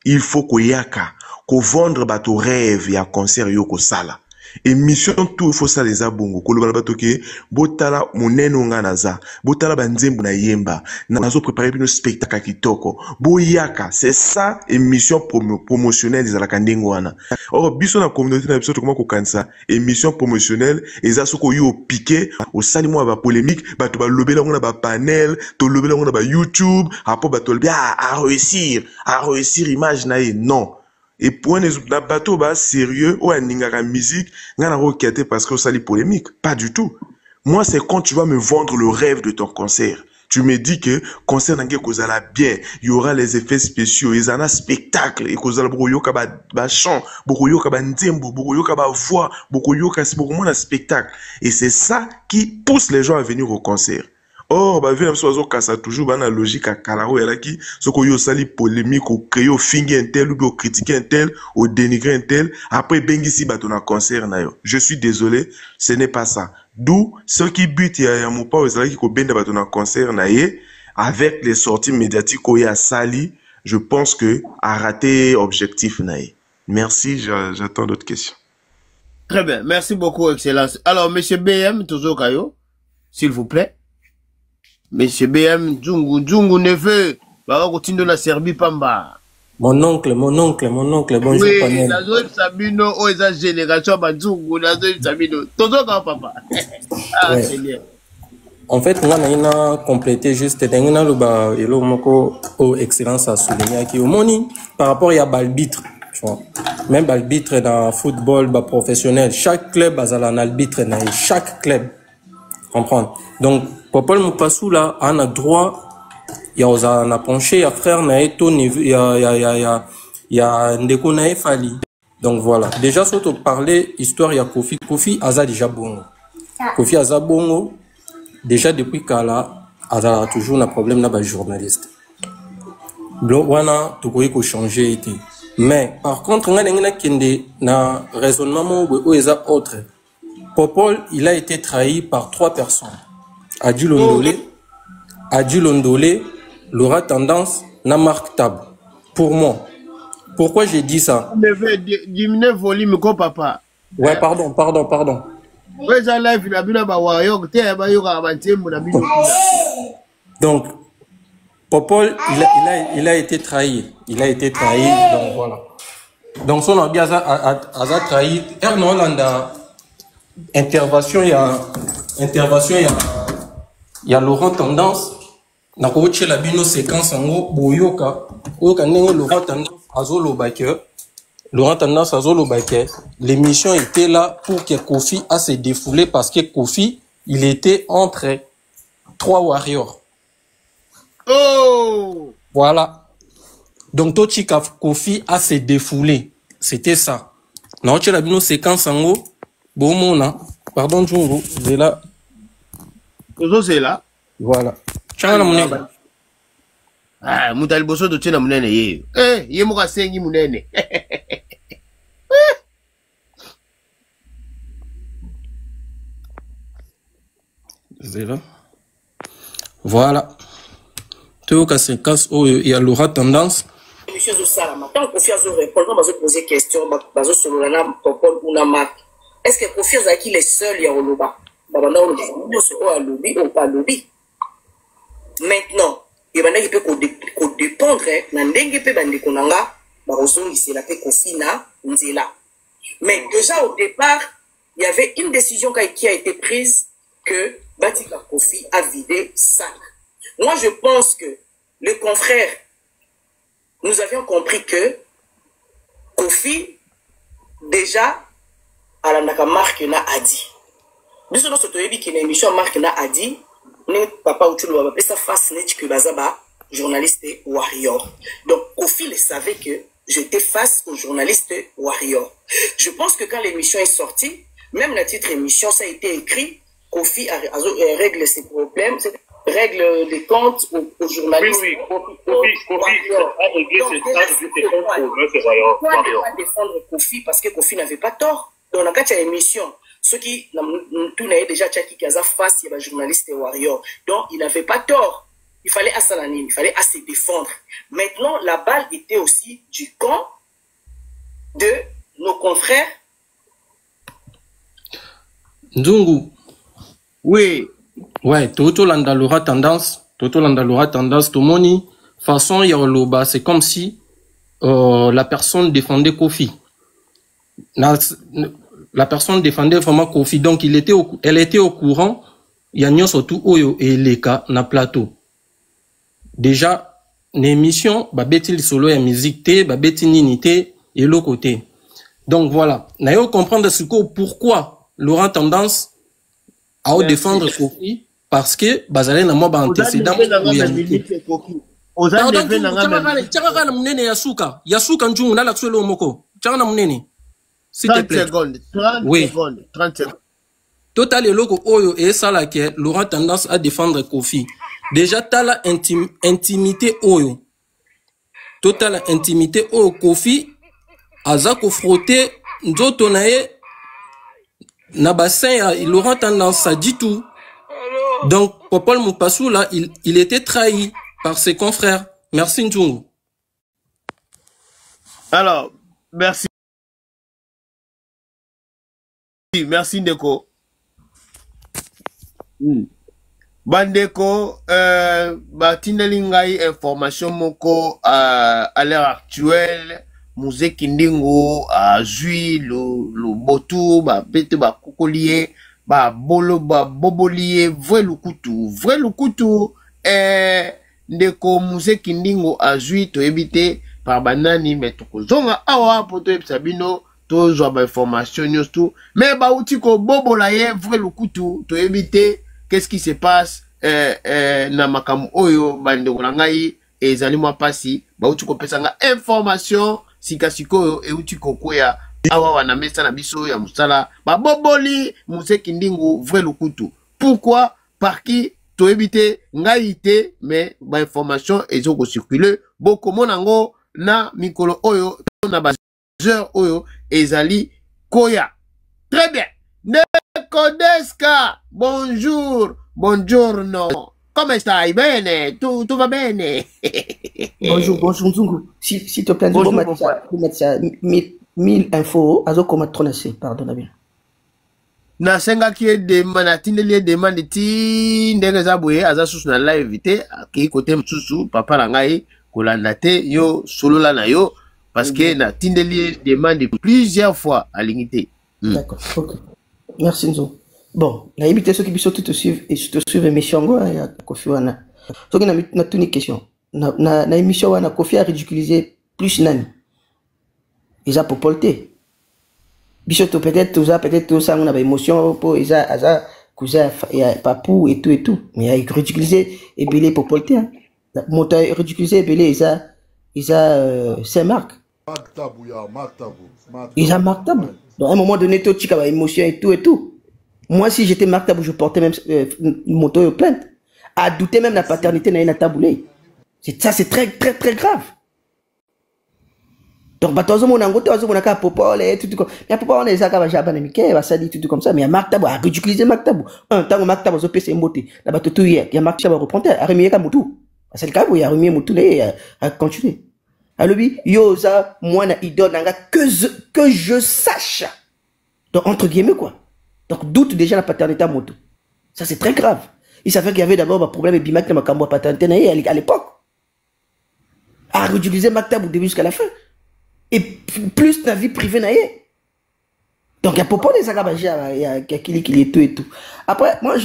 il faut ko yaka ko vendre bato rêve ya concert yo ko sala émission tout il faut ça les abongo ko lobala bato ke botala moneno nga naza botala banzembo na yemba nazo préparer une spectacle kitoko boyaka c'est ça émission promotionnelle des alakandengo wana or biso na communauté na biso to comment ko kansa émission promotionnelle eza soko yo piqué au salimo ba polémique bato ba lobela ngona ba panel to lobela ngona ba YouTube après bato bien à réussir image na non. Et pour un bateau bas sérieux ou un ningara musique, n'a pas parce que ça les polémique. Pas du tout. Moi, c'est quand tu vas me vendre le rêve de ton concert. Tu me dis que concert n'a pas bien, il y aura les effets spéciaux, il y aura un spectacle, et qu'il y aura un chant, il y aura un nzembo, il y aura une voix, il y aura un spectacle. Et c'est ça qui pousse les gens à venir au concert. Or, bah, vu so kasa toujours bah na logique à kalao et qui ce qu'on y sali polémique ou créer au finger un tel ou critiquer un tel ou dénigrer un tel après bengi si bah ton concert na yo. Je suis désolé, ce n'est pas ça. D'où ce qui but ya mon pas aux qui ko benda bah ton concert na ye avec les sorties médiatiques où il y a sali, je pense que a raté objectif na ye. Merci, j'attends d'autres questions. Très bien, merci beaucoup, Excellence. Alors, Monsieur BM, toujours Kayo, s'il vous plaît. Monsieur BM, Djungu neveu, va continuer la Serbie Pamba. Mon oncle, bonjour oui, panel. La zone Sabino, oh, esa génération, Djungu, la zone Sabino, toujours quand papa. Ah, Ouais. Seigneur. En fait, on a complété juste le moko au excellence à souligner qui au moni par rapport à l'arbitre, tu vois. Même l'arbitre dans football bah, professionnel, chaque club a un arbitre dans chaque club. Comprendre. Donc Popol Mupassou là on a droit il y a penché il y a frère Naeto il y a Ndeko Nae Fali. Donc voilà, déjà surtout parler histoire il y a Kofi Aza déjà bongo. Kofi Aza bongo déjà depuis Kala Aza toujours un problème là bas journaliste. Wana to ko changer été. Mais par contre ngana kende na raisonnement où eza autre. Popol, il a été trahi par 3 personnes. Adi Londolé, Laura Tendance, Namark Tab. Pour moi. Pourquoi j'ai dit ça? Diminuer volume, quoi, papa? Ouais, pardon. Ouais, ça live, il a vu là-bas, Donc, Popol, il a été trahi. Il a été trahi, donc voilà. Donc, son a bien trahi. Erno Hollanda, intervention, il y a Laurent Tendance. Na ko la bino séquence en boyoka. Oyoka nenge Laurent Tendance azolo bake. Laurent Tendance azolo bake. L'émission était là pour que Kofi a se défoulé parce que Kofi, il était entre 3 warriors. Oh! Voilà. Donc, Tochika Kofi a se défoulé. C'était ça. Na ko la bino séquence en haut. Bomona. Pardon, Jungo. C'est là. C'est là. Voilà. Chana munene. Ah, mutali boso do chena munene ye. Ye muka sengi munene. C'est là. Voilà. Tout cas, c'est casse où il y a l'aura tendance. Monsieur Zossala, maintenant, Kofi a répondre, on va se poser question, on va se solana, Popol, ou Namak. Est-ce que Kofi a qui les seuls, il y a Oloba? Babana, on a lobby, ou pas lobby. Maintenant, il y a des gens qui dépendent, n'andenge pe bande konanga, barozo ici la pe Kofi na nzela. Mais déjà au départ, il y avait une décision qui a été prise que Batika Kofi a vidé sac. Moi, je pense que le confrère, nous avions compris que Kofi, déjà, à la Marc na a dit. Nous sommes sur une émission Marc na a dit. Papa Outoulou va appeler ça face net que Bazaba, journaliste warrior. Donc, Kofi le savait que j'étais face aux journalistes warrior. Je pense que quand l'émission est sortie, même le titre émission, ça a été écrit, Kofi règle ses problèmes, règle des comptes aux journalistes. Oui, Kofi a réglé ses problèmes. Pourquoi ne pas défendre Kofi parce que Kofi n'avait pas tort? Dans la cas de l'émission, ceux qui tout n'avaient déjà Tchaki Kaza face, il y avait journaliste et warrior. Donc, il n'avait pas tort. Il fallait à Salanine, il fallait à se défendre. Maintenant, la balle était aussi du camp de nos confrères. Ndungu. Oui. Ouais, Toto Landalura tendance, tout le monde, façon, il y a le c'est comme si la personne défendait Kofi. La personne défendait vraiment Kofi, donc elle était au courant, il y a surtout Oyo et Leka na plateau. Déjà, l'émission, babeti le solo et musique té, babeti ninité et l'autre côté. Donc voilà, n'a comprendre ce que pourquoi Laurent tendance à défendre Kofi parce que bazalé na moi ba antécédent. Yasuka njungu na la tswelo moko. Tchana munene. S'il te plaît. 30 secondes. Total et logo oyo et ça là que Laurent tendance à défendre Kofi. Déjà t'as la intimité oyo. Total intimité oyo Kofi azako frotter nzoto nae na bassin Laurent tendance ça dit tout. Donc Popol Moupasou là il était trahi par ses confrères. Merci Njungu. Alors, merci. Merci Ndeko. Bandeko, batindelingai information moko à l'heure actuelle, Musée Kindingo a jui le botou, ba bete ba kokolié, ba bolo ba bobolié, vrai lukutu, Ndeko Musée Kindingo a jui to éviter par banani mais to zonga awa poto sabino. Tous les informations tout mais bah outi ko bobo la ye vrai le couteau to éviter qu'est-ce qui se passe na makamu oyo bande ngai ezali moi pasi ba outi ko pesanga information sikasiko e outi ko koya awa wana mesa na biso ya musala ba boboli Musée Kindingo vrai le couteau pourquoi par qui to éviter ngai te mais ba information ezoko circuler beaucoup monango na mikolo oyo na ba oyo ezali koya. Très bien. Nekodeska, bonjour, buongiorno. Come stai? Bene? Tu va bene? Bonjour Nzungu. S'il te plaît, bonjour, mettre ça 1000 infos azo koma tronase pardon na bien na senga ki demande atindeli demande ti ndenge za boye aza susu na live te ki côté msusu papa na ngai kolanda te yo solola na yo parce que na tindeli demande plusieurs fois à l'unité. D'accord. OK. Merci Nzo. Bon, na éviter ceux qui biso tout te suivre et te suivre émission ngo ya Kofi wana. So ki na tuni question. Na émission wana Kofi a ridiculisé plus nani. Ils a popolté. Biso to peut-être tout ça on a émotion pour ils a cousin papou et tout mais il a ridiculisé et belé popolté hein. Monta ridiculisé belé ils a Saint-Marc. Ils a Marc Tabou. Donc à un moment donné tout tika émotion et tout. Moi si j'étais Marc Tabou je portais même moto et plainte. À douter même la paternité na taboulé. C'est très très très grave. Donc batozo mon angote ozo mon ka popole et tout comme mais popole on les a ka jaba na mike va ça dit tout comme ça mais Marc Tabou a ridiculisé Marc Tabou. Un temps Marc Tabou zo pese mboté. La bato tout hier, il y a Marc Tabou reprendre a remis ka mutu. C'est le cas où il a remis mutu là à continuer. Alobi yoza moi na idole nanga que je sache. Donc entre guillemets quoi. Donc doute déjà la paternité à moto. Ça c'est très grave. Il savait qu'il y avait d'abord un problème avec Bimak na makambo paternité à l'époque. A ridiculisé Marc Tabou début jusqu'à la fin. Et plus ta vie privée naïe. Donc il y a pas des agabaja, il y a qui est tout et tout. Après moi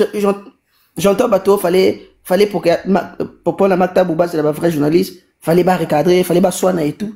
j'entends bateau fallait pour que Popo la Makta Bouba c'est la vraie journaliste, fallait pas recadrer, fallait pas soigner et tout.